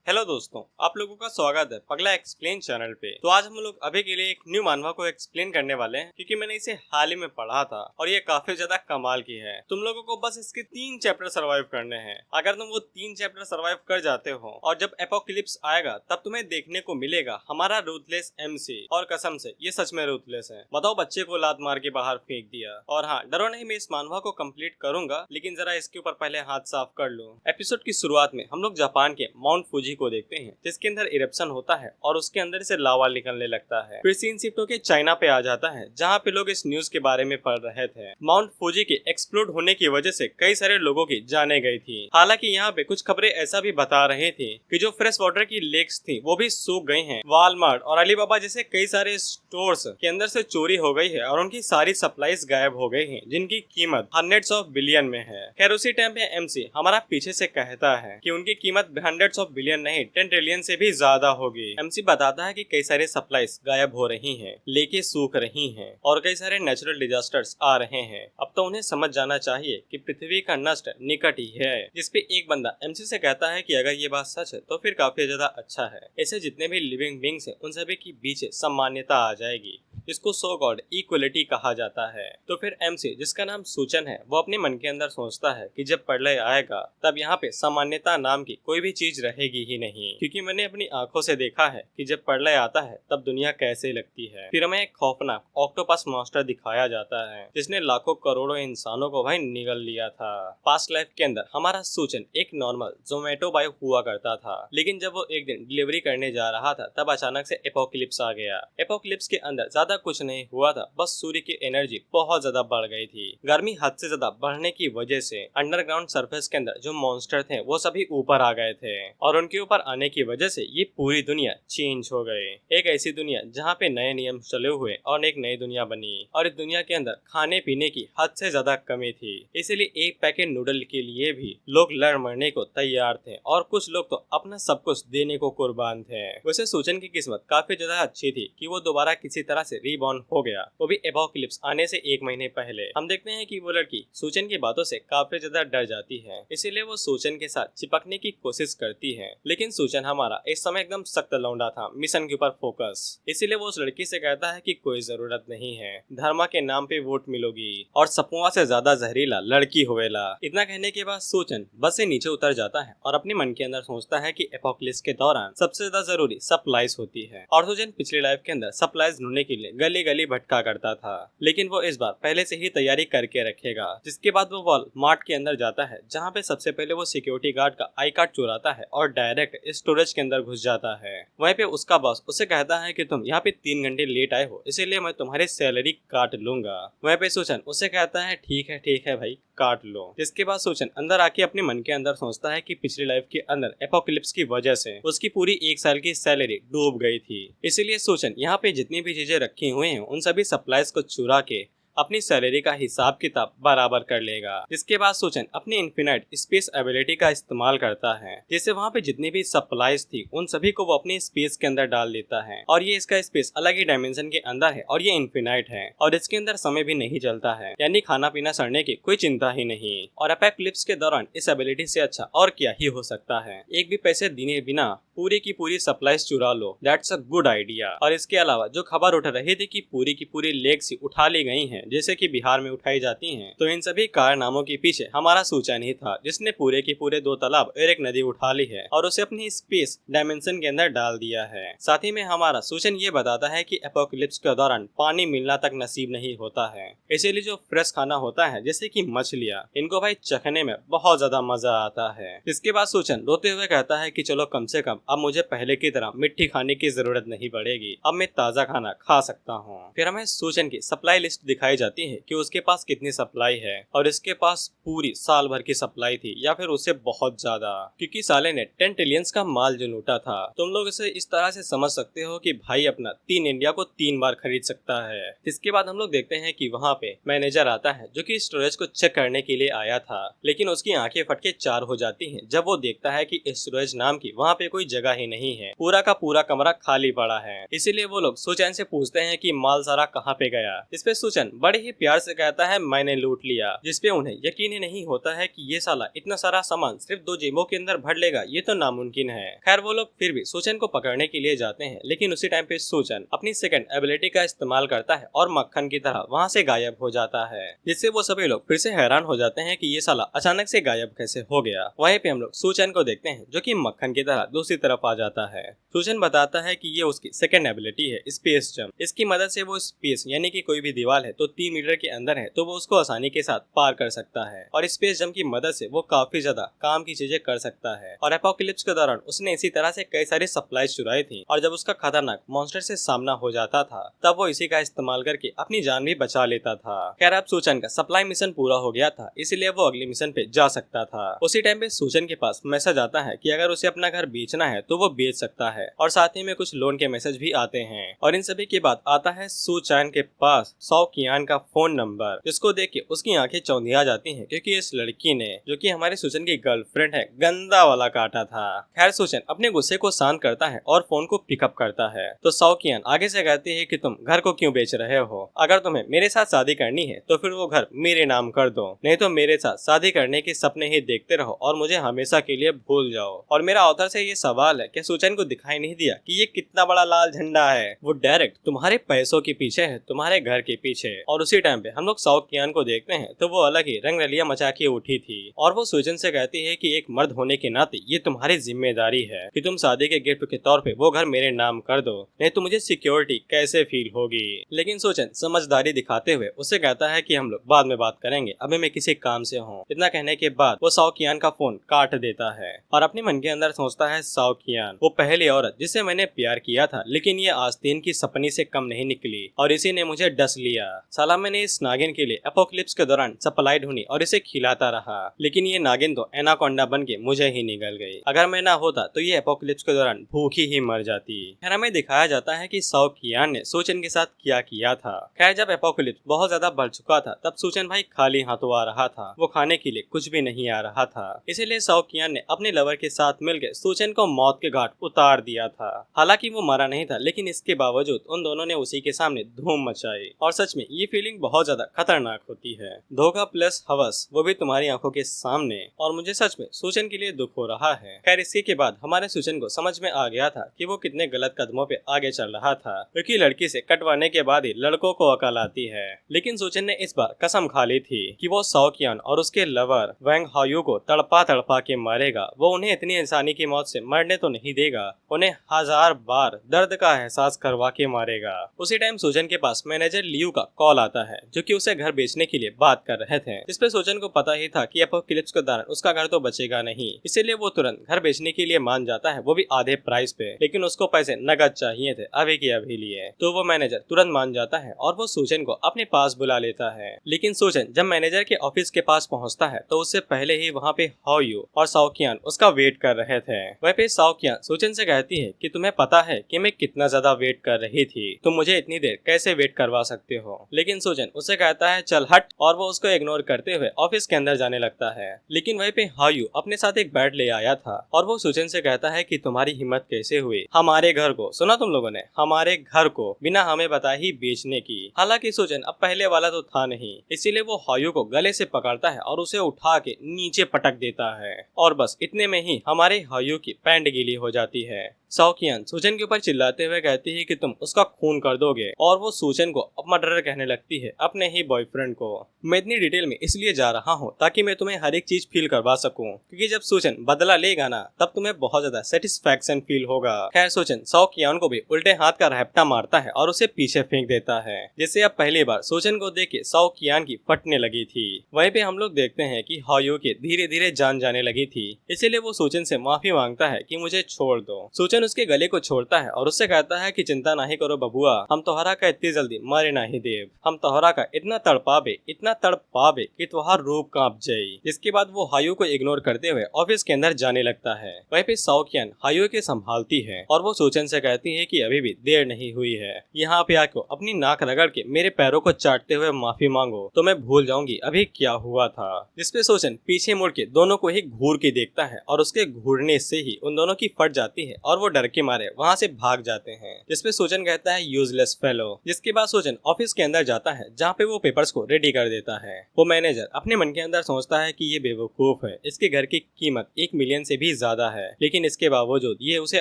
Hello दोस्तों, आप लोगों का स्वागत है पगला एक्सप्लेन चैनल पे। तो आज हम लोग अभी के लिए एक न्यू मानवा को एक्सप्लेन करने वाले हैं, क्योंकि मैंने इसे हाल ही में पढ़ा था और ये काफी ज्यादा कमाल की है। तुम लोगों को बस इसके 3 चैप्टर सर्वाइव करने हैं। अगर तुम वो 3 चैप्टर सर्वाइव कर जाते हो और जब एपोकलिप्स आएगा तब तुम्हें देखने को मिलेगा हमारा रूथलेस एमसी। और कसम से ये सच में रूथलेस है। बताओ, बच्चे को लात मार के बाहर फेंक दिया। और हाँ, डरो नहीं, मैं इस मानवा को कंप्लीट करूंगा, लेकिन जरा इसके ऊपर पहले हाथ साफ कर लो। एपिसोड की शुरुआत में हम लोग जापान के माउंट फूजी को देखते हैं, जिसके अंदर इरप्शन होता है और उसके अंदर से लावा निकलने लगता है। फिर सीन शिफ्ट होकर चाइना पे आ जाता है, जहाँ पे लोग इस न्यूज के बारे में पढ़ रहे थे। माउंट फूजी के एक्सप्लोड होने की वजह से कई सारे लोगों की जाने गई थी। हालांकि यहाँ पे कुछ खबरें ऐसा भी बता रहे थे कि जो फ्रेश वाटर की लेक्स थी वो भी सूख गई हैं। वॉलमार्ट और अलीबाबा जैसे कई सारे स्टोर्स के अंदर से चोरी हो गई है और उनकी सारी सप्लाईज गायब हो गई हैं, जिनकी कीमत हंड्रेड्स ऑफ बिलियन में है। खैर उसी टाइम पे एमसी हमारा पीछे से कहता है कि उनकी कीमत हंड्रेड्स ऑफ बिलियन नहीं 10 ट्रिलियन से भी ज्यादा होगी। एमसी बताता है कि कई सारे सप्लाईज गायब हो रही हैं, लेके सूख रही हैं और कई सारे नेचुरल डिजास्टर्स आ रहे हैं। अब तो उन्हें समझ जाना चाहिए कि पृथ्वी का नष्ट निकट ही है। जिसपे एक बंदा एमसी से कहता है कि अगर ये बात सच है तो फिर काफी ज्यादा अच्छा है। ऐसे जितने भी लिविंग बींग्स हैं उन सभी की बीच सामान्यता आ जाएगी। इसको सो गॉड इक्वलिटी कहा जाता है। तो फिर एमसी, जिसका नाम सूचन है, वो अपने मन के अंदर सोचता है कि जब प्रलय आएगा तब यहाँ पे सामान्यता नाम की कोई भी चीज रहेगी ही नहीं, क्योंकि मैंने अपनी आंखों से देखा है कि जब प्रलय आता है तब दुनिया कैसे लगती है। फिर हमें एक खौफनाक ऑक्टोपस मॉन्स्टर दिखाया जाता है, जिसने लाखों करोड़ों इंसानों को भाई निगल लिया था। पास्ट लाइफ के अंदर हमारा सूचन एक नॉर्मल जोमेटो बॉय हुआ करता था, लेकिन जब वो एक दिन डिलीवरी करने जा रहा था तब अचानक से एपोकलिप्स आ गया। एपोकलिप्स के अंदर ज्यादा कुछ नहीं हुआ था, बस सूर्य की एनर्जी बहुत ज्यादा बढ़ गई थी। गर्मी हद से ज्यादा बढ़ने की वजह से अंडरग्राउंड सरफेस के अंदर जो मॉन्स्टर थे वो सभी ऊपर आ गए थे और उनके ऊपर आने की वजह से ये पूरी दुनिया चेंज हो गई। एक ऐसी दुनिया जहाँ पे नए नियम चले हुए और एक नई दुनिया बनी और इस दुनिया के अंदर खाने पीने की हद से ज्यादा कमी थी। इसीलिए एक पैकेट नूडल के लिए भी लोग लड़ मरने को तैयार थे और कुछ लोग तो अपना सब कुछ देने को कुर्बान थे। वैसे सूचन की किस्मत काफी ज्यादा अच्छी थी कि वो दोबारा किसी तरह से रीबॉर्न हो गया, वो भी एपोकलिप्स आने से 1 महीने पहले। हम देखते हैं कि वो लड़की सूचन की बातों से काफी ज्यादा डर जाती है, इसीलिए वो सूचन के साथ चिपकने की कोशिश करती है। लेकिन सूचन हमारा इस समय एकदम सख्त लौंडा था, मिशन के ऊपर फोकस। इसीलिए वो उस लड़की से कहता है कि कोई जरूरत नहीं है, धर्मा के नाम पे वोट मिलोगी और सपुआ से ज्यादा जहरीला लड़की होवेला। इतना कहने के बाद सूचन बस से नीचे उतर जाता है और अपने मन के अंदर सोचता है कि एपोकलिप्स के दौरान सबसे ज्यादा जरूरी सप्लाईज होती है। और सूचन पिछली लाइफ के अंदर सप्लाईज ढूंढने के लिए गली गली भटका करता था, लेकिन वो इस बार पहले से ही तैयारी करके रखेगा। जिसके बाद वो वॉलमार्ट के अंदर जाता है, जहाँ पे सबसे पहले वो सिक्योरिटी गार्ड का आई कार्ड चुराता है और डायरेक्ट स्टोरेज के अंदर घुस जाता है। वहीं पे उसका बॉस उसे कहता है कि तुम यहाँ पे 3 घंटे लेट आए हो, इसीलिए मैं तुम्हारी सैलरी काट लूंगा। वहीं पे सूचन उसे कहता है ठीक है भाई, काट लो। जिसके बाद सूचन अंदर आके अपने मन के अंदर सोचता है कि पिछली लाइफ के अंदर एपोकलिप्स की वजह से उसकी पूरी 1 साल की सैलरी डूब गई थी। इसीलिए सूचन यहाँ पे जितनी भी चीजें रखी हुई हैं उन सभी सप्लाईज को चुरा के अपनी सैलरी का हिसाब किताब बराबर कर लेगा। जिसके बाद सूचन अपनी इन्फिनाइट स्पेस एबिलिटी का इस्तेमाल करता है, जिससे वहाँ पे जितनी भी सप्लाईज थी उन सभी को वो अपनी स्पेस के अंदर डाल देता है। और ये इसका स्पेस अलग ही डायमेंशन के अंदर है और ये इन्फिनाइट है और इसके अंदर समय भी नहीं चलता है, यानी खाना पीना सड़ने की कोई चिंता ही नहीं। और एपोकलिप्स के दौरान इस एबिलिटी से अच्छा और क्या ही हो सकता है। एक भी पैसे दिए बिना पूरी की पूरी सप्लाईज चुरा लो, दैट्स अ गुड आइडिया। और इसके अलावा जो खबर उठ रही थी कि पूरी की पूरी लेक्स उठा ली गई हैं, जैसे कि बिहार में उठाई जाती हैं, तो इन सभी कारनामों के पीछे हमारा सूचन ही था, जिसने पूरे के पूरे 2 तालाब और 1 नदी उठा ली है और उसे अपनी स्पेस डायमेंशन के अंदर डाल दिया है। साथ ही में हमारा सूचन ये बताता है कि एपोकलिप्स के दौरान पानी मिलना तक नसीब नहीं होता है, इसीलिए जो फ्रेश खाना होता है जैसे कि मछलियाँ, इनको भाई चखने में बहुत ज्यादा मजा आता है। इसके बाद सूचन रोते हुए कहता है कि चलो कम से कम अब मुझे पहले की तरह मिट्टी खाने की जरूरत नहीं पड़ेगी, अब मैं ताजा खाना खा सकता हूँ। फिर हमें सूचन की सप्लाई लिस्ट दिखाई जाती है कि उसके पास कितनी सप्लाई है और इसके पास पूरी साल भर की सप्लाई थी या फिर उससे बहुत ज्यादा, क्योंकि साले ने 10 ट्रिलियंस का माल जो लूटा था। तुम लोग इसे इस तरह से समझ सकते हो कि भाई अपना 3 इंडिया को 3 बार खरीद सकता है। इसके बाद हम लोग देखते हैं कि वहाँ पे मैनेजर आता है जो कि स्टोरेज को चेक करने के लिए आया था, लेकिन उसकी आंखें फट के 4 हो जाती हैं जब वो देखता है कि स्टोरेज नाम की वहाँ पे कोई जगह ही नहीं है, पूरा का पूरा कमरा खाली पड़ा है। इसीलिए वो लोग सुचैन से पूछते हैं कि माल सारा कहाँ पे गया। इस पे सुचैन बड़े ही प्यार से कहता है मैंने लूट लिया, जिसपे उन्हें यकीन ही नहीं होता है कि ये साला इतना सारा सामान सिर्फ 2 जेबों के अंदर भर लेगा, ये तो नामुमकिन है। खैर वो लोग फिर भी सुचैन को पकड़ने के लिए जाते हैं, लेकिन उसी टाइम पे सुचैन अपनी सेकंड एबिलिटी का इस्तेमाल करता है और मक्खन की तरह वहाँ से गायब हो जाता है, जिससे वो सभी लोग फिर से हैरान हो जाते हैं कि ये साला अचानक से गायब कैसे हो गया। वहीं पे हम लोग सुचैन को देखते हैं जो कि मक्खन की तरह दूसरी तरफ आ जाता है। सुचैन बताता है कि ये उसकी सेकंड एबिलिटी है, स्पेस जंप। इसकी मदद से वो स्पेस यानी कि कोई भी दीवार है तो 3 मीटर के अंदर है तो वो उसको आसानी के साथ पार कर सकता है, और स्पेस जंप की मदद से वो काफी ज्यादा काम की चीजें कर सकता है। और एपोकलिप्स के दौरान उसने इसी तरह से कई सारी सप्लाईज चुराई थी, और जब उसका खतरनाक मॉन्स्टर से सामना हो जाता था तब वो इसी का इस्तेमाल करके अपनी जान भी बचा लेता था। खैर अब सुचैन का सप्लाई मिशन पूरा हो गया था, इसीलिए वो अगले मिशन पे जा सकता था। उसी टाइम पे सुचैन के पास मैसेज आता है कि अगर उसे अपना घर बेचना है तो वो बेच सकता है, और साथ ही में कुछ लोन के मैसेज भी आते हैं। और इन सभी के बाद आता है सुचैन के पास सौ कियान का फोन नंबर, जिसको देख के उसकी आंखें चौंधिया जाती हैं, क्योंकि इस लड़की ने, जो कि हमारे सुचैन की गर्लफ्रेंड है, गंदा वाला काटा था। खैर सुचैन अपने गुस्से को शांत करता है और फोन को पिकअप करता है, तो सौ कियान आगे से कहती है कि तुम घर को क्यों बेच रहे हो, अगर तुम्हें मेरे साथ शादी करनी है तो फिर वो घर मेरे नाम कर दो, नहीं तो मेरे साथ शादी करने के सपने ही देखते रहो और मुझे हमेशा के लिए भूल जाओ। और मेरा ऑथर से ये सवाल है कि सुचैन को दिखाई नहीं दिया कि ये कितना बड़ा लाल झंडा है, वो डायरेक्ट तुम्हारे पैसों के पीछे है, तुम्हारे घर के पीछे। और उसी टाइम पे हम लोग सौ कियान को देखते हैं तो वो अलग ही रंग रलिया मचा के उठी थी, और वो सुचैन से कहती है कि एक मर्द होने के नाते ये तुम्हारी जिम्मेदारी है कि तुम शादी के गिफ्ट के तौर पे वो घर मेरे नाम कर दो, नहीं तो मुझे सिक्योरिटी कैसे फील होगी। लेकिन सुचैन समझदारी दिखाते हुए उससे कहता है कि हम लोग बाद में बात करेंगे, अभी मैं किसी काम से हूँ। इतना कहने के बाद वो सौ कियान का फोन काट देता है, और अपने मन के अंदर सोचता है सौ कियान वो पहली औरत जिससे मैंने प्यार किया था, लेकिन ये आस्तीन की सपनी से कम नहीं निकली और इसी ने मुझे डस लिया। साला मैंने इस नागिन के लिए एपोकलिप्स के दौरान सप्लाई ढूंढी और इसे खिलाता रहा, लेकिन ये नागिन तो एनाकोंडा बन के मुझे ही निगल गई। अगर मैं ना होता तो ये एपोकलिप्स के दौरान भूखी ही मर जाती। खैर हमें दिखाया जाता है कि सौ कियान ने सुचैन के साथ क्या किया था। खैर जब एपोकलिप्स बहुत ज्यादा बढ़ चुका था तब सुचैन भाई खाली हाथों आ रहा था, वो खाने के लिए कुछ भी नहीं आ रहा था, इसीलिए सौ कियान ने अपने लवर के साथ मिलकर सुचैन को मौत के घाट उतार दिया था। हालांकि वो मरा नहीं था, लेकिन इसके बावजूद उन दोनों ने उसी के सामने धूम मचाई, और सच में ये फीलिंग बहुत ज्यादा खतरनाक होती है। धोखा प्लस हवस, वो भी तुम्हारी आंखों के सामने, और मुझे सच में सुचैन के लिए दुख हो रहा है। खैर इसके के बाद हमारे सुचैन को समझ में आ गया था कि वो कितने गलत कदमों पे आगे चल रहा था, क्योंकि लड़की से कटवाने के बाद ही लड़कों को अकल आती है। लेकिन सुचैन ने इस बार कसम खा ली थी कि वो सौ कियान और उसके लवर वैंग हायू को तड़पा तड़पा के मारेगा, वो उन्हें इतनी इंसानी की मौत से मरने तो नहीं देगा, उन्हें 1000 बार दर्द का एहसास करवा के मारेगा। उसी टाइम सुचैन के पास मैनेजर लियू का कॉल आता है, जो कि उसे घर बेचने के लिए बात कर रहे थे। इस पे सुचैन को पता ही था कि एपोकलिप्स के दौरान उसका घर तो बचेगा नहीं, इसीलिए वो तुरंत घर बेचने के लिए मान जाता है, वो भी आधे प्राइस पे। लेकिन उसको पैसे नगद चाहिए थे अभी के अभी लिए, तो वो मैनेजर तुरंत मान जाता है और वो सुचैन को अपने पास बुला लेता है। लेकिन सुचैन जब मैनेजर के ऑफिस के पास पहुंचता है तो उससे पहले ही वहाँ पे हायू और सौ कियान उसका वेट कर रहे थे। वह पे सौ कियान सुचैन से कहती है कि तुम्हें पता है कि मैं कितना ज्यादा वेट कर रही थी, तुम मुझे इतनी देर कैसे वेट करवा सकते हो। लेकिन सुचैन उससे कहता है चल हट, और वो उसको इग्नोर करते हुए ऑफिस के अंदर जाने लगता है। लेकिन वहीं पे हायू अपने साथ एक बैट ले आया था, और वो सुचैन से कहता है कि तुम्हारी हिम्मत कैसे हुई हमारे घर को, सुना तुम लोगों ने, हमारे घर को बिना हमें बताए ही बेचने की। हालांकि सुचैन अब पहले वाला तो था नहीं, इसीलिए वो हायू को गले से पकड़ता है और उसे उठा के नीचे पटक देता है, और बस इतने में ही हमारे हायू की पैंट गीली हो जाती है। सौ कियान सुचैन के ऊपर चिल्लाते हुए कहती है कि तुम उसका खून कर दोगे, और वो सुचैन को मर्डर कहने लगती है, अपने ही बॉयफ्रेंड को। मैं इतनी डिटेल में इसलिए जा रहा हूँ ताकि मैं तुम्हें हर एक चीज फील करवा सकूं, क्योंकि जब सुचैन बदला लेगा ना तब तुम्हें बहुत ज्यादा सेटिस्फैक्शन फील होगा। खैर सुचैन सौ कियान को भी उल्टे हाथ का रैप्टा मारता है और उसे पीछे फेंक देता है, जिससे अब पहली बार सुचैन को देख के सौ कियान की फटने लगी थी। वहीं पे हम लोग देखते हैं कि हायू के धीरे धीरे जान जाने लगी थी, इसीलिए वो सुचैन से माफी मांगता है कि मुझे छोड़ दो। सुचैन उसके गले को छोड़ता है और उससे कहता है कि चिंता नहीं करो बबुआ, हम तोहरा का इतनी जल्दी मारे नहीं देव, हम तोहरा का इतना तड़पावे इतना तड़पावे कि तुहार रूप कांप जाई। जिसके बाद वो हायू को इग्नोर करते हुए ऑफिस के अंदर जाने लगता है। वहीं पे सौ कियान हायू के संभालती है और वो सुचैन से कहती है कि अभी भी देर नहीं हुई है, यहाँ पे आके अपनी नाक रगड़ के मेरे पैरों को चाटते हुए माफी मांगो तो मैं भूल जाऊंगी अभी क्या हुआ था। जिसपे सुचैन पीछे मुड़ के दोनों को ही घूर के देखता है और उसके घूरने से ही उन दोनों की फट जाती है और वो डर के मारे वहाँ से भाग जाते हैं, जिसपे सोचन कहता है यूजलेस फेलो। जिसके बाद सोचन ऑफिस के अंदर जाता है जहाँ पे वो पेपर्स को रेडी कर देता है। वो मैनेजर अपने मन के अंदर सोचता है कि ये बेवकूफ है, इसके घर की कीमत 1 मिलियन से भी ज्यादा है, लेकिन इसके बावजूद ये उसे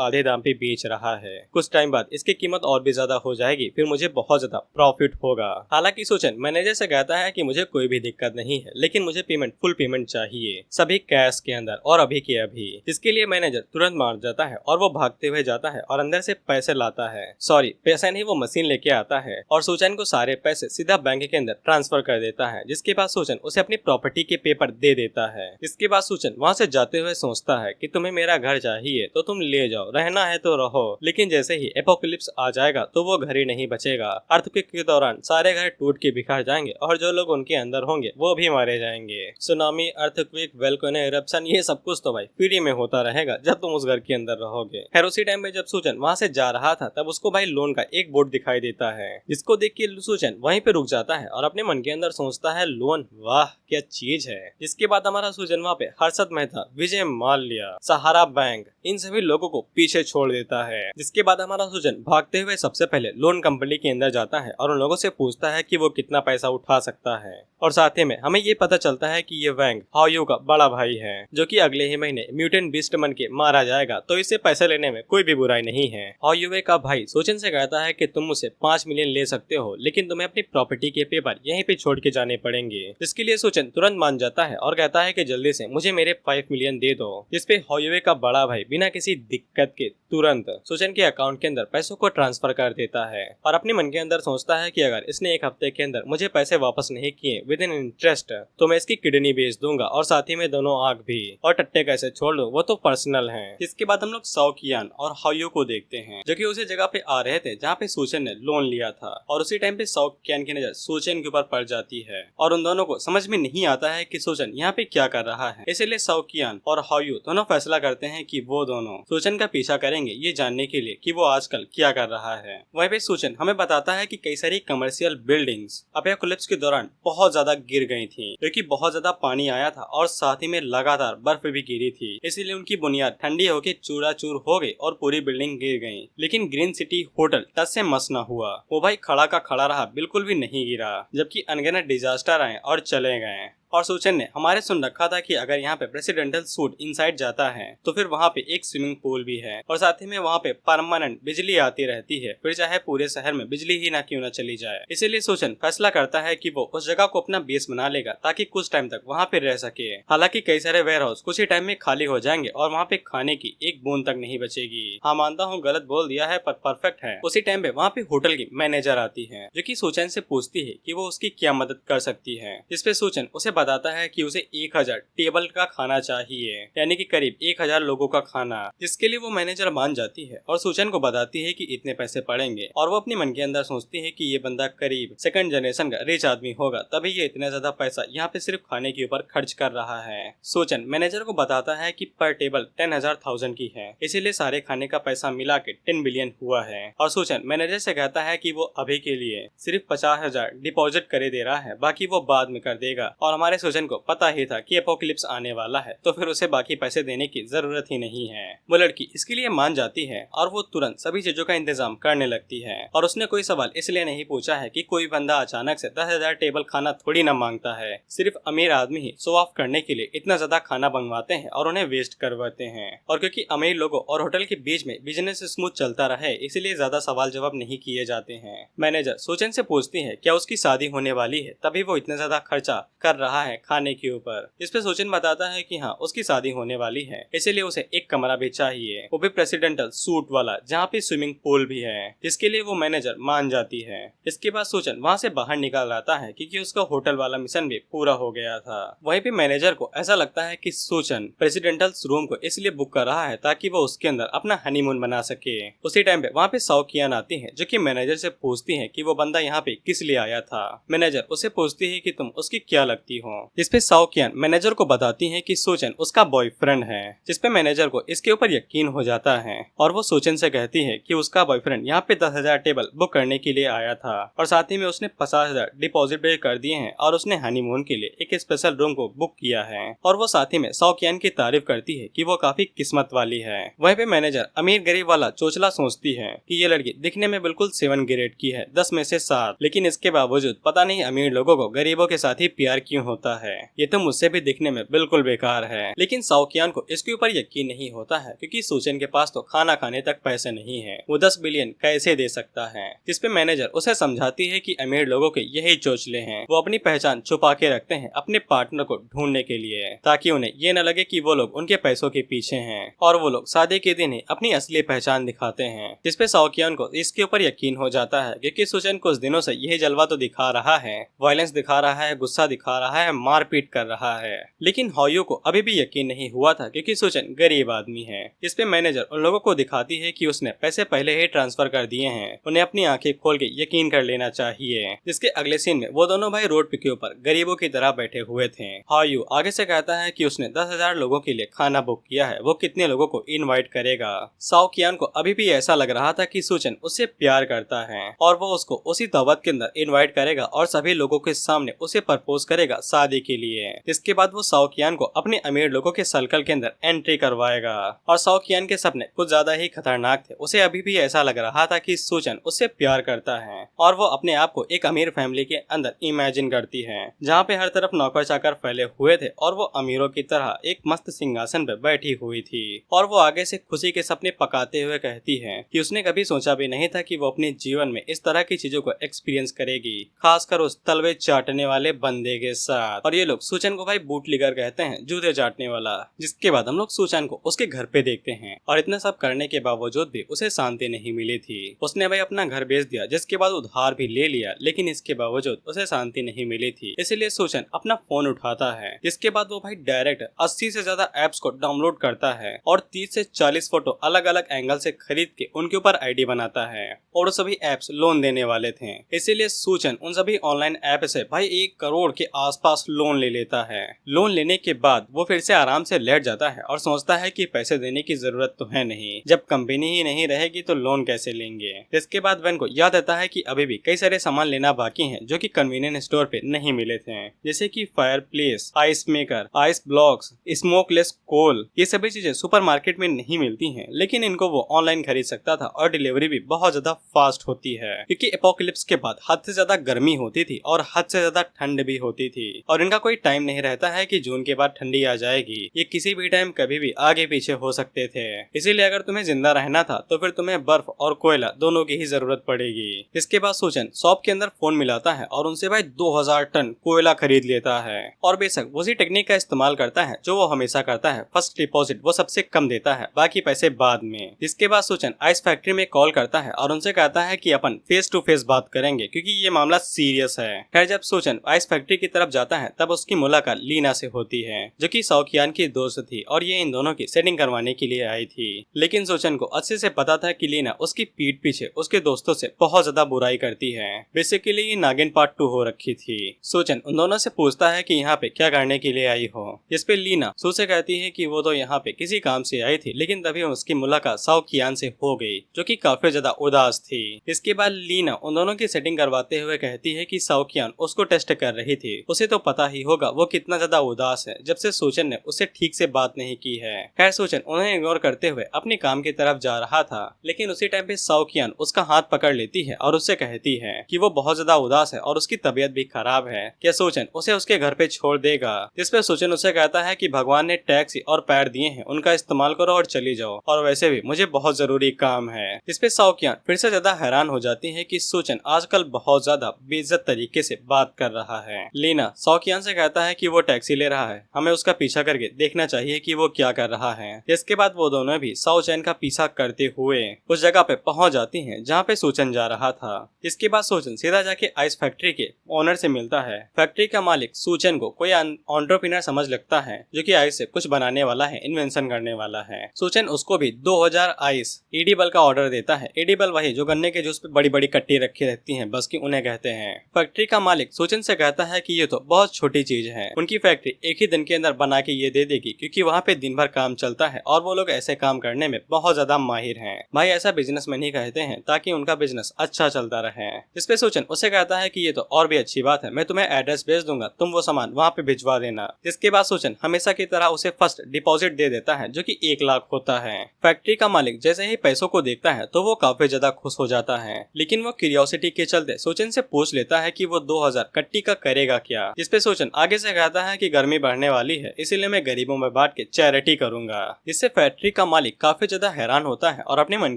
आधे दाम पे बेच रहा है। कुछ टाइम बाद इसकी कीमत और भी ज्यादा हो जाएगी, फिर मुझे बहुत ज्यादा प्रॉफिट होगा। हालांकि सोचन मैनेजर से कहता है कि मुझे कोई भी दिक्कत नहीं है, लेकिन मुझे फुल पेमेंट चाहिए, सभी कैश के अंदर और अभी के अभी। जिसके लिए मैनेजर तुरंत मान जाता है और वो भागते हुए जाता है और अंदर से पैसे लाता है। सॉरी, पैसा नहीं, वो मशीन लेके आता है और सोचन को सारे पैसे सीधा बैंक के अंदर ट्रांसफर कर देता है। जिसके बाद सोचन उसे अपनी प्रॉपर्टी के पेपर दे देता है। इसके बाद सोचन वहाँ से जाते हुए सोचता है कि तुम्हें मेरा घर चाहिए तो तुम ले जाओ, रहना है तो रहो, लेकिन जैसे ही एपोकलिप्स आ जाएगा तो वो घर ही नहीं बचेगा। अर्थक्वेक के दौरान सारे घर टूट के बिखर जाएंगे और जो लोग उनके अंदर होंगे वो भी मारे जाएंगे। सुनामी, अर्थक्वेक, वोल्केनो इरप्शन, ये सब कुछ तो भाई फ्री में होता रहेगा जब तुम उस घर के अंदर रहोगे। खैर उसी टाइम में जब सोचन वहाँ से जा रहा था तब उसको भाई लोन का एक बोर्ड दिखाई देता है, जिसको देख के सोचन वहीं पे रुक जाता है और अपने मन के अंदर सोचता है लोन, वाह क्या चीज है। जिसके बाद हमारा सोचन वहाँ पे हर्षद मेहता, विजय माल्या, सहारा बैंक, इन सभी लोगों को पीछे छोड़ देता है। जिसके बाद हमारा सोचन भागते हुए सबसे पहले लोन कंपनी के अंदर जाता है और उन लोगों से पूछता है कि वो कितना पैसा उठा सकता है। और साथ ही में हमें ये पता चलता है कि ये वैंग हाओयू का बड़ा भाई है, जो कि अगले ही महीने म्यूटेंट बीस्ट बन के मारा जाएगा, तो इससे पैसे लेने में कोई भी बुराई नहीं है। हाओयू का भाई सोचन से कहता है कि तुम मुझसे 5 मिलियन ले सकते हो, लेकिन तुम्हें अपनी प्रॉपर्टी के पेपर यहीं पे छोड़ के जाने पड़ेंगे। जिसके लिए सोचन तुरंत मान जाता है और कहता है कि जल्दी से मुझे मेरे 5 मिलियन दे दो। जिसपे हाओयू का बड़ा भाई बिना किसी दिक्कत के तुरंत सोचन के अकाउंट के अंदर पैसों को ट्रांसफर कर देता है और अपने मन के अंदर सोचता है कि अगर इसने 1 हफ्ते के अंदर मुझे पैसे वापस नहीं किए विद इन इंटरेस्ट तो मैं इसकी किडनी बेच दूंगा और साथ ही में दोनों आंख भी, और टट्टे कैसे छोड़ दूं वो तो पर्सनल है। इसके बाद हम लोग साओ कियान और हाओयू को देखते हैं, जो कि उसी जगह पे आ रहे थे जहाँ पे सोचन ने लोन लिया था। और उसी टाइम पे साओ कियान की नजर सोचन के ऊपर पड़ जाती है और उन दोनों को समझ में नहीं आता है कि सोचन यहाँ पे क्या कर रहा है। इसीलिए साओ कियान और हाओयू दोनों फैसला करते हैं कि वो दोनों सोचन का पीछा करेंगे ये जानने के लिए कि वो आजकल क्या कर रहा है। वहीं पे सोचन हमें बताता है कि कई सारी कमर्शियल बिल्डिंग्स एपोकलिप्स के दौरान बहुत ज्यादा गिर गई थी, क्योंकि बहुत ज्यादा पानी आया था और साथ ही में लगातार बर्फ भी गिरी थी। इसीलिए उनकी बुनियाद ठंडी होकर चूराचूर हो गई और पूरी बिल्डिंग गिर गई। लेकिन ग्रीन सिटी होटल टच से मस न हुआ, वो भाई खड़ा का खड़ा रहा, बिल्कुल भी नहीं गिरा, जबकि अनगिनत डिजास्टर आए और चले गए। और सोचन ने हमारे सुन रखा था कि अगर यहाँ पे प्रेसिडेंटल सूट इनसाइड जाता है तो फिर वहाँ पे एक स्विमिंग पूल भी है और साथ ही में वहाँ पे परमानेंट बिजली आती रहती है, फिर चाहे पूरे शहर में बिजली ही ना क्यों ना चली जाए। इसीलिए सोचन फैसला करता है कि वो उस जगह को अपना बेस बना लेगा ताकि कुछ टाइम तक वहाँ पे रह सके। हालांकि कई सारे वेयर हाउस कुछ ही टाइम में खाली हो जाएंगे और वहाँ पे खाने की एक बूंद तक नहीं बचेगी। हाँ मानता हूँ गलत बोल दिया है पर परफेक्ट है। उसी टाइम पे वहाँ पे होटल की मैनेजर आती है, जो की सोचन से पूछती है कि वो उसकी क्या मदद कर सकती है। जिसपे सोचन उसे बताता है कि उसे 1000 टेबल का खाना चाहिए, यानी कि करीब 1000 लोगों का खाना। जिसके लिए वो मैनेजर मान जाती है और सोचन को बताती है कि इतने पैसे पड़ेंगे और वो अपने मन के अंदर सोचती है कि ये बंदा करीब 2nd जनरेशन का रिच आदमी होगा, तभी ये इतना ज्यादा पैसा यहाँ पे सिर्फ खाने के ऊपर खर्च कर रहा है। सोचन मैनेजर को बताता है कि पर टेबल 10,000 की है, इसीलिए सारे खाने का पैसा मिला के 10 बिलियन हुआ है। और सोचन मैनेजर से कहता है कि वो अभी के लिए सिर्फ 50,000 डिपॉजिट करे दे रहा है, बाकी वो बाद में कर देगा। और हमारे सोचन को पता ही था कि एपोकलिप्स आने वाला है, तो फिर उसे बाकी पैसे देने की जरूरत ही नहीं है। वो लड़की इसके लिए मान जाती है और वो तुरंत सभी चीजों का इंतजाम करने लगती है। और उसने कोई सवाल इसलिए नहीं पूछा है कि कोई बंदा अचानक से 10,000 टेबल खाना थोड़ी ना मांगता है, सिर्फ अमीर आदमी ही शो ऑफ करने के लिए इतना ज्यादा खाना मंगवाते हैं और उन्हें वेस्ट करवाते हैं। और क्योंकि अमीर लोगों और होटल के बीच में बिजनेस स्मूथ चलता रहे, इसलिए ज्यादा सवाल जवाब नहीं किए जाते हैं। मैनेजर सोचन से पूछती है क्या उसकी शादी होने वाली है, तभी वो इतना ज्यादा खर्चा कर रहा है खाने के ऊपर। इस पे सोचन बताता है कि हाँ उसकी शादी होने वाली है, इसीलिए उसे एक कमरा भी चाहिए, वो भी प्रेसिडेंटल सूट वाला, जहाँ पे स्विमिंग पूल भी है, जिसके लिए वो मैनेजर मान जाती है। इसके बाद सोचन वहाँ से बाहर निकल आता है क्योंकि उसका होटल वाला मिशन भी पूरा हो गया था। वहीं पे मैनेजर को ऐसा लगता है कि सोचन प्रेसिडेंटल रूम को इसलिए बुक कर रहा है ताकि वो उसके अंदर अपना हनीमून मना सके। उसी टाइम पे वहाँ पे साओ कियान आती है, जो कि मैनेजर से पूछती है कि वो बंदा यहाँ पे किस लिए आया था। मैनेजर उसे पूछती है कि तुम उसकी क्या लगती हो। हो। जिसपे साओकियान मैनेजर को बताती है कि सोचन उसका बॉयफ्रेंड है, जिसपे मैनेजर को इसके ऊपर यकीन हो जाता है और वो सोचन से कहती है कि उसका बॉयफ्रेंड यहाँ पे 10,000 टेबल बुक करने के लिए आया था और साथ ही में उसने 50,000 डिपॉजिट पे कर दिए हैं और उसने हनीमून के लिए एक स्पेशल रूम को बुक किया है। और वो साथ ही में साओकियान की तारीफ करती है कि वो काफी किस्मत वाली है। वहीं पे मैनेजर अमीर गरीब वाला चोचला सोचती है कि ये लड़की दिखने में बिल्कुल 7 ग्रेड की है, 10 में से 7, लेकिन इसके बावजूद पता नहीं अमीर लोगों को गरीबों के साथ ही प्यार क्यों होता है, ये तो मुझसे भी दिखने में बिल्कुल बेकार है। लेकिन साओकियान को इसके ऊपर यकीन नहीं होता है क्योंकि सोचन के पास तो खाना खाने तक पैसे नहीं है, वो 10 बिलियन कैसे दे सकता है। जिसपे मैनेजर उसे समझाती है कि अमीर लोगों के यही चोचले हैं, वो अपनी पहचान छुपा के रखते हैं अपने पार्टनर को ढूंढने के लिए, ताकि उन्हें ये न लगे कि वो लोग उनके पैसों के पीछे हैं और वो लोग शादी के दिन ही अपनी असली पहचान दिखाते हैं। जिसपे साओकियान को इसके ऊपर यकीन हो जाता है क्योंकि सोचन कुछ दिनों से यही जलवा तो दिखा रहा है, वायलेंस दिखा रहा है, गुस्सा दिखा रहा है, मारपीट कर रहा है। लेकिन हॉयो को अभी भी यकीन नहीं हुआ था क्योंकि सोचन गरीब आदमी है। इस पे मैनेजर उन लोगों को दिखाती है कि उसने पैसे पहले ही ट्रांसफर कर दिए हैं, उन्हें अपनी आंखें खोल के यकीन कर लेना चाहिए। जिसके अगले सीन में वो दोनों भाई रोड के ऊपर गरीबों की तरह बैठे हुए थे। हॉयो आगे से कहता है कि उसने 10,000 लोगों के लिए खाना बुक किया है, वो कितने लोगों को इनवाइट करेगा। साओकियान को अभी भी ऐसा लग रहा था कि सोचन उससे प्यार करता है और वो उसको उसी दावत के अंदर इनवाइट करेगा और सभी लोगों के सामने उसे प्रपोज करेगा शादी के लिए। इसके बाद वो साओकियान को अपने अमीर लोगों के सर्कल के अंदर एंट्री करवाएगा और साओकियान के सपने कुछ ज्यादा ही खतरनाक थे। उसे अभी भी ऐसा लग रहा था कि सोचन उससे प्यार करता है और वो अपने आप को एक अमीर फैमिली के अंदर इमेजिन करती है जहाँ पे हर तरफ नौकर चाकर फैले हुए थे और वो अमीरों की तरह एक मस्त सिंहासन पे बैठी हुई थी। और वो आगे से खुशी के सपने पकाते हुए कहती है कि उसने कभी सोचा भी नहीं था कि वो अपने जीवन में इस तरह की चीजों को एक्सपीरियंस करेगी, खासकर उस तलवे चाटने वाले बंदे के साथ। और ये लोग सोचन को भाई बूटलिगर कहते हैं, जूते चाटने वाला। जिसके बाद हम लोग सोचन को उसके घर पे देखते हैं और इतना सब करने के बावजूद भी उसे शांति नहीं मिली थी। उसने भाई अपना घर बेच दिया, जिसके बाद उधार भी ले लिया, लेकिन इसके बावजूद उसे शांति नहीं मिली थी। इसीलिए सोचन अपना फोन उठाता है, जिसके बाद वो भाई डायरेक्ट 80 से ज्यादा एप्स को डाउनलोड करता है और 30 से 40 फोटो अलग अलग एंगल से खरीद के उनके ऊपर आईडी बनाता है। और वो सभी एप्स लोन देने वाले थे, इसीलिए सोचन उन सभी ऑनलाइन ऐप से भाई 1 करोड़ के आसपास लोन ले लेता है। लोन लेने के बाद वो फिर से आराम से लेट जाता है और सोचता है कि पैसे देने की जरूरत तो है नहीं, जब कंपनी ही नहीं रहेगी तो लोन कैसे लेंगे। इसके बाद वेन को याद आता है कि अभी भी कई सारे सामान लेना बाकी हैं जो कि कन्वीनियंस स्टोर पे नहीं मिले थे, जैसे कि fireplace, ice maker, ice blocks, smokeless coal. ये सभी चीजें सुपरमार्केट में नहीं मिलती हैं, लेकिन इनको वो ऑनलाइन खरीद सकता था और डिलीवरी भी बहुत ज्यादा फास्ट होती है क्योंकि एपोकलिप्स के बाद हद से ज्यादा गर्मी होती थी और हद से ज्यादा ठंड भी होती थी और इनका कोई टाइम नहीं रहता है कि जून के बाद ठंडी आ जाएगी। ये किसी भी टाइम कभी भी आगे पीछे हो सकते थे। इसीलिए अगर तुम्हें जिंदा रहना था तो फिर तुम्हें बर्फ और कोयला दोनों की ही जरूरत पड़ेगी। इसके बाद सोचन शॉप के अंदर फोन मिलाता है और उनसे भाई 2000 टन कोयला खरीद लेता है और बेशक उसी टेक्निक का इस्तेमाल करता है जो वो हमेशा करता है, फर्स्ट डिपॉजिट वो सबसे कम देता है, बाकी पैसे बाद में। इसके बाद सोचन आइस फैक्ट्री में कॉल करता है और उनसे कहता है कि अपन फेस टू फेस बात करेंगे क्योंकि ये मामला सीरियस है। खैर जब सोचन आइस फैक्ट्री की तरफ जाता है तब उसकी मुलाकात लीना से होती है जो कि साओकियान की दोस्त थी और ये इन दोनों की सेटिंग करवाने के लिए आई थी। लेकिन सोचन को अच्छे से पता था कि लीना उसकी पीठ पीछे उसके दोस्तों से बहुत ज्यादा बुराई करती है। बेसिकली ये नागिन पार्ट 2 हो रखी थी। सोचन उन दोनों से पूछता है कि यहाँ पे क्या करने के लिए आई हो, जिसपे लीना सू से कहती है कि वो तो यहाँ पे किसी काम से आई थी, लेकिन तभी उसकी मुलाकात साओकियान से हो गई जो कि काफी ज्यादा उदास थी। इसके बाद लीना उन दोनों की सेटिंग करवाते हुए कहती है कि साओकियान उसको टेस्ट कर रही थी, उसे तो पता ही होगा वो कितना ज्यादा उदास है जब से सोचन ने उससे ठीक से बात नहीं की है। खैर सोचन उन्हें इग्नोर करते हुए अपने काम की तरफ जा रहा था, लेकिन उसी टाइम पे साओकियान उसका हाथ पकड़ लेती है और उससे कहती है कि वो बहुत ज्यादा उदास है और उसकी तबीयत भी खराब है, क्या सोचन उसे उसके घर पे छोड़ देगा। जिसपे सोचन उसे कहता है कि भगवान ने टैक्सी और पैर दिए हैं, उनका इस्तेमाल करो और चली जाओ, और वैसे भी मुझे बहुत जरूरी काम है। जिसपे साओकियान फिर से ज्यादा हैरान हो जाती है कि सोचन आजकल बहुत ज्यादा बेइज्जत तरीके से बात कर रहा है। लीना साओकियान से कहता है कि वो टैक्सी ले रहा है, हमें उसका पीछा करके देखना चाहिए कि वो क्या कर रहा है। इसके बाद वो दोनों भी साओचैन का पीछा करते हुए उस जगह पे पहुंच जाती हैं जहाँ पे सोचन जा रहा था। इसके बाद सोचन सीधा जाके आइस फैक्ट्री के ओनर से मिलता है। फैक्ट्री का मालिक सोचन को कोई एंटरप्रेन्योर समझ लगता है जो कि आइस से कुछ बनाने वाला है, इन्वेंशन करने वाला है। सोचन उसको भी 2000 आइस एडिबल का ऑर्डर देता है। एडिबल वही जो गन्ने के जूस पे बड़ी बड़ी कट्टी रखी रहती हैं, बस की उन्हें कहते हैं। फैक्ट्री का मालिक सोचन से कहता है कि ये तो बहुत बहुत छोटी चीज है। उनकी फैक्ट्री एक ही दिन के अंदर बना के ये दे देगी, क्योंकि वहाँ पे दिन भर काम चलता है और वो लोग ऐसे काम करने में बहुत ज्यादा माहिर हैं। भाई ऐसा बिजनेसमैन ही कहते हैं ताकि उनका बिजनेस अच्छा चलता रहे। इस पे सोचन उसे कहता है कि ये तो और भी अच्छी बात है, मैं तुम्हें एड्रेस भेज दूंगा, तुम वो सामान वहाँ पे भिजवा देना। जिसके बाद सोचन हमेशा की तरह उसे फर्स्ट डिपॉजिट दे देता है, जो कि 1 लाख होता है। फैक्ट्री का मालिक जैसे ही पैसों को देखता है तो वो काफी ज्यादा खुश हो जाता है, लेकिन वो क्यूरियोसिटी के चलते सोचन से पूछ लेता है कि वो 2000 कट्टी का करेगा क्या। जिसपे सोचन आगे से कहता है कि गर्मी बढ़ने वाली है, इसीलिए मैं गरीबों में बांट के चैरिटी करूंगा। जिससे फैक्ट्री का मालिक काफी ज्यादा हैरान होता है और अपने मन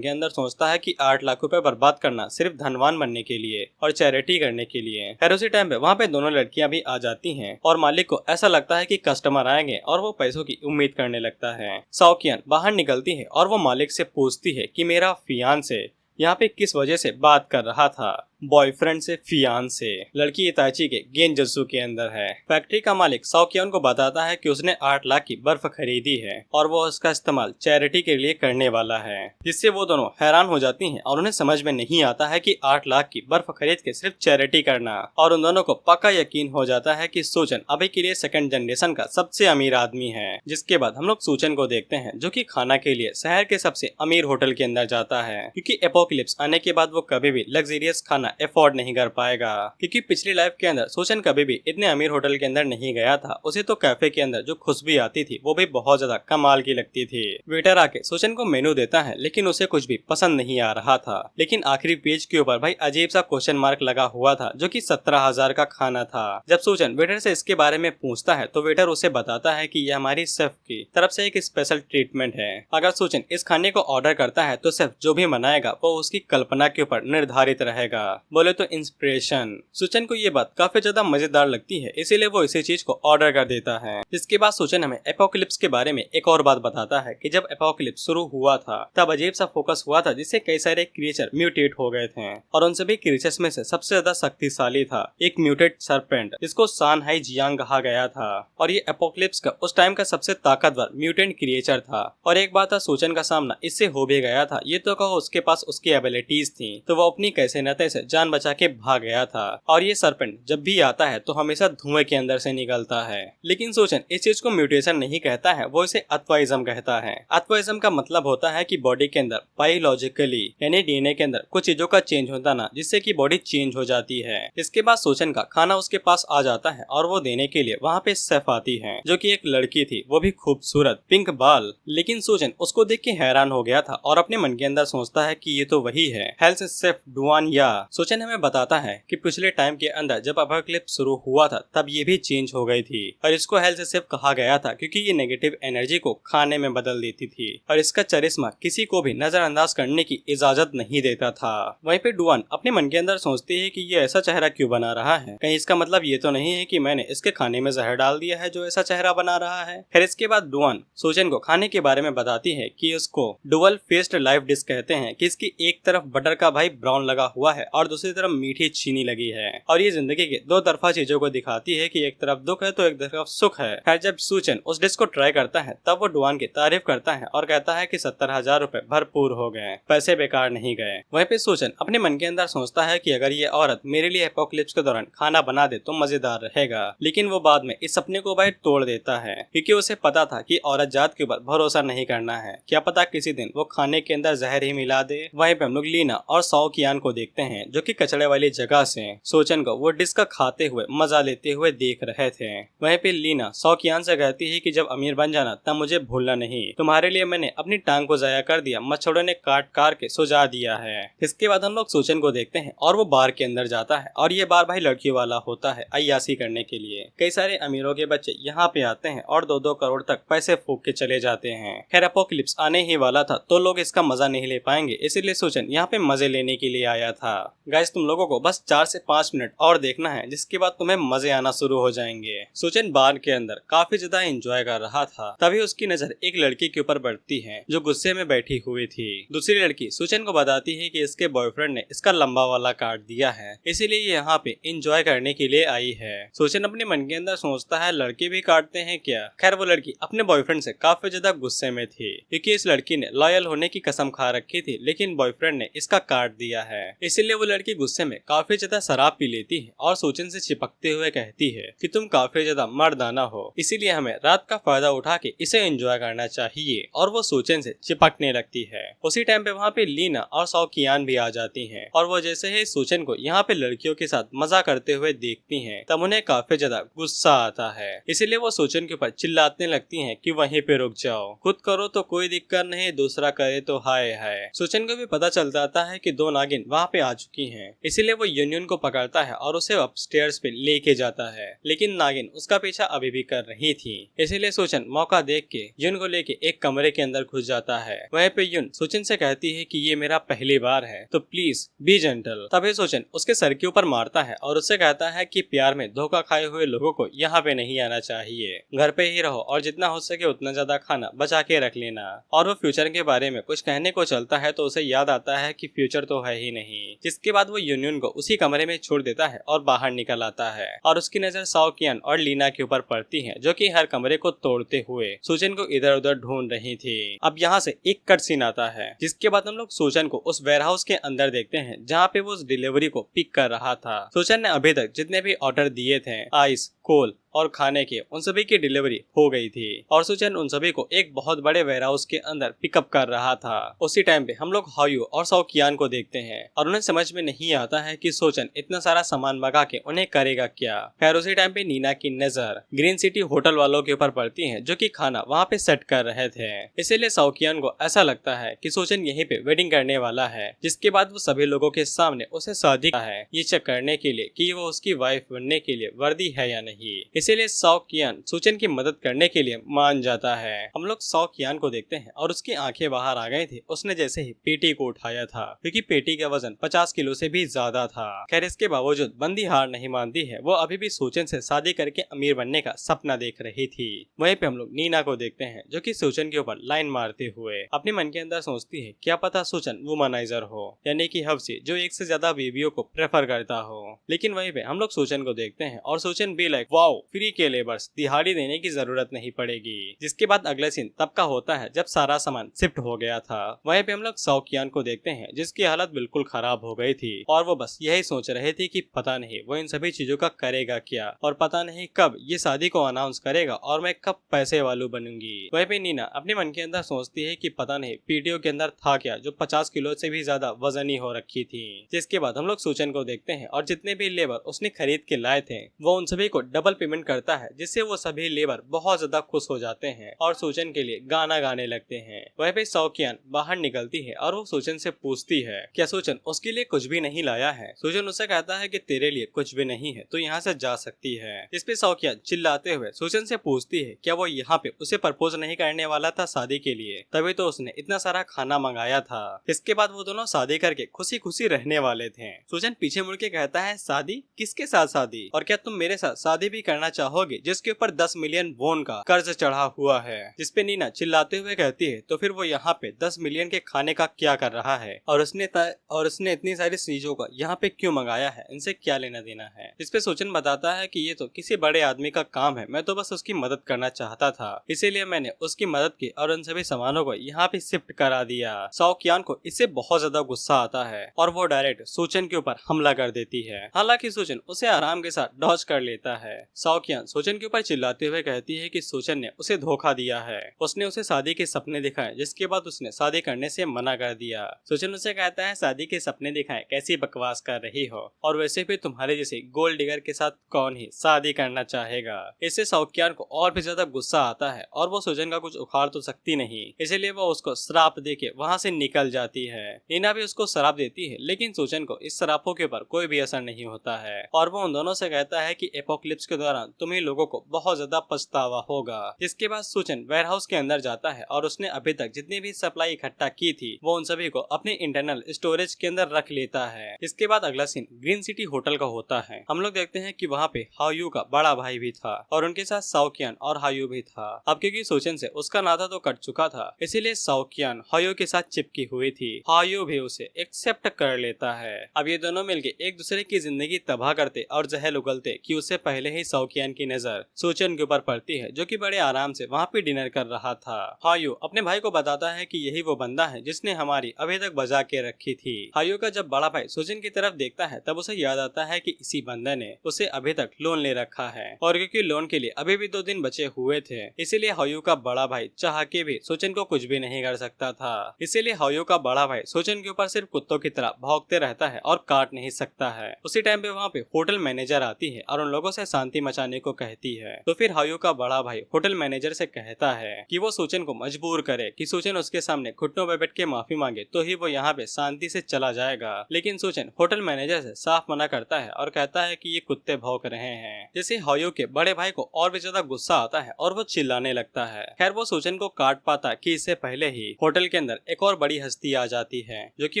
के अंदर सोचता है कि 8 लाख रुपए बर्बाद करना सिर्फ धनवान बनने के लिए और चैरिटी करने के लिए। खैर उसी टाइम पे वहाँ पे दोनों लड़कियां भी आ जाती हैं और मालिक को ऐसा लगता है कि कस्टमर आएंगे और वो पैसों की उम्मीद करने लगता है। सौकियन बाहर निकलती है और वो मालिक से पूछती है कि मेरा फियांसे यहाँ पे किस वजह से बात कर रहा था। बॉयफ्रेंड से फियांसे। लड़की इताची के गेंजत्सु के अंदर है। फैक्ट्री का मालिक सौकियन को बताता है कि उसने 8 लाख की बर्फ खरीदी है और वो उसका इस्तेमाल चैरिटी के लिए करने वाला है। जिससे वो दोनों हैरान हो जाती हैं और उन्हें समझ में नहीं आता है कि 8 लाख की बर्फ खरीद के सिर्फ चैरिटी करना। और उन दोनों को पक्का यकीन हो जाता है कि सूचन अभी के लिए सेकंड जनरेशन का सबसे अमीर आदमी है। जिसके बाद हम लोग सूचन को देखते हैं, जो कि खाना के लिए शहर के सबसे अमीर होटल के अंदर जाता है, क्योंकि एपोकलिप्स आने के बाद वो कभी भी लग्जरियस खाना अफोर्ड नहीं कर पाएगा। क्योंकि पिछली लाइफ के अंदर सोचन कभी भी इतने अमीर होटल के अंदर नहीं गया था। उसे तो कैफे के अंदर जो खुशबू आती थी वो भी बहुत ज्यादा कमाल की लगती थी। वेटर आके सोचन को मेनू देता है, लेकिन उसे कुछ भी पसंद नहीं आ रहा था। लेकिन आखिरी पेज के ऊपर भाई अजीब सा क्वेश्चन मार्क लगा हुआ था, जो कि 17,000 का खाना था। जब सोचन वेटर से इसके बारे में पूछता है तो वेटर उसे बताता है कि यह हमारी शेफ की तरफ से एक स्पेशल ट्रीटमेंट है। अगर सोचन इस खाने को ऑर्डर करता है तो शेफ जो भी बनाएगा वो उसकी कल्पना के ऊपर निर्धारित रहेगा। बोले तो इंस्पिरेशन। सुचन को ये बात काफी ज्यादा मजेदार लगती है, इसीलिए वो इसी चीज को ऑर्डर कर देता है। जिसके बाद सुचन हमें एपोकलिप्स के बारे में एक और बात बताता है कि जब एपोकलिप्स शुरू हुआ था तब अजीब सा फोकस हुआ था, जिससे कई सारे क्रिएचर म्यूटेट हो गए थे और उन सभी क्रिएचर्स में से सबसे ज्यादा शक्तिशाली था एक म्यूटेट सरपेंट, जिसको सानहाई जियांग कहा गया था। और ये एपोकलिप्स का उस टाइम का सबसे ताकतवर म्यूटेंट क्रिएचर था। और एक बात था, सुचन का सामना इससे हो भी गया था। ये तो कहो उसके पास उसकी एबिलिटीज थी, तो वो अपनी कैसे नते से जान बचा के भाग गया था। और ये सरपेंट जब भी आता है तो हमेशा धुएं के अंदर से निकलता है। लेकिन सोचन इस चीज को म्यूटेशन नहीं कहता है, वो इसे अथवाइज्म कहता है। अथवाइज्म का मतलब होता है कि बॉडी के अंदर बायोलॉजिकली यानी डीएनए के अंदर कुछ चीजों का चेंज होता ना, जिससे कि बॉडी चेंज हो जाती है। इसके बाद सोचन का खाना उसके पास आ जाता है और वो देने के लिए वहाँ पे शेफ आती है, जो कि एक लड़की थी, वो भी खूबसूरत पिंक बाल। लेकिन सोचन उसको देख के हैरान हो गया था और अपने मन के अंदर सोचता है कि ये तो वही है, हेल्थ शेफ डुआन या। सोचन हमें बताता है कि पिछले टाइम के अंदर जब एपोकलिप्स शुरू हुआ था तब ये भी चेंज हो गई थी और इसको हेल्थ शेफ कहा गया था, क्योंकि ये नेगेटिव एनर्जी को खाने में बदल देती थी और इसका चरिश्मा किसी को भी नजरअंदाज करने की इजाजत नहीं देता था। वहीं पे डुआन अपने मन के अंदर सोचती है कि ये ऐसा चेहरा क्यों बना रहा है, कहीं इसका मतलब ये तो नहीं है कि मैंने इसके खाने में जहर डाल दिया है जो ऐसा चेहरा बना रहा है। फिर इसके बाद डुआन सोचन को खाने के बारे में बताती है कि उसको डुअल फेस्ड लाइफ डिश कहते हैं, कि इसकी एक तरफ बटर का भाई ब्राउन लगा हुआ है और दूसरी तरफ मीठी चीनी लगी है। और ये जिंदगी के दो तरफा चीजों को दिखाती है कि एक तरफ दुख है तो एक तरफ सुख है। खैर जब सुचन उस डिश को ट्राई करता है तब वो डुआन की तारीफ करता है और कहता है कि 70,000 रुपए भरपूर हो गए, पैसे बेकार नहीं गए। वहीं पे सुचन अपने मन के अंदर सोचता है कि अगर ये औरत मेरे लिए एपोकलिप्स के दौरान खाना बना दे तो मजेदार रहेगा। लेकिन वो बाद में इस सपने को भाई तोड़ देता है, क्योंकि उसे पता था कि औरत जात के ऊपर भरोसा नहीं करना है, क्या पता किसी दिन वो खाने के अंदर जहर ही मिला दे। वहीं पे हम लोग लीना और सौकियान को देखते हैं, जो कि कचड़े वाली जगह से सोचन को वो डिश का खाते हुए मजा लेते हुए देख रहे थे। वहीं पे लीना सौकियान से कहती है कि जब अमीर बन जाना तब मुझे भूलना नहीं, तुम्हारे लिए मैंने अपनी टांग को जाया कर दिया, मच्छरों ने काट काट के सुझा दिया है। इसके बाद हम लोग सोचन को देखते हैं और वो बार के अंदर जाता है और ये बार भाई लड़कियों वाला होता है अय्यासी करने के लिए। कई सारे अमीरों के बच्चे यहाँ पे आते हैं और 2-2 करोड़ तक पैसे फूक के चले जाते हैं। खैर एपोकलिप्स आने ही वाला था तो लोग इसका मजा नहीं ले पाएंगे, इसीलिए सोचन यहाँ पे मजे लेने के लिए आया था। गाइस तुम लोगों को बस 4 से 5 मिनट और देखना है, जिसके बाद तुम्हें मजे आना शुरू हो जाएंगे। सोचन बार के अंदर काफी ज्यादा एंजॉय कर रहा था, तभी उसकी नजर एक लड़की के ऊपर पड़ती है जो गुस्से में बैठी हुई थी। दूसरी लड़की सोचन को बताती है कि इसके बॉयफ्रेंड ने इसका लंबा वाला काट दिया है, इसीलिए ये यहाँ पे एंजॉय करने के लिए आई है। सोचन अपने मन के अंदर सोचता है लड़के भी काटते हैं क्या। खैर वो लड़की अपने बॉयफ्रेंड से काफी ज्यादा गुस्से में थी, क्योंकि इस लड़की ने लॉयल होने की कसम खा रखी थी, लेकिन बॉयफ्रेंड ने इसका काट दिया है। इसीलिए वो लड़की गुस्से में काफी ज्यादा शराब पी लेती है और सोचन से चिपकते हुए कहती है कि तुम काफी ज्यादा मर्दाना हो, इसीलिए हमें रात का फायदा उठा के इसे एंजॉय करना चाहिए। और वो सोचन से चिपकने लगती है। उसी टाइम पे वहाँ पे लीना और सौ कियान भी आ जाती हैं और वो जैसे ही सोचन को यहाँ पे लड़कियों के साथ मजा करते हुए देखती हैं तब उन्हें काफी ज्यादा गुस्सा आता है। इसीलिए वो सोचन के ऊपर चिल्लाने लगती हैं कि वहीं पे रुक जाओ, खुद करो तो कोई दिक्कत नहीं, दूसरा करे तो हाय हाय। सोचन को भी पता चल जाता है कि दो नागिन वहाँ पे आ चुकी हैं, इसीलिए वो यूनियन को पकड़ता है और उसे अपस्टेयर्स पे लेके जाता है। लेकिन नागिन उसका पीछा अभी भी कर रही थी, इसीलिए सोचन मौका देख के युन को लेके एक कमरे के अंदर घुस जाता है। वहीं पे युन सोचन से कहती है कि ये मेरा पहली बार है तो प्लीज बी जेंटल। तभी सोचन उसके सर के ऊपर मारता है और उससे कहता है कि प्यार में धोखा खाए हुए लोगों को यहाँ पे नहीं आना चाहिए, घर पे ही रहो और जितना हो सके उतना ज्यादा खाना बचा के रख लेना। और वो फ्यूचर के बारे में कुछ कहने को चलता है तो उसे याद आता है कि फ्यूचर तो है ही नहीं। जिसके बाद वो यूनियन को उसी कमरे में छोड़ देता है और बाहर निकल आता है और उसकी नजर साओ कियान और लीना के ऊपर पड़ती है, जो कि हर कमरे को तोड़ते हुए सोचन को इधर उधर ढूंढ रही थी। अब यहाँ से एक कट सीन आता है, जिसके बाद हम लोग सोचन को उस वेयरहाउस के अंदर देखते हैं जहाँ पे वो उस डिलीवरी को पिक कर रहा था। सोचन ने अभी तक जितने भी ऑर्डर दिए थे आइस, कोल और खाने के, उन सभी की डिलीवरी हो गई थी और सोचन उन सभी को एक बहुत बड़े वेयरहाउस के अंदर पिकअप कर रहा था। उसी टाइम पे हम लोग हायू और साओ कियान को देखते हैं और उन्हें समझ में नहीं आता है कि सोचन इतना सारा सामान मंगा के उन्हें करेगा क्या। खैर उसी टाइम पे नीना की नजर ग्रीन सिटी होटल वालों के ऊपर पड़ती है, जो कि खाना वहाँ पे सेट कर रहे थे। इसीलिए साओ कियान को ऐसा लगता है कि सोचन यहीं पे वेडिंग करने वाला है, जिसके बाद वो सभी लोगों के सामने उसे शादी का है ये चेक करने के लिए कि वो उसकी वाइफ बनने के लिए वर्दी है या नहीं। इसीलिए साओ कियान सोचन की मदद करने के लिए मान जाता है। हम लोग साओ कियान को देखते हैं और उसकी आंखें बाहर आ गई थी उसने जैसे ही पेटी को उठाया था, क्योंकि पेटी का वजन 50 किलो से भी ज्यादा था। खैर इसके बावजूद बंदी हार नहीं मानती है, वो अभी भी सोचन से शादी करके अमीर बनने का सपना देख रही थी। वहीं पे हम लोग नीना को देखते हैं, जो कि सोचन के ऊपर लाइन मारते हुए अपने मन के अंदर सोचती है क्या पता सोचन वुमनाइजर हो, यानी कि हवसी जो एक से ज्यादा बीवियों को प्रेफर करता हो। लेकिन वहीं पे हम लोग सोचन को देखते हैं और सोचन भी लाइक वाओ, फ्री के लेबर्स, दिहाड़ी देने की जरूरत नहीं पड़ेगी। जिसके बाद अगला सीन तब का होता है जब सारा सामान शिफ्ट हो गया था। वहीं पे हम लोग साओ कियान को देखते हैं, जिसकी हालत बिल्कुल खराब हो गई थी और वो बस यही सोच रहे थे कि पता नहीं वो इन सभी चीजों का करेगा क्या और पता नहीं कब ये शादी को अनाउंस करेगा और मैं कब पैसे वालू बनूंगी। वहीं पे नीना अपने मन के अंदर सोचती है कि पता नहीं पीटीओ के अंदर था क्या जो 50 किलो से भी ज्यादा वजनी हो रखी थी। जिसके बाद हम लोग सोचन को देखते हैं और जितने भी लेबर उसने खरीद के लाए थे वो उन सभी को डबल पेमेंट करता है, जिससे वो सभी लेबर बहुत ज्यादा खुश हो जाते हैं और सोचन के लिए गाना गाने लगते हैं। वहीं पे साओ कियान बाहर निकलती है और वो सोचन से पूछती है क्या सोचन उसके लिए कुछ भी नहीं लाया है। सोचन उससे कहता है कि तेरे लिए कुछ भी नहीं है तो यहाँ से जा सकती है। इस पे साओ कियान चिल्लाते हुए सोचन से पूछती है क्या वो यहाँ पे उसे प्रपोज नहीं करने वाला था शादी के लिए, तभी तो उसने इतना सारा खाना मंगाया था। इसके बाद वो दोनों शादी करके खुशी खुशी रहने वाले थे। सोचन पीछे मुड़ के कहता है शादी, किसके साथ शादी, और क्या तुम मेरे साथ शादी भी करना चाहोगे जिसके ऊपर 10 मिलियन वोन का कर्ज चढ़ा हुआ है। जिसपे नीना चिल्लाते हुए कहती है तो फिर वो यहाँ पे 10 मिलियन के खाने का क्या कर रहा है और उसने इतनी सारी चीजों का यहाँ पे क्यों मंगाया है, इनसे क्या लेना देना है। इस पे सोचन बताता है कि ये तो किसी बड़े आदमी का काम है, मैं तो बस उसकी मदद करना चाहता था, इसीलिए मैंने उसकी मदद की और उन सभी सामानों को यहाँ पे शिफ्ट करा दिया। साओ कियान को इससे बहुत ज्यादा गुस्सा आता है और वो डायरेक्ट सोचन के ऊपर हमला कर देती है। हालांकि सोचन उसे आराम के साथ डॉज कर लेता है। साओ कियान सोचन के ऊपर चिल्लाते हुए कहती है कि सोचन ने उसे धोखा दिया है, उसने उसे शादी के सपने दिखाए जिसके बाद उसने शादी करने से मना कर दिया। सोचन उसे कहता है शादी के सपने दिखाए, कैसी बकवास कर रही हो, और वैसे भी तुम्हारे जैसे गोल्ड डिगर के साथ कौन ही शादी करना चाहेगा। इससे साओ कियान को और भी ज्यादा गुस्सा आता है और वो सोचन का कुछ उखाड़ तो सकती नहीं, इसीलिए वो उसको श्राप देके वहाँ से निकल जाती है। नीना भी उसको श्राप देती है, लेकिन सोचन को इस श्रापों के ऊपर कोई भी असर नहीं होता है और वो उन दोनों से कहता है कि एपोक्लिप्स के दौरान तुम्हें लोगों को बहुत ज्यादा पछतावा होगा। जिसके बाद सोचन वेयरहाउस के अंदर जाता है और उसने अभी तक जितनी भी सप्लाई इकट्ठा की थी वो उन सभी को अपने इंटरनल स्टोरेज के अंदर रख लेता है। इसके बाद अगला सीन ग्रीन सिटी होटल का होता है। हम लोग देखते हैं कि वहाँ पे हायू का बड़ा भाई भी था और उनके साथ साओ कियान और हायू भी था। अब क्योंकि सोचन से उसका नाता तो कट चुका था, इसीलिए साओ कियान हायू के साथ चिपकी हुई थी। हायू भी उसे एक्सेप्ट कर लेता है। अब ये दोनों मिलके एक दूसरे की जिंदगी तबाह करते और जहर उगलते कि उससे पहले ही साओ कियान की नजर सोचन के ऊपर पड़ती है, जो कि बड़े आराम से वहाँ पे डिनर कर रहा था। हायो अपने भाई को बताता है कि यही वो बंदा है जिसने हमारी अभी तक बचा के रखी थी। हायो का जब बड़ा भाई सोचन की तरफ देखता है तब उसे याद आता है कि इसी बंदे ने उसे अभी तक लोन ले रखा है, और क्योंकि लोन के लिए अभी भी 2 दिन बचे हुए थे, इसीलिए हायो का बड़ा भाई चाह के भी सोचन को कुछ भी नहीं कर सकता था। इसीलिए हायो का बड़ा भाई सोचन के ऊपर सिर्फ कुत्तों की तरह भौंकते रहता है और काट नहीं सकता है। उसी टाइम पे वहाँ पे होटल मैनेजर आती है और उन लोगों से शांति मचाने को कहती है। तो फिर हायो का बड़ा भाई होटल मैनेजर से कहता है कि वो सोचन को मजबूर करे कि सोचन उसके सामने घुटनों पे बैठ के माफी मांगे तो ही वो यहाँ पे शांति से चला जाएगा। लेकिन सोचन होटल मैनेजर से साफ मना करता है और कहता है कि ये कुत्ते भौंक रहे हैं। जैसे हायो के बड़े भाई को और भी ज्यादा गुस्सा आता है और वो चिल्लाने लगता है। खैर वो सोचन को काट पाता कि इससे पहले ही होटल के अंदर एक और बड़ी हस्ती आ जाती है, जो कि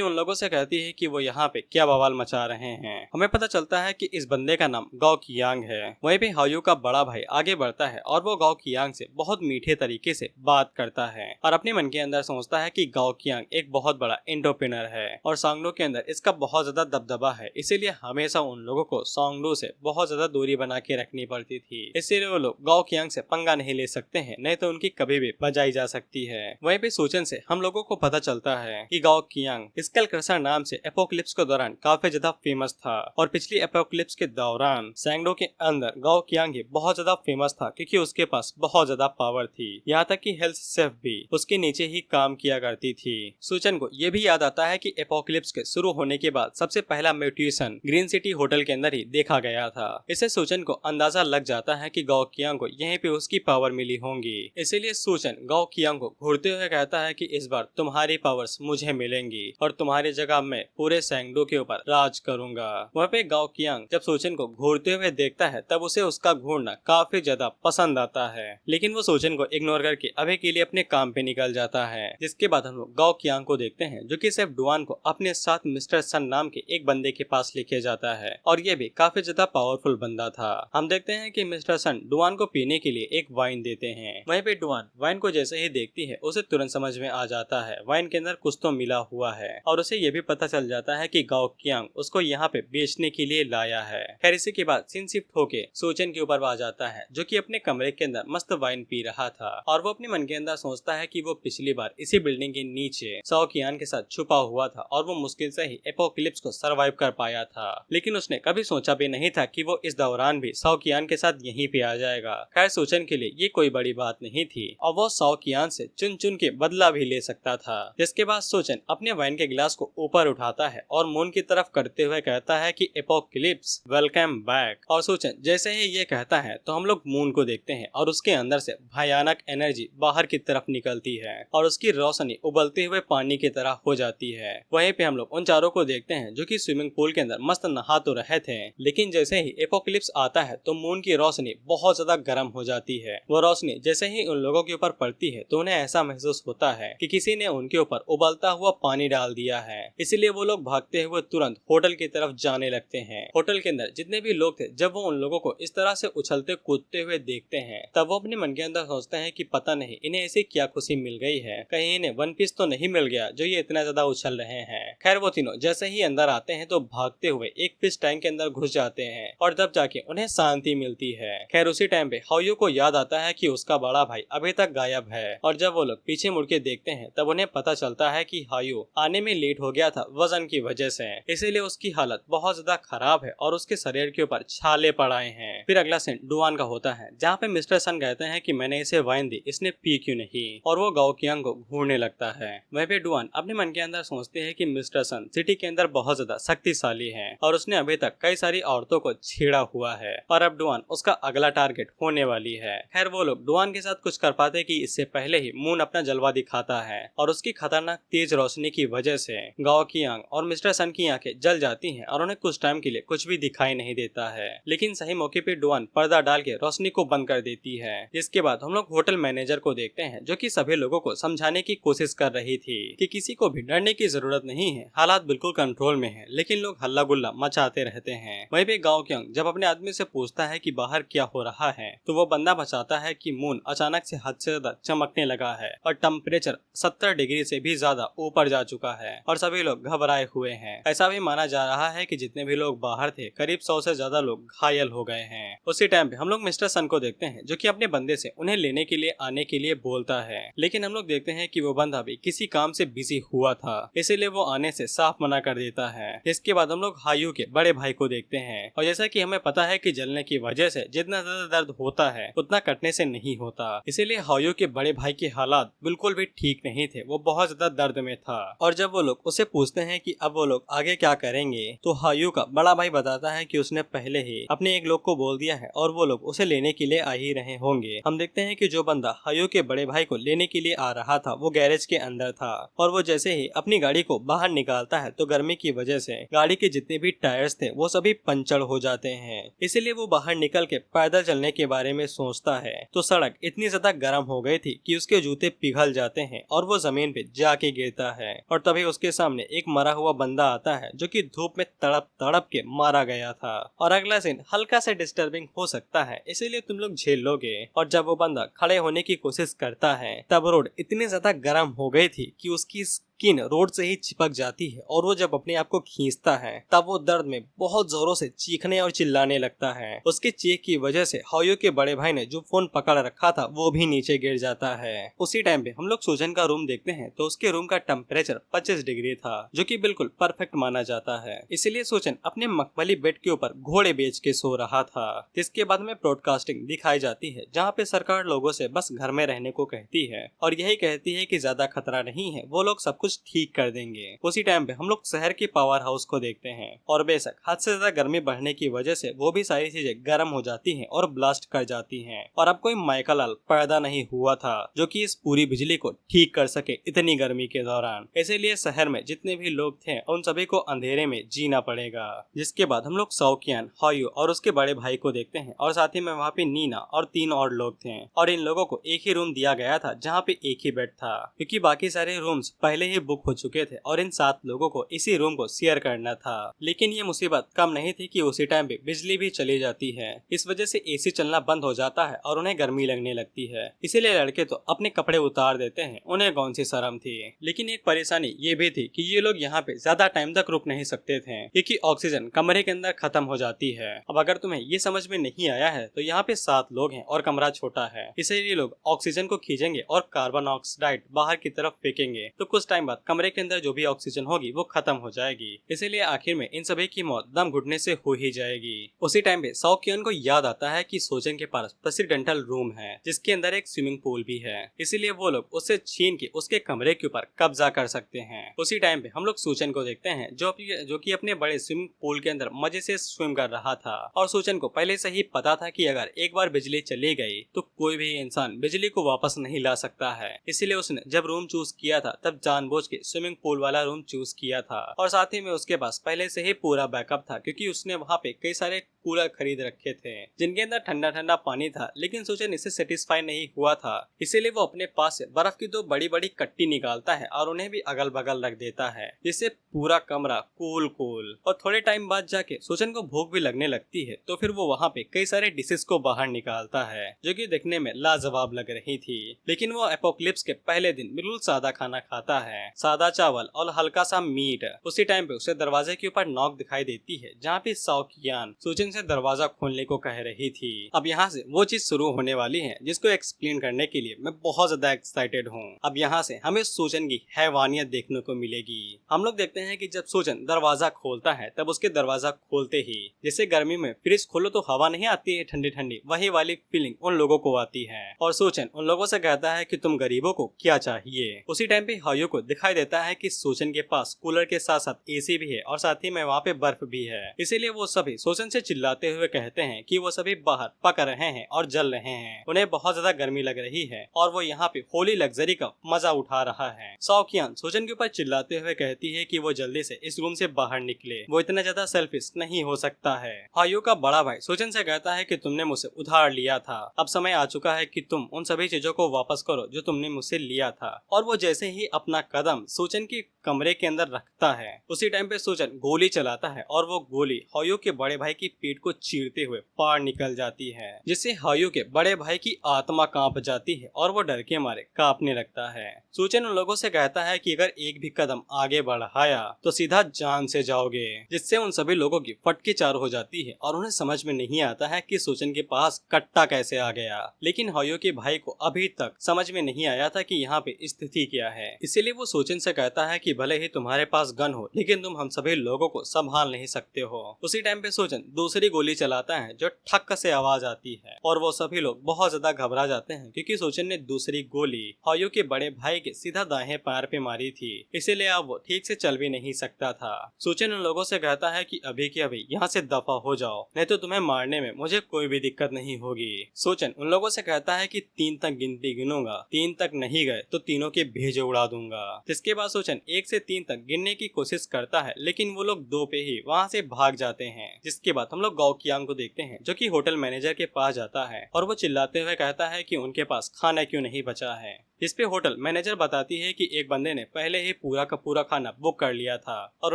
उन लोगों से कहती है कि वो यहाँ पे क्या बवाल मचा रहे हैं। हमें पता चलता है कि इस बंदे का नाम गाओ कियांग है। वहीं पे हायो का बड़ा भाई आगे बढ़ता है और वो गाओ कियांग से बहुत मीठे तरीके से बात करता है और अपने मन के अंदर सोचता है कि गाओ कियांग एक बहुत बड़ा एंटरप्रेन्योर है और सांगडो के अंदर इसका बहुत ज्यादा दबदबा है, इसीलिए हमेशा उन लोगों को सांगडो से बहुत ज्यादा दूरी बना के रखनी पड़ती थी। इसीलिए वो लोग गाओ कियांग से पंगा नहीं ले सकते हैं, नहीं तो उनकी कभी भी बजाई जा सकती है। वहीं पे सोचन से हम लोगों को पता चलता है कि गाओ कियांग स्कल क्रशर नाम से एपोक्लिप्स के दौरान काफी ज्यादा फेमस था और पिछली एपोक्लिप्स के दौरान सांगडो के अंदर गाओ कियांग बहुत ज्यादा फेमस था क्योंकि उसके पास बहुत ज्यादा पावर थी। यहाँ तक कि हेल्थ सेफ भी उसके नीचे ही काम किया करती थी। सोचन को ये भी याद आता है कि एपोक्लिप्स के शुरू होने के बाद सबसे पहला म्यूटेशन ग्रीन सिटी होटल के अंदर ही देखा गया था। इससे सोचन को अंदाजा लग जाता है कि गाओ कियांग को यहीं पे उसकी पावर मिली होंगी। इसीलिए सोचन गाओ कियांग को घूरते हुए कहता है कि इस बार तुम्हारी पावर्स मुझे मिलेंगी और तुम्हारी जगह मैं पूरे सांगडो के ऊपर राज करूंगा। वहाँ पे गाओ कियांग जब सोचन को घूरते हुए देखता है तब उसे उसका घूरना काफी ज्यादा पसंद आता है, लेकिन वो सोचन को इग्नोर करके अभी के लिए अपने काम पे निकल जाता है। जिसके बाद हम लोग गाओ कियांग को देखते हैं, जो कि सिर्फ डुआन को अपने साथ मिस्टर सन नाम के एक बंदे के पास लेके जाता है और ये भी काफी ज्यादा पावरफुल बंदा था। हम देखते हैं कि मिस्टर सन डुआन को पीने के लिए एक वाइन देते हैं। वहीं पे डुआन वाइन को जैसे ही देखती है उसे तुरंत समझ में आ जाता है वाइन के अंदर कुछ तो मिला हुआ है और उसे ये भी पता चल जाता है कि गाओ कियांग उसको यहाँ पे बेचने के लिए लाया है। खैर इसी के बाद सीन शिफ्ट होके सोचन के ऊपर आ जाता है, जो कि अपने कमरे के अंदर मस्त वाइन पी रहा था और वो अपने मन के अंदर सोचता है कि वो पिछली बार इसी बिल्डिंग के नीचे साओ कियान के साथ छुपा हुआ था और वो मुश्किल से ही एपोक्लिप्स को सरवाइव कर पाया था, लेकिन उसने कभी सोचा भी नहीं था कि वो इस दौरान भी साओ कियान के साथ यहीं पे आ जाएगा। खैर सोचन के लिए ये कोई बड़ी बात नहीं थी और वो साओ कियान से चुन चुन के बदला भी ले सकता था। जिसके बाद सोचन अपने वाइन के गिलास को ऊपर उठाता है और मून की तरफ करते हुए कहता है कि एपोक्लिप्स वेलकम बैक। और सोचन जैसे ही ये कहता है तो हम लोग मून को देखते हैं और उसके अंदर से भयानक एनर्जी बाहर की तरफ निकलती है और उसकी रोशनी उबलते हुए पानी की तरह हो जाती है। वहीं पे हम लोग उन चारों को देखते हैं जो कि स्विमिंग पूल के अंदर मस्त नहा तो रहे थे, लेकिन जैसे ही एपोक्लिप्स आता है तो मून की रोशनी बहुत ज्यादा गर्म हो जाती है। वो रोशनी जैसे ही उन लोगों के ऊपर पड़ती है तो उन्हें ऐसा महसूस होता है कि किसी ने उनके ऊपर उबलता हुआ पानी डाल दिया है। इसीलिए वो लोग भागते हुए तुरंत होटल की तरफ जाने लगते हैं। होटल के अंदर जितने भी लोग थे जब वो उन लोगों को इस तरह से उछलते कूदते हुए देखते हैं तब वो अपने मन के अंदर सोचते हैं कि पता नहीं इन्हें ऐसी क्या खुशी मिल गई है, कहीं इन्हें वन पीस तो नहीं मिल गया जो ये इतना ज्यादा उछल रहे हैं। खैर वो तीनों जैसे ही अंदर आते हैं तो भागते हुए एक फिश टैंक के अंदर घुस जाते हैं और तब जाके उन्हें शांति मिलती है। खैर उसी टाइम पे हायो को याद आता है कि उसका बड़ा भाई अभी तक गायब है और जब वो लोग पीछे मुड़ के देखते हैं तब उन्हें पता चलता है कि हायो आने में लेट हो गया था वजन की वजह से, इसीलिए उसकी हालत बहुत ज्यादा खराब है और उसके शरीर के ऊपर छाले पड़ आए हैं। फिर अगला सीन डुआन का होता है जहाँ पे मिस्टर सन कहते हैं कि मैंने इसे वाइन दी, इसने पी क्यों नहीं, और वो गाओ कियांग को घूरने लगता है। वहीं पे डुआन अपने मन के अंदर सोचते हैं कि मिस्टर सन सिटी के अंदर बहुत ज्यादा शक्तिशाली है और उसने अभी तक कई सारी औरतों को छेड़ा हुआ है और अब डुआन उसका अगला टारगेट होने वाली है। खैर वो लोग डुआन के साथ कुछ कर पाते कि इससे पहले ही मून अपना जलवा दिखाता है और उसकी खतरनाक तेज रोशनी की वजह से गाओ कियांग और मिस्टर सन की आंखें जल जाती हैं और उन्हें कुछ टाइम के लिए कुछ भी दिखाई नहीं देता है। लेकिन सही मौके पे डुआन पर्दा डाल के रोशनी को बंद कर देती है। जिसके बाद हम लोग होटल मैनेजर को देखते हैं जो कि सभी लोगों को समझाने की कोशिश कर रही थी कि किसी को भी डरने की जरूरत नहीं है, हालात बिल्कुल कंट्रोल में है, लेकिन लोग हल्ला गुल्ला मचाते रहते हैं। वहीं पे गाओ कियांग जब अपने आदमी से पूछता है कि बाहर क्या हो रहा है तो वो बंदा बताता है कि मून अचानक से हद से ज्यादा चमकने लगा है और टेम्परेचर 70 डिग्री से भी ज्यादा ऊपर जा चुका है और सभी लोग घबराए हुए हैं। ऐसा भी माना जा रहा है कि जितने भी लोग बाहर थे करीब 100 से ज्यादा लोग घायल हो गए हैं। हैं। उसी टाइम पे हम लोग मिस्टर सन को देखते हैं जो कि अपने बंदे से उन्हें लेने के लिए आने के लिए बोलता है, लेकिन हम लोग देखते हैं कि वो बंदा भी किसी काम से बिजी हुआ था, इसीलिए वो आने से साफ मना कर देता है। इसके बाद हम लोग हायू के बड़े भाई को देखते हैं, और जैसा कि हमें पता है कि जलने की वजह से जितना ज्यादा दर्द होता है उतना कटने से नहीं होता, इसीलिए हायू के बड़े भाई के हालात बिल्कुल भी ठीक नहीं थे। वो बहुत ज्यादा दर्द में था, और जब वो लोग उसे पूछते हैं कि अब वो लोग आगे क्या करेंगे, तो हायू का बड़ा भाई बताता है कि उसने पहले ही अपने एक लोग को बोल दिया है और वो लोग उसे लेने के लिए आ ही रहे होंगे। हम देखते हैं कि जो बंदा हायू के बड़े भाई को लेने के लिए आ रहा था वो गैरेज के अंदर था, और वो जैसे ही अपनी गाड़ी को बाहर निकालता है तो गर्मी की वजह से गाड़ी के जितने भी टायर्स थे वो सभी पंचर हो जाते हैं। इसीलिए वो बाहर निकल के पैदल चलने के बारे में सोचता है, तो सड़क इतनी ज्यादा गर्म हो गई थी कि उसके जूते पिघल जाते हैं और वो जमीन पे जाके गिरता है, और तभी उसके सामने एक मरा हुआ बंदा आता है जो कि धूप में तड़प तड़प के मारा गया था। और अगला सीन हल्का सा डिस्टर्बिंग हो सकता है, इसीलिए तुम लोग झेल लोगे। और जब वो बंदा खड़े होने की कोशिश करता है तब रोड इतनी ज्यादा गर्म हो गई थी कि उसकी स्किन रोड से ही चिपक जाती है, और वो जब अपने आप को खींचता है तब वो दर्द में बहुत जोरों से चीखने और चिल्लाने लगता है। उसके चीख की वजह से हायू के बड़े भाई ने जो फोन पकड़ रखा था वो भी नीचे गिर जाता है। उसी टाइम पे हम लोग सूजन का रूम देखते हैं, तो उसके रूम का टेम्परेचर 25 डिग्री था, जो कि बिल्कुल परफेक्ट माना जाता है। इसीलिए सूजन अपने मखमली बेड के ऊपर घोड़े बेच के सो रहा था। इसके बाद में ब्रॉडकास्टिंग दिखाई जाती है जहाँ पे सरकार लोगों से बस घर में रहने को कहती है, और यही कहती है कि ज्यादा खतरा नहीं है, वो लोग सब कुछ ठीक कर देंगे। उसी टाइम पे हम लोग शहर के पावर हाउस को देखते हैं, और बेशक हद से ज्यादा गर्मी बढ़ने की वजह से वो भी सारी चीजें गर्म हो जाती हैं और ब्लास्ट कर जाती हैं, और अब कोई माइकल लाल पैदा नहीं हुआ था जो कि इस पूरी बिजली को ठीक कर सके इतनी गर्मी के दौरान। इसीलिए शहर में जितने भी लोग थे उन सभी को अंधेरे में जीना पड़ेगा। जिसके बाद हम लोग साओकियान, हायू और उसके बड़े भाई को देखते हैं, और साथ ही में वहाँ पे नीना और 3 और लोग थे, और इन लोगों को एक ही रूम दिया गया था जहाँ पे एक ही बेड था, क्योंकि बाकी सारे रूम्स पहले ही बुक हो चुके थे और इन 7 लोगों को इसी रूम को शेयर करना था। लेकिन ये मुसीबत कम नहीं थी कि उसी टाइम पे बिजली भी चली जाती है। इस वजह से एसी चलना बंद हो जाता है और उन्हें गर्मी लगने लगती है। इसीलिए लड़के तो अपने कपड़े उतार देते हैं, उन्हें कौन सी शर्म थी। लेकिन एक परेशानी ये भी थी कि ये लोग यहाँ पे ज्यादा टाइम तक रुक नहीं सकते थे, क्योंकि ऑक्सीजन कमरे के अंदर खत्म हो जाती है। अब अगर तुम्हें ये समझ में नहीं आया है तो यहाँ पे 7 लोग हैं और कमरा छोटा है, इसलिए लोग ऑक्सीजन को खींचेंगे और कार्बन ऑक्साइड बाहर की तरफ फेंकेंगे, तो कुछ टाइम बाद कमरे के अंदर जो भी ऑक्सीजन होगी वो खत्म हो जाएगी। इसीलिए आखिर में इन सभी की मौत दम घुटने से हो ही जाएगी। उसी टाइम पे साओकियान को याद आता है कि सोजन के पास प्रेसिडेंटल रूम है जिसके अंदर एक स्विमिंग पूल भी है, इसीलिए वो लोग उससे छीन के उसके कमरे के ऊपर कब्जा कर सकते हैं। उसी टाइम पे हम लोग सूचन को देखते हैं जो कि अपने बड़े स्विमिंग पूल के अंदर मजे से स्विम कर रहा था, और सूचन को पहले से ही पता था कि अगर एक बार बिजली चली गई तो कोई भी इंसान बिजली को वापस नहीं ला सकता है। इसीलिए उसने जब रूम चूज किया था तब जानबूझ के स्विमिंग पूल वाला रूम चूज किया था, और साथ ही में उसके पास पहले से ही पूरा बैकअप था, क्योंकि उसने वहाँ पे कई सारे कूलर खरीद रखे थे जिनके अंदर ठंडा ठंडा पानी था। लेकिन सूचन इससे सेटिस्फाई नहीं हुआ था, इसीलिए वो अपने पास से बर्फ की 2 बड़ी बड़ी कट्टी निकालता है और उन्हें भी अगल बगल रख देता है, जिससे पूरा कमरा कूल कूल। और थोड़े टाइम बाद जाके सूचन को भूख भी लगने लगती है, तो फिर वो वहाँ पे कई सारे डिशेस को बाहर निकालता है जो कि देखने में लाजवाब लग रही थी। लेकिन वो एपोक्लिप्स के पहले दिन बिल्कुल सादा खाना खाता है, सादा चावल और हल्का सा मीट। उसी टाइम पे उसे दरवाजे के ऊपर नॉक दिखाई देती है, जहाँ पे साओकियान सूचन से दरवाजा खोलने को कह रही थी। अब यहाँ से वो चीज शुरू होने वाली है जिसको एक्सप्लेन करने के लिए मैं बहुत ज्यादा एक्साइटेड हूँ। अब यहाँ से हमें सूचन की हैवानियत देखने को मिलेगी। हम लोग देखते हैं कि जब सूचन दरवाजा खोलता है तब उसके दरवाजा खोलते ही जैसे गर्मी में फ्रिज खोलो तो हवा नहीं आती है ठंडी ठंडी, वही वाली फीलिंग उन लोगों को आती है। और सूचन उन लोगों से कहता है कि तुम गरीबों को क्या चाहिए। उसी टाइम पे हायू को दिखाई देता है कि सूचन के पास कूलर के साथ साथ एसी भी है और साथ ही में वहाँ पे बर्फ भी है। इसीलिए वो सभी सूचन से चिल्लाते हुए कहते हैं कि वो सभी बाहर पक रहे हैं और जल रहे हैं, उन्हें बहुत ज्यादा गर्मी लग रही है और वो यहाँ पे होली लग्जरी का मजा उठा रहा है। साओकियान सूचन के ऊपर चिल्लाते हुए कहती है कि वो जल्दी से इस रूम से बाहर निकले, वो इतना ज्यादा सेल्फिश नहीं हो सकता है। हायू का बड़ा भाई सूचन से कहता है कि तुमने मुझसे उधार लिया था, अब समय आ चुका है कि तुम उन सभी चीजों को वापस करो जो तुमने मुझसे लिया था। और वो जैसे ही अपना कदम कदम सूचन के कमरे के अंदर रखता है, उसी टाइम पे सूचन गोली चलाता है और वो गोली हायो के बड़े भाई की पीठ को चीरते हुए पार निकल जाती है, जिससे हायो के बड़े भाई की आत्मा कांप जाती है और वो डर के मारे कांपने लगता है। सूचन उन लोगों से कहता है कि अगर एक भी कदम आगे बढ़ाया तो सीधा जान से जाओगे, जिससे उन सभी लोगों की फटके चार हो जाती है और उन्हें समझ में नहीं आता है कि सूचन के पास कट्टा कैसे आ गया। लेकिन हायो के भाई को अभी तक समझ में नहीं आया था कि यहाँ पे स्थिति क्या है, इसीलिए वो सूचन से कहता है कि भले ही तुम्हारे पास गन हो लेकिन तुम हम सभी लोगों को संभाल नहीं सकते हो। उसी टाइम पे सूचन दूसरी गोली चलाता है जो ठक से आवाज आती है और वो सभी लोग बहुत ज्यादा घबरा जाते हैं क्योंकि सूचन ने दूसरी गोली हायो के बड़े भाई के सीधा दाहिने पैर पे मारी थी, इसीलिए अब वो ठीक से चल भी नहीं सकता था। सूचन उन लोगों से कहता है कि अभी के अभी यहाँ से दफा हो जाओ, नहीं तो तुम्हें मारने में मुझे कोई भी दिक्कत नहीं होगी। सूचन उन लोगों से कहता है कि 3 तक गिनती गिनूंगा, 3 तक नहीं गए तो तीनों के भेजे उड़ा दूंगा। जिसके बाद सूचन 1 से 3 तक गिनने की कोशिश करता है लेकिन वो लोग 2 पे ही वहाँ से भाग जाते हैं। जिसके बाद हम लोग गाओ कियांग को देखते हैं जो कि होटल मैनेजर के पास जाता है और वो चिल्लाते हुए कहता है कि उनके पास खाना क्यों नहीं बचा है। इस पे होटल मैनेजर बताती है कि एक बंदे ने पहले ही पूरा का पूरा खाना बुक कर लिया था और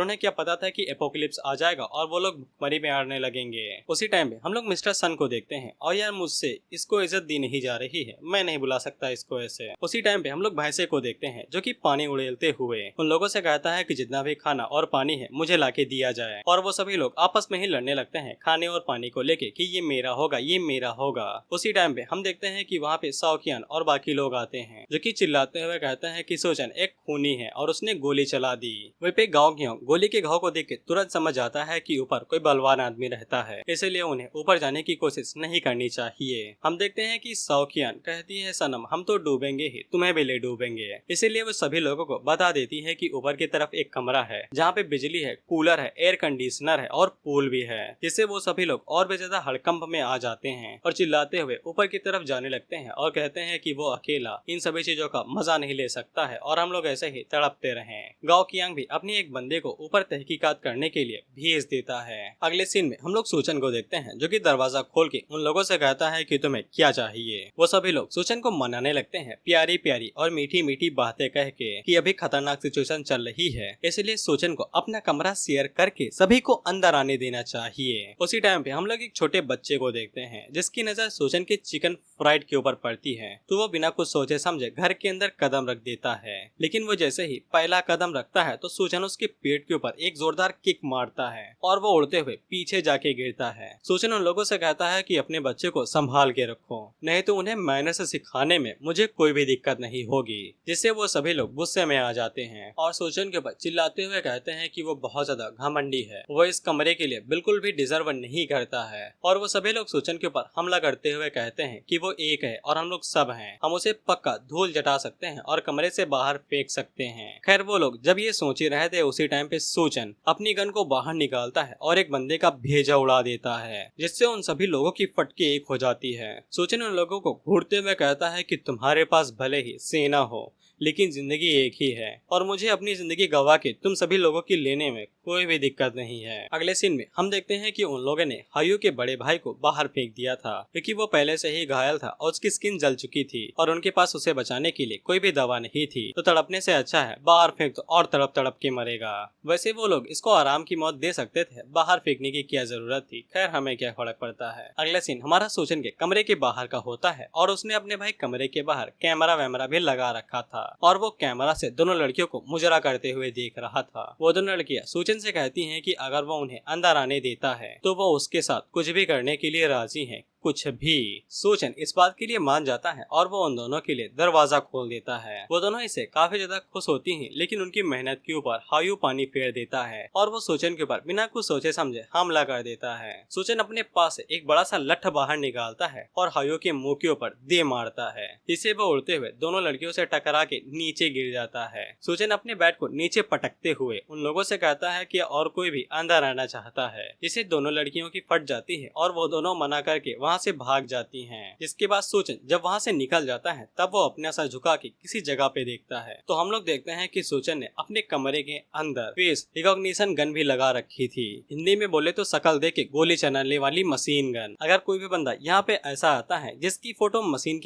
उन्हें क्या पता था कि एपोकलिप्स आ जाएगा और वो लोग भुखमरी में आने लगेंगे। उसी टाइम पे हम लोग मिस्टर सन को देखते हैं और यार मुझसे इसको इज्जत दी नहीं जा रही है, मैं नहीं बुला सकता इसको ऐसे। उसी टाइम पे हम लोग भैंसे को देखते हैं जो कि पानी उड़ेलते हुए उन लोगों से कहता है कि जितना भी खाना और पानी है मुझे लाके दिया जाए, और वो सभी लोग आपस में ही लड़ने लगते हैं खाने और पानी को लेके कि ये मेरा होगा, ये मेरा होगा। उसी टाइम पे हम देखते हैं कि वहाँ पे साओकियान और बाकी लोग आते हैं जो कि चिल्लाते हुए कहते हैं कि सूचन एक खूनी है और उसने गोली चला दी। वहीं पे गाँव की गोली के घाव को देख के तुरंत समझ आता है कि ऊपर कोई बलवान आदमी रहता है, इसलिए उन्हें ऊपर जाने की कोशिश नहीं करनी चाहिए। हम देखते हैं कि साओकियान कहती है सनम हम तो डूबेंगे ही, तुम्हें भी ले डूबेंगे। इसीलिए वो सभी लोगों को बता देती है कि ऊपर की तरफ एक कमरा है जहाँ पे बिजली है, कूलर है, एयर कंडीशनर है और पूल भी है, जिससे वो सभी लोग और भी ज्यादा हड़कंप में आ जाते हैं और चिल्लाते हुए ऊपर की तरफ जाने लगते हैं और कहते हैं कि वो अकेला इन सभी चीजों का मजा नहीं ले सकता है और हम लोग ऐसे ही तड़पते रहें। गाओ कियांग भी अपनी एक बंदे को ऊपर तहकीकात करने के लिए भेज देता है। अगले सीन में हम लोग सूचन को देखते हैं जो कि दरवाजा खोल के उन लोगों से कहता है कि तुम्हें क्या चाहिए। वो सभी लोग सूचन को मनाने लगते हैं प्यारी प्यारी और मीठी मीठी बातें कह के कि अभी खतरनाक सिचुएशन चल रही है, इसलिए सूचन को अपना कमरा शेयर करके सभी को अंदर आने देना चाहिए। उसी टाइम पे हम लोग एक छोटे बच्चे को देखते हैं जिसकी नजर सूचन के चिकन फ्राइड के ऊपर पड़ती है, तो वो बिना कुछ सोचे समझे घर के अंदर कदम रख देता है। लेकिन वो जैसे ही पहला कदम रखता है तो सूचन उसके पेट के ऊपर एक जोरदार किक मारता है और वो उड़ते हुए पीछे जाके गिरता है। सूचन उन लोगों से कहता है कि अपने बच्चे को संभाल के रखो, नहीं तो उन्हें मैनर से सिखाने में मुझे कोई भी दिक्कत नहीं होगी, जिससे वो सभी लोग गुस्से में आ जाते हैं और सूचन के ऊपर चिल्लाते हुए कहते हैं कि वो बहुत ज्यादा घमंडी है, वो इस कमरे के लिए बिल्कुल भी डिजर्व नहीं करता है। और वो सभी लोग सूचन के ऊपर हमला करते हुए कहते हैं कि वो एक है और हम लोग सब हैं, हम उसे पक्का धूल जटा सकते हैं और कमरे से बाहर फेंक सकते हैं। खैर वो लोग जब ये सोच ही रहे थे उसी टाइम पे सूचन अपनी गन को बाहर निकालता है और एक बंदे का भेजा उड़ा देता है, जिससे उन सभी लोगों की फटके एक हो जाती है। सूचन उन लोगों को घूरते हुए कहता है कि तुम्हारे पास भले ही सेना हो लेकिन जिंदगी एक ही है और मुझे अपनी जिंदगी गवा के तुम सभी लोगों की लेने में कोई भी दिक्कत नहीं है। अगले सीन में हम देखते हैं कि उन लोगों ने हायो के बड़े भाई को बाहर फेंक दिया था क्योंकि वो पहले से ही घायल था और उसकी स्किन जल चुकी थी और उनके पास उसे बचाने के लिए कोई भी दवा नहीं थी, तो तड़पने से अच्छा है बाहर फेंक दो और तड़प तड़प के मरेगा। वैसे वो लोग इसको आराम की मौत दे सकते थे, बाहर फेंकने की क्या जरूरत थी, खैर हमें क्या फर्क पड़ता है। अगला सीन हमारा सूचन के कमरे के बाहर का होता है और उसने अपने भाई कमरे के बाहर कैमरा वैमरा भी लगा रखा था और वो कैमरा से दोनों लड़कियों को मुजरा करते हुए देख रहा था। वो दोनों लड़कियां सूचन से कहती हैं कि अगर वो उन्हें अंदर आने देता है तो वो उसके साथ कुछ भी करने के लिए राजी हैं, कुछ भी। सूचन इस बात के लिए मान जाता है और वो उन दोनों के लिए दरवाजा खोल देता है। वो दोनों इससे काफी ज्यादा खुश होती हैं, लेकिन उनकी मेहनत के ऊपर हायू पानी फेर देता है और वो सूचन के ऊपर बिना कुछ सोचे समझे हमला कर देता है। सूचन अपने पास से एक बड़ा सा लठ बाहर निकालता है और हायू के मुंह के ऊपर दे मारता है, जिससे वो उड़ते हुए दोनों लड़कियों से टकरा के नीचे गिर जाता है। सूचन अपने बैट को नीचे पटकते हुए उन लोगों से कहता है कि और कोई भी अंदर आना चाहता है, जिससे दोनों लड़कियों की फट जाती है और वो दोनों मना करके वहाँ से भाग जाती हैं। जिसके बाद सोचन जब वहाँ से निकल जाता है तब वो अपना सर झुका के किसी जगह पे देखता है तो हम लोग देखते हैं कि सोचन ने अपने कमरे के अंदर फेस रिकॉग्निशन गन भी लगा रखी थी। हिंदी में बोले तो शकल देख के गोली चलाने वाली मशीन गन। अगर कोई भी बंदा यहाँ पे ऐसा आता है जिसकी फोटो मशीन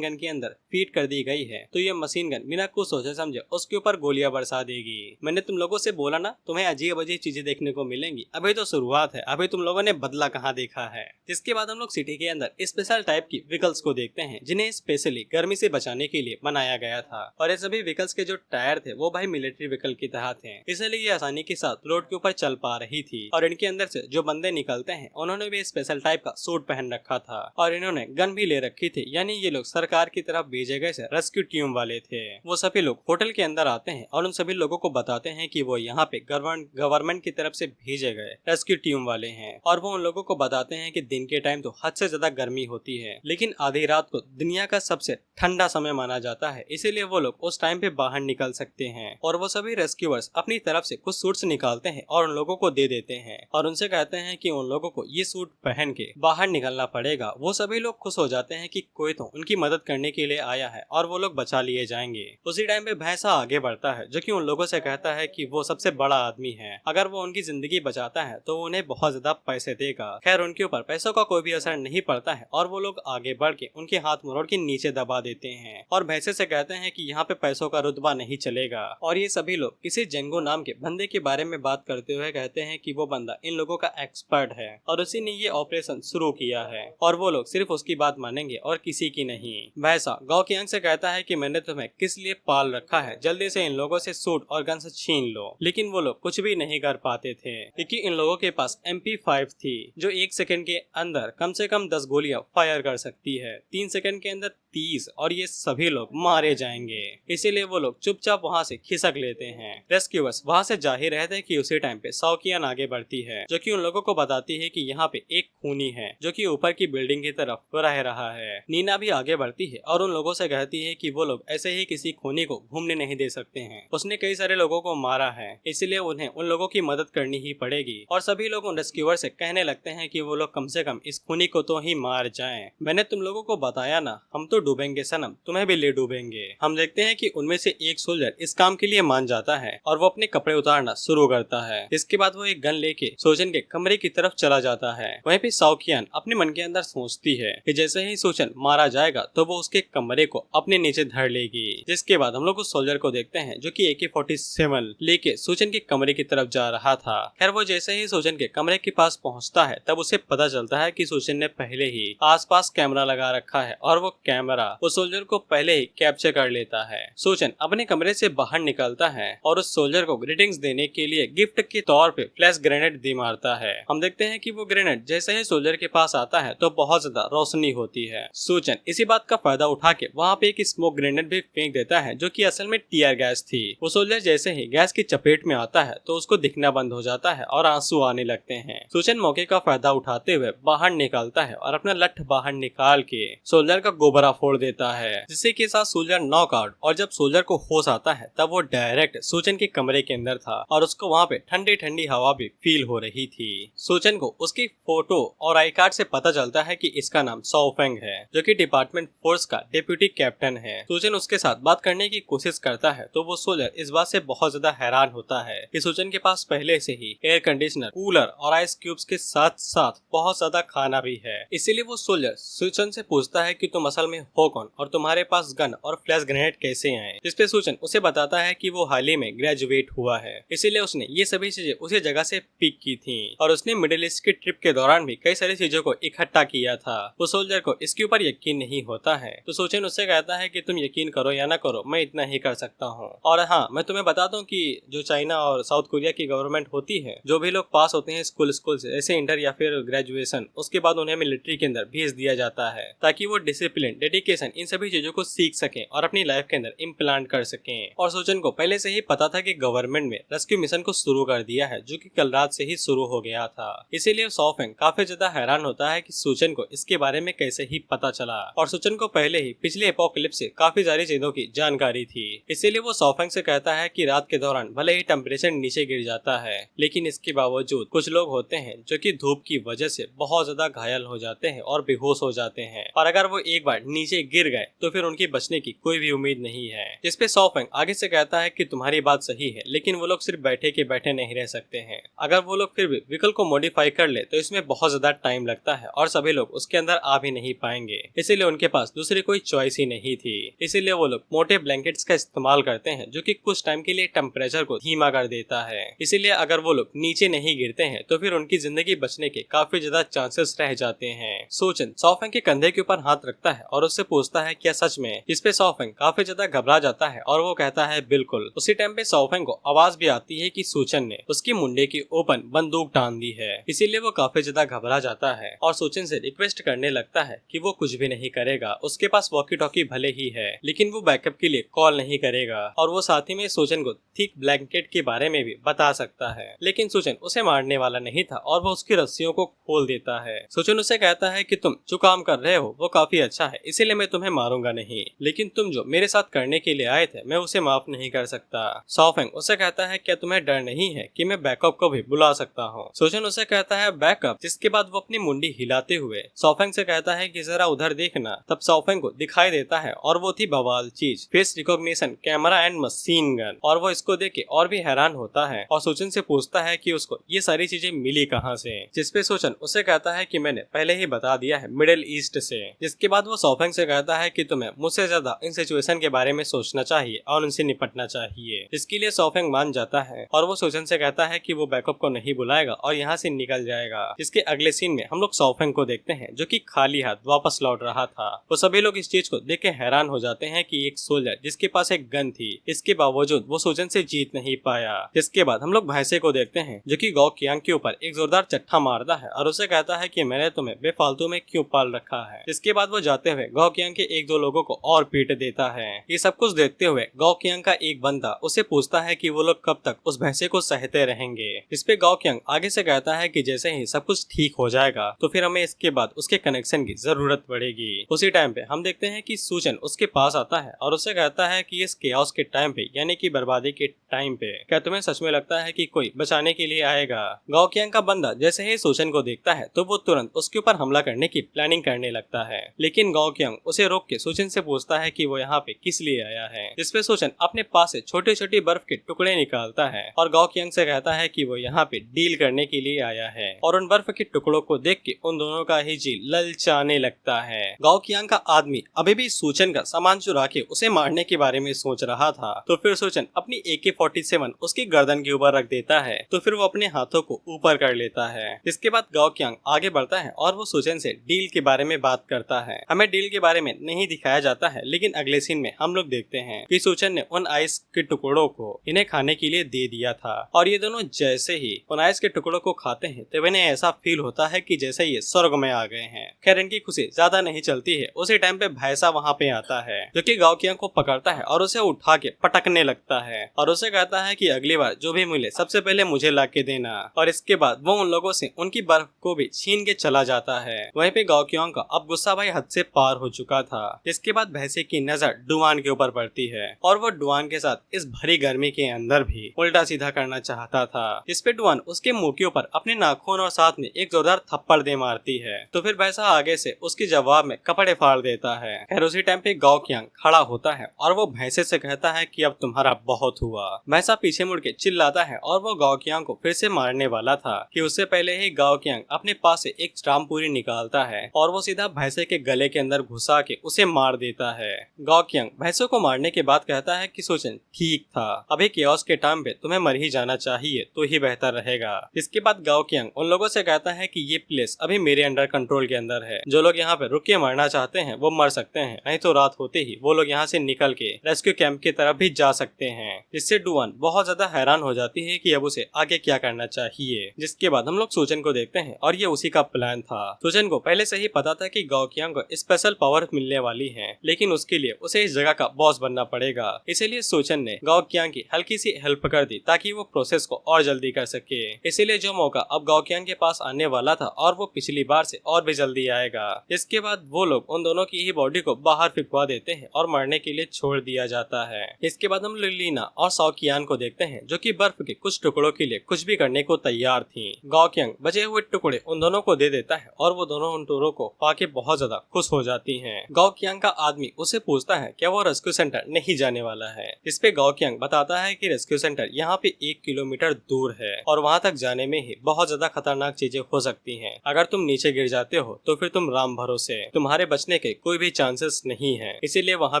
गन के अंदर फीड कर दी गई है तो ये मशीन गन बिना कुछ सोचे समझे उसके ऊपर गोलियां बरसा देगी। मैंने तुम लोगों से बोला ना तुम्हें अजीब अजीब चीजें देखने को मिलेंगी, अभी तो शुरुआत है, अभी तुम लोगों ने बदला कहाँ देखा है। जिसके बाद हम लोग सिटी के अंदर स्पेशल टाइप की व्हीकल्स को देखते हैं जिन्हें स्पेशली गर्मी से बचाने के लिए बनाया गया था और ये सभी व्हीकल्स के जो टायर थे वो भाई मिलिट्री व्हीकल की तरह थे, इसलिए ये आसानी के साथ रोड के ऊपर चल पा रही थी। और इनके अंदर से जो बंदे निकलते हैं उन्होंने भी स्पेशल टाइप का सूट पहन रखा था और इन्होंने गन भी ले रखी थी, यानी ये लोग सरकार की तरफ भेजे गए रेस्क्यू टीम वाले थे। वो सभी लोग होटल के अंदर आते हैं और उन सभी लोगों को बताते हैं कि वो यहाँ पे गवर्नमेंट की तरफ से भेजे गए रेस्क्यू टीम वाले हैं और वो उन लोगों को बताते हैं कि दिन के टाइम तो हद से ज्यादा गर्मी होती है लेकिन आधी रात को दुनिया का सबसे ठंडा समय माना जाता है, इसीलिए वो लोग उस टाइम पे बाहर निकल सकते हैं। और वो सभी रेस्क्यूअर्स अपनी तरफ से कुछ सूट्स निकालते हैं और उन लोगों को दे देते हैं और उनसे कहते हैं कि उन लोगों को ये सूट पहन के बाहर निकलना पड़ेगा। वो सभी लोग खुश हो जाते हैं कि कोई तो उनकी मदद करने के लिए आया है और वो लोग बचा लिए जाएंगे। उसी टाइम पे भैंसा आगे बढ़ता है जो कि उन लोगों से कहता है कि वो सबसे बड़ा आदमी है, अगर वो उनकी जिंदगी बचाता है तो उन्हें बहुत ज्यादा पैसे देगा। खैर उनके ऊपर पैसों का कोई भी असर नहीं पड़ता है और वो लोग आगे बढ़ के उनके हाथ मरोड़ के नीचे दबा देते हैं और भैंसे से कहते हैं कि यहाँ पे पैसों का रुतबा नहीं चलेगा। और ये सभी लोग किसी जेंगो नाम के बंदे के बारे में बात करते हुए कहते हैं कि वो बंदा इन लोगों का एक्सपर्ट है और उसी ने ये ऑपरेशन शुरू किया है और वो लोग सिर्फ उसकी बात मानेंगे और किसी की नहीं। भैंसा गाँव के अंग से कहता है कि मैंने तुम्हें किस लिए पाल रखा है, जल्दी से इन लोगों से सूट और गन से छीन लो। लेकिन वो लोग कुछ भी नहीं कर पाते थे क्योंकि इन लोगों के पास MP5 थी जो 1 सेकंड के अंदर कम से कम 10 गोलियां फायर कर सकती है, 3 सेकंड के अंदर 30 और ये सभी लोग मारे जाएंगे। इसीलिए वो लोग चुपचाप वहाँ से खिसक लेते हैं। रेस्क्यूअर्स वहाँ से जा ही रहे थे कि उसी टाइम पे साउकियन आगे बढ़ती है जो कि उन लोगों को बताती है कि यहाँ पे एक खूनी है जो कि ऊपर की बिल्डिंग की तरफ रह रहा है। नीना भी आगे बढ़ती है और उन लोगों से कहती है कि वो लोग ऐसे ही किसी खूनी को घूमने नहीं दे सकते हैं, उसने कई सारे लोगों को मारा है, इसलिए उन्हें उन लोगों की मदद करनी ही पड़ेगी। और सभी लोग उन रेस्क्यूअर से कहने लगते हैं कि वो लोग कम से कम इस खूनी को तो ही मार जाएं। मैंने तुम लोगों को बताया ना, हम तो डूबेंगे सनम, तुम्हें भी ले डूबेंगे। हम देखते हैं कि उनमें से एक सोल्जर इस काम के लिए मान जाता है और वो अपने कपड़े उतारना शुरू करता है। इसके बाद वो एक गन लेके सोचन के कमरे की तरफ चला जाता है। वहीं पे साउकियन अपने मन के अंदर सोचती है कि जैसे ही सोचन मारा जाएगा तो वो उसके कमरे को अपने नीचे धर लेगी। जिसके बाद हम लोग उस सोल्जर को देखते हैं जो कि AK-47 लेके सोचन के कमरे की तरफ जा रहा था। खैर वो जैसे ही सोचन के कमरे के पास पहुंचता है तब उसे पता चलता है कि सोचन ने पहले ही आसपास कैमरा लगा रखा है और वो कैमरा उस सोल्जर को पहले ही कैप्चर कर लेता है। सोचन अपने कमरे से बाहर निकलता है और उस सोल्जर को ग्रीटिंग्स देने के लिए गिफ्ट के तौर पे फ्लैश ग्रेनेड दे मारता है। हम देखते हैं कि वो ग्रेनेड जैसे ही सोल्जर के पास आता है तो बहुत ज्यादा रोशनी होती है। सोचन इसी बात का फायदा उठा के वहाँ पे एक स्मोक ग्रेनेड भी फेंक देता है जो कि असल में टीयर गैस थी। वो सोल्जर जैसे ही गैस की चपेट में आता है तो उसको दिखना बंद हो जाता है और आंसू आने लगते हैं। सोचन मौके का फायदा उठाते हुए बाहर निकलता है और अपना लठ बाहर निकाल के सोल्जर का गोबरा फोड़ देता है, जिससे के साथ सोल्जर नॉकआउट। और जब सोल्जर को होश आता है तब वो डायरेक्ट सोचन के कमरे के अंदर था और उसको वहाँ पे ठंडी ठंडी हवा भी फील हो रही थी। सोचन को उसकी फोटो और आई कार्ड से पता चलता है कि इसका नाम साओफेंग है जो कि डिपार्टमेंट फोर्स का डिप्यूटी कैप्टन है। सोचन उसके साथ बात करने की कोशिश करता है तो वो सोल्जर इस बात से बहुत ज्यादा हैरान होता है कि सोचन के पास पहले से ही एयर कंडीशनर, कूलर और आइस क्यूब्स के साथ साथ बहुत ज्यादा खाना भी है। इसीलिए वो सोल्जर सोचन से पूछता है कि तुम असल में हो कौन और तुम्हारे पास गन और फ्लैश ग्रेनेड कैसे आए। जिसपे सोचन उसे बताता है कि वो हाल ही में ग्रेजुएट हुआ है, इसीलिए उसने ये सभी चीजें उसी जगह से पिक की थी और उसने मिडिल ईस्ट की ट्रिप के दौरान भी कई सारी चीजों को इकट्ठा किया था। वो सोल्जर को इसके ऊपर यकीन नहीं होता है तो सोचन उससे कहता है कि तुम यकीन करो या ना करो, मैं इतना ही कर सकता हूँ। और हाँ, मैं तुम्हें बता दूं कि जो चाइना और साउथ कोरिया की गवर्नमेंट होती है, जो भी लोग पास होते हैं स्कूल से ऐसे इंटर या फिर ग्रेजुएशन, उसके बाद उन्हें मिलिट्री के अंदर भेज दिया जाता है ताकि वो डिसिप्लिन, मेडिकेशन इन सभी चीजों को सीख सकें और अपनी लाइफ के अंदर इम्प्लांट कर सकें। और सूचन को पहले से ही पता था कि गवर्नमेंट में रेस्क्यू मिशन को शुरू कर दिया है, जो कि कल रात से ही शुरू हो गया था। इसीलिए सॉफेंग काफी ज्यादा हैरान होता है कि सूचन को इसके बारे में कैसे ही पता चला। और सूचन को पहले ही पिछले एपोकलिप्स से काफी सारी चीजों की जानकारी थी। इसीलिए वो सॉफेंग से कहता है कि रात के दौरान भले ही टेम्परेचर नीचे गिर जाता है, लेकिन इसके बावजूद कुछ लोग होते हैं जो कि धूप की वजह से बहुत ज्यादा घायल हो जाते हैं और बेहोश हो जाते हैं, और अगर वो एक बार नीचे गिर गए तो फिर उनकी बचने की कोई भी उम्मीद नहीं है। जिसपे सॉफेंग आगे से कहता है कि तुम्हारी बात सही है, लेकिन वो लोग सिर्फ बैठे के बैठे नहीं रह सकते हैं। अगर वो लोग फिर भी व्हीकल को मॉडिफाई कर ले तो इसमें बहुत ज्यादा टाइम लगता है और सभी लोग उसके अंदर आ भी नहीं पाएंगे। इसीलिए उनके पास दूसरी कोई चॉइस ही नहीं थी। इसीलिए वो लोग मोटे ब्लैंकेट्स का इस्तेमाल करते हैं, जो कि कुछ टाइम के लिए टेम्परेचर को धीमा कर देता है। इसीलिए अगर वो लोग नीचे नहीं गिरते हैं तो फिर उनकी जिंदगी बचने के काफी ज्यादा चांसेस रह जाते हैं। सूचन सॉफेंग के कंधे के ऊपर हाथ रखता है और उससे पूछता है क्या सच में। इस पे सॉफेंग काफी ज्यादा घबरा जाता है और वो कहता है बिल्कुल। उसी टाइम पे सॉफेंग को आवाज भी आती है कि सूचन ने उसकी मुंडे की ओपन बंदूक टान दी है। इसीलिए वो काफी ज्यादा घबरा जाता है और सूचन से रिक्वेस्ट करने लगता है कि वो कुछ भी नहीं करेगा। उसके पास वॉकी टॉकी भले ही है, लेकिन वो बैकअप के लिए कॉल नहीं करेगा। और वो साथ ही में सूचन को थिक ब्लैंकेट के बारे में भी बता सकता है, लेकिन सूचन उसे मारने वाला नहीं था और वो उसकी रस्सियों को खोल देता है। सूचन उसे कहता है कि तुम जो काम कर रहे हो वो काफी अच्छा है, इसीलिए मैं तुम्हें मारूंगा नहीं, लेकिन तुम जो मेरे साथ करने के लिए आए थे मैं उसे माफ नहीं कर सकता। सॉफेंग उसे कहता है क्या तुम्हें डर नहीं है कि मैं बैकअप को भी बुला सकता हूँ। सूचन उसे कहता है बैकअप, जिसके बाद वो अपनी मुंडी हिलाते हुए सॉफेंग से कहता है कि जरा उधर देखना। तब सॉफेंग को दिखाई देता है और वो थी बवाल चीज, face recognition camera and machine gun. और वो इसको देख के और भी हैरान होता है और सूचन से पूछता है कि उसको ये सारी चीजें मिली कहाँ से। जिसपे सूचन उसे कहता है कि मैंने पहले ही बता दिया है, मिडिल ईस्ट से। जिसके बाद वो सॉफेंग से कहता है कि तुम्हें मुझसे ज्यादा इन सिचुएशन के बारे में सोचना चाहिए और उनसे निपटना चाहिए। इसके लिए सॉफेंग मान जाता है और वो सूचन से कहता है कि वो बैकअप को नहीं बुलाएगा और यहाँ से निकल जाएगा। इसके अगले सीन में हम लोग सॉफेंग को देखते हैं जो कि खाली हाथ वापस लौट रहा था। वो सभी लोग इस चीज को देख के हैरान हो जाते हैं कि एक सोल्जर जिसके पास एक गन थी, इसके बावजूद वो सूचन से जीत नहीं पाया। जिसके बाद हम लोग भैंसे को देखते हैं जो कि गौ कियांग के ऊपर एक जोरदार चट्टा मारता है और उसे कहता है कि मैंने तुम्हें बेफालतू में क्यों पाल रखा है। इसके बाद वो जाते हुए गौ कियांग के एक दो लोगों को और पीट देता है। ये सब कुछ देखते हुए गौ कियांग का एक बंदा उसे पूछता है कि वो लोग कब तक उस भैंसे को सहते रहेंगे। इस पे गौ कियांग आगे से कहता है कि जैसे ही सब कुछ ठीक हो जाएगा तो फिर हमें इसके बाद उसके कनेक्शन की जरूरत पड़ेगी। उसी टाइम पे हम देखते हैं कि सूचन उसके पास आता है और उसे कहता है कि इस केओस के टाइम पे, यानी कि बर्बादी के टाइम पे, क्या तुम्हें सच में लगता है कि कोई बचाने के लिए आएगा। गौ कियांग का बंदा जैसे ही सूचन को देखता है तो वो तुरंत उसके ऊपर हमला करने की प्लानिंग करने लगता है, लेकिन गौ कियांग उसे रोक के सूचन से पूछता है कि वो यहाँ पे किस लिए आया है। जिसपे सूचन अपने पास से छोटे छोटे बर्फ के टुकड़े निकालता है और गौ कियांग से कहता है कि वो यहाँ पे डील करने के लिए आया है। और उन बर्फ के टुकड़ों को देख के उन दोनों का ही जी ललचाने लगता है। गौ कियांग का आदमी अभी भी सूचन का सामान चुरा के उसे मारने के बारे में सोच रहा था, तो फिर सूचन अपनी AK-47 उसकी गर्दन के ऊपर रख देता है, तो फिर वो अपने हाथों को ऊपर कर लेता है। इसके बाद गौ कियांग आगे बढ़ता है और वो सूचन से डील के बारे में बात करता है। हमें डील के बारे में नहीं दिखाया जाता है, लेकिन अगले सीन में हम लोग देखते हैं कि सूचन ने उन आइस के टुकड़ों को इन्हें खाने के लिए दे दिया था और ये दोनों जैसे ही उन आइस के टुकड़ों को खाते हैं तो इन्हें ऐसा फील होता है कि जैसे ये स्वर्ग में आ गए हैं। खैर इनकी खुशी ज्यादा नहीं चलती है। उसी टाइम पे भैंसा वहाँ पे आता है जो कि गौ कियांग को पकड़ता है और उसे उठा के पटकने लगता है और उसे कहता है कि अगली बार जो भी मिले सबसे पहले मुझे ला के देना। और इसके बाद वो उन लोगों से उनकी बर्फ को भी छीन के चला जाता है। वहीं पे गौ कियांग का अब गुस्सा भाई हद से पार हो चुका था। इसके बाद भैंसे की नजर डुआन के ऊपर पड़ती है और वो डुआन के साथ इस भरी गर्मी के अंदर भी उल्टा सीधा करना चाहता था। इस पे डुआन उसके मुंह के ऊपर अपने नाखून और साथ में एक जोरदार थप्पड़ दे मारती है, तो फिर भैंसा आगे से उसके जवाब में कपड़े फाड़ देता है। खैर उसी टाइम पे गौ कियांग खड़ा होता है और वो भैंसे से कहता है कि अब तुम्हारा बहुत हुआ। भैंसा पीछे मुड़ के चिल्लाता है और वो गौ कियांग को फिर से मारने वाला था कि उससे पहले ही गौ कियांग अपने पास से एक चामपुरी निकालता है और वो सीधा भैंसे के गले के अंदर घुसा के उसे मार देता है। गौ कियांग भैंसों को मारने के बाद कहता है कि सूचन ठीक था, अभी केओस के टाइम पे तुम्हें मर ही जाना चाहिए तो ही बेहतर रहेगा। इसके बाद गौ कियांग उन लोगों से कहता है कि ये प्लेस अभी मेरे अंडर कंट्रोल के अंदर है, जो लोग यहाँ पे रुक के मरना चाहते हैं वो मर सकते हैं, नहीं तो रात होते ही वो लोग यहाँ से निकल के रेस्क्यू कैंप की तरफ भी जा सकते हैं। इससे डुआन बहुत ज्यादा हैरान हो जाती है कि अब उसे आगे क्या करना चाहिए। जिसके बाद हम लोग सूचन को देखते हैं और ये उसी का प्लान था। सूचन को पहले से ही पता था कि गौ कियांग को स्पेशल पावर मिलने वाली है, लेकिन उसके लिए उसे इस जगह का बॉस बनना पड़ेगा। इसीलिए सूचन ने गाओ कियांग की हल्की सी हेल्प कर दी ताकि वो प्रोसेस को और जल्दी कर सके। इसीलिए जो मौका अब गाओ कियांग के पास आने वाला था और वो पिछली बार से और भी जल्दी आएगा। इसके बाद वो लोग उन दोनों की ही बॉडी को बाहर फेंकवा देते हैं और मरने के लिए छोड़ दिया जाता है। इसके बाद हम लीना और साओ कियान को देखते हैं जो कि बर्फ के कुछ टुकड़ों के लिए कुछ भी करने को तैयार थी। गाओ कियांग बचे हुए टुकड़े उन दोनों को दे देता है और वो दोनों उन टुकड़ों को पाके बहुत ज्यादा खुश हो जाती हैं। गाओ कियांग का आदमी उसे पूछता है क्या वो रेस्क्यू सेंटर नहीं जाने वाला है। इस पे गाओ कियांग बताता है कि रेस्क्यू सेंटर यहाँ पे 1 किलोमीटर दूर है और वहाँ तक जाने में ही बहुत ज्यादा खतरनाक चीजें हो सकती हैं। अगर तुम नीचे गिर जाते हो तो फिर तुम राम भरोसे, तुम्हारे बचने के कोई भी चांसेस नहीं है। इसीलिए वहाँ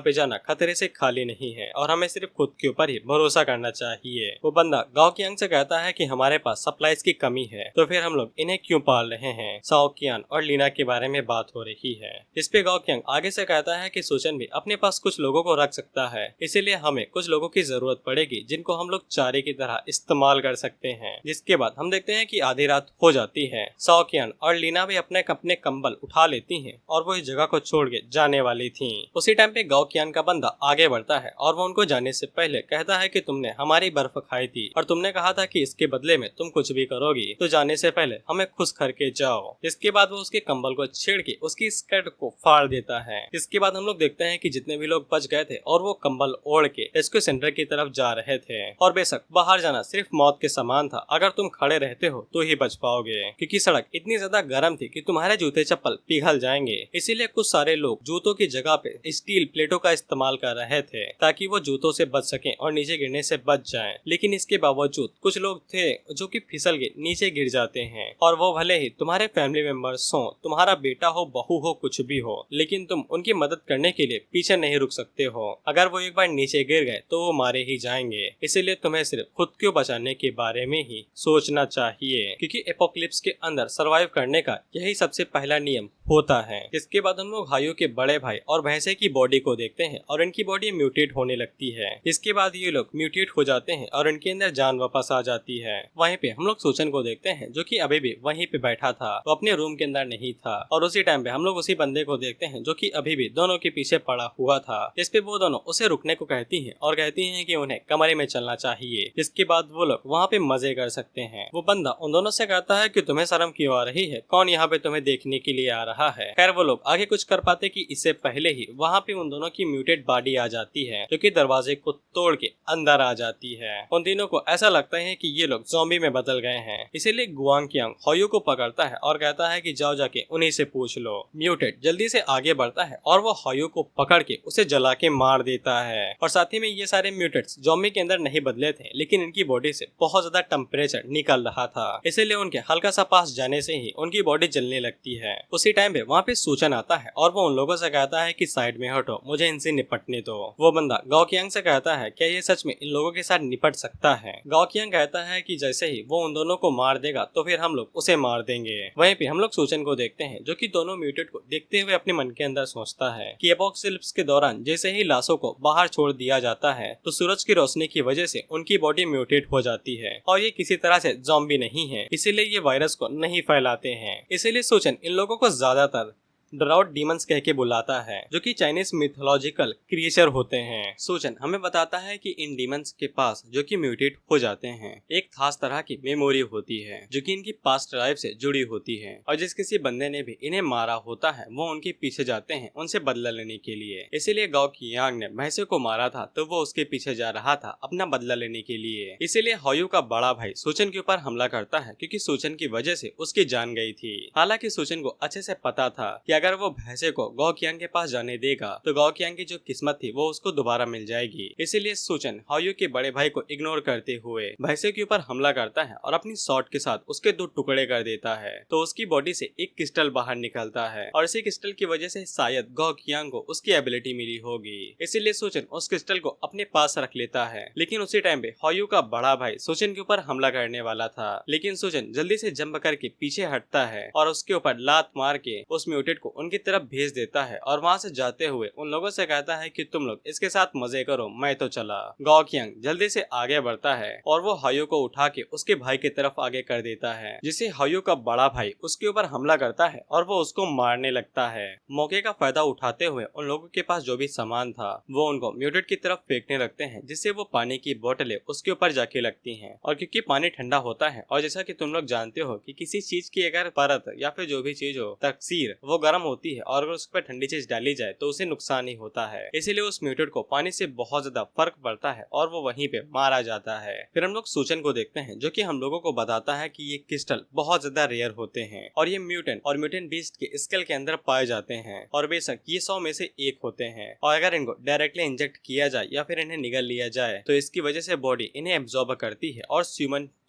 पे जाना खतरे से खाली नहीं है और हमें सिर्फ खुद के ऊपर ही भरोसा करना चाहिए। वो बंदा गाओ कियांग से कहता है कि हमारे पास सप्लाईज की कमी है तो फिर हम लोग इन्हें क्यों पाल रहे हैं। साओ कियान और लीना के बारे में बात हो रही है। इस पे गाओ कियांग आगे से कहता है कि सूचन भी अपने पास कुछ लोगों को रख सकता है, इसीलिए हमें कुछ लोगों की जरूरत पड़ेगी जिनको हम लोग चारे की तरह इस्तेमाल कर सकते हैं। जिसके बाद हम देखते हैं कि आधी रात हो जाती है। साओ कियान और लीना भी अपने कंबल उठा लेती हैं और वो इस जगह को छोड़ के जाने वाली थी। उसी टाइम पे गाओ कियान का बंदा आगे बढ़ता है और वो उनको जाने से पहले कहता है कि तुमने हमारी बर्फ खाई थी और तुमने कहा था कि इसके बदले में तुम कुछ भी करोगी, तो जाने से पहले हमें खुश करके जाओ। इसके बाद वो उसके कंबल को छेड़ के उसकी स्कर्ट को फाड़ देता है। इसके बाद हम लोग देखते हैं कि जितने भी लोग बच गए थे और वो कंबल ओढ़ के रेस्क्यू सेंटर की तरफ जा रहे थे। और बेशक बाहर जाना सिर्फ मौत के समान था, अगर तुम खड़े रहते हो तो ही बच पाओगे, क्योंकि सड़क इतनी ज्यादा गर्म थी कि तुम्हारे जूते चप्पल पिघल जाएंगे। इसीलिए कुछ सारे लोग जूतों की जगह पे स्टील प्लेटों का इस्तेमाल कर रहे थे ताकि वो जूतों से बच सकें और नीचे गिरने से बच जाएं। लेकिन इसके बावजूद कुछ लोग थे जो कि फिसल के नीचे गिर जाते हैं, और वो भले ही तुम्हारे फैमिली मेंबर्स हो, तुम्हारा बेटा हो, बहू हो, कुछ भी हो, लेकिन तुम उनकी मदद करने के लिए पीछे नहीं रुक सकते हो। अगर वो एक बार नीचे गिर गए तो वो मारे ही जाएंगे। इसीलिए तुम्हें सिर्फ खुद को बचाने के बारे में ही सोचना चाहिए, क्योंकि एपोक्लिप्स के अंदर सरवाइव करने का यही सबसे पहला नियम होता है। इसके बाद हम लोग हायो के बड़े भाई और भैंसे की बॉडी को देखते हैं और इनकी बॉडी म्यूटेट होने लगती है। इसके बाद ये लोग म्यूटेट हो जाते हैं और इनके अंदर जान वापस आ जाती है। वहीं पे हम लोग सूचन को देखते हैं जो कि अभी भी वहीं पे बैठा था, वो अपने रूम के अंदर नहीं था। और उसी टाइम पे हम लोग उसी बंदे को देखते हैं जो कि अभी भी दोनों के पीछे पड़ा हुआ था। इस पे वो दोनों उसे रुकने को कहती हैं और कहती हैं कि उन्हें कमरे में चलना चाहिए। इसके बाद वो लोग वहाँ पे मजे कर सकते हैं। वो बंदा उन दोनों से कहता है कि तुम्हें शर्म क्यों आ रही है, कौन यहाँ पे तुम्हें देखने के लिए आ रहा है। खैर वो लोग आगे कुछ कर पाते कि इससे पहले ही वहाँ पे उन दोनों की म्यूटेड बॉडी आ जाती है जो कि दरवाजे को तोड़ के अंदर आ जाती है। उन तीनों को ऐसा लगता है कि ये लोग ज़ॉम्बी में बदल गए हैं। इसीलिए गुआंग कियांग हायो को पकड़ता है और कहता है कि जाओ जाके उन्हीं से पूछ लो। म्यूटेड जल्दी से आगे बढ़ता है और वो हायो को पकड़ के उसे जला के मार देता है। और साथ ही में ये सारे म्यूटेट्स ज़ॉम्बी के अंदर नहीं बदले थे, लेकिन इनकी बॉडी से बहुत ज्यादा टेम्परेचर निकल रहा था, इसीलिए उनके हल्का सा पास जाने से ही उनकी बॉडी जलने लगती है। उसी टाइम पे वहाँ पे सूचन आता है और वो उन लोगों से कहता है कि साइड में हटो, मुझे इनसे निपटने दो। वो बंदा गाओ कियांग से कहता है क्या ये सच में इन लोगों के साथ निपट सकता है। गाओ कियांग कहता है कि जैसे ही वो उन दोनों को मार देगा तो फिर हम लोग उसे मार देंगे। वहीं पे हम लोग सूचन को देखते हैं जो कि दोनों म्यूटेट को देखते हुए अपने मन के अंदर सोचता है कि एपोक्लिप्स के दौरान जैसे ही लाशों को बाहर छोड़ दिया जाता है तो सूरज की रोशनी की वजह से उनकी बॉडी म्यूटेट हो जाती है और ये किसी तरह से ज़ॉम्बी नहीं है, इसीलिए ये वायरस को नहीं फैलाते हैं। इसीलिए सूचन इन लोगों को ज्यादातर ड्राउट डीमंस कह के बुलाता है जो कि चाइनीज मिथोलॉजिकल क्रिएचर होते हैं। सूचन हमें बताता है कि इन डीमंस के पास जो कि म्यूटेट हो जाते हैं एक खास तरह की मेमोरी होती है जो कि इनकी पास्ट लाइफ से जुड़ी होती है, और जिस किसी बंदे ने भी इन्हें मारा होता है वो उनके पीछे जाते हैं उनसे बदला लेने के लिए। इसीलिए गाओ कियांग ने भैंसे को मारा था तो वो उसके पीछे जा रहा था अपना बदला लेने के लिए। इसीलिए हायो का बड़ा भाई सूचन के ऊपर हमला करता है क्योंकि सूचन की वजह से उसकी जान गई थी। हालांकि सूचन को अच्छे से पता था कि अगर वो भैंसे को गाओ कियांग के पास जाने देगा तो गाओ कियांग की जो किस्मत थी वो उसको दोबारा मिल जाएगी। इसीलिए सूचन हायो के बड़े भाई को इग्नोर करते हुए भैंसे के ऊपर हमला करता है और अपनी शॉट के साथ उसके 2 टुकड़े कर देता है। तो उसकी बॉडी से एक क्रिस्टल बाहर निकलता है और इसी क्रिस्टल की वजह से शायद गाओ कियांग को उसकी एबिलिटी मिली होगी। इसीलिए सूचन उस क्रिस्टल को अपने पास रख लेता है। लेकिन उसी टाइम पे हायो का बड़ा भाई सूचन के ऊपर हमला करने वाला था, लेकिन सूचन जल्दी से जंप करके पीछे हटता है और उसके ऊपर लात मार के उस म्यूटेट को को उनकी तरफ भेज देता है और वहाँ से जाते हुए उन लोगों से कहता है कि तुम लोग इसके साथ मजे करो, मैं तो चला। गाओकियांग जल्दी से आगे बढ़ता है और वो हायो को उठा के उसके भाई की तरफ आगे कर देता है, जिससे हायो का बड़ा भाई उसके ऊपर हमला करता है और वो उसको मारने लगता है। मौके का फायदा उठाते हुए उन लोगों के पास जो भी सामान था वो उनको म्यूटेट की तरफ फेंकने लगते हैं, जिससे वो पानी की बोतलें उसके ऊपर जाके लगती हैं। और क्योंकि पानी ठंडा होता है और जैसा कि तुम लोग जानते हो कि किसी चीज की अगर परत या फिर जो भी चीज हो तकसीर वो गर्म होती है और अगर उस पर ठंडी चीज डाली जाए तो उसे नुकसान ही होता है, इसीलिए उस म्यूटेट को पानी से बहुत ज्यादा फर्क पड़ता है और वो वहीं पे मारा जाता है। फिर हम लोग सूचन को देखते हैं जो कि हम लोगों को बताता है कि ये क्रिस्टल बहुत ज्यादा रेयर होते हैं और ये म्यूटेंट और म्यूटेंट बीस्ट के स्केल के अंदर पाए जाते हैं और बेशक ये 100 में से एक होते हैं और अगर इनको डायरेक्टली इंजेक्ट किया जाए या फिर इन्हें निगल लिया जाए तो इसकी वजह से बॉडी इन्हें एब्जॉर्ब करती है और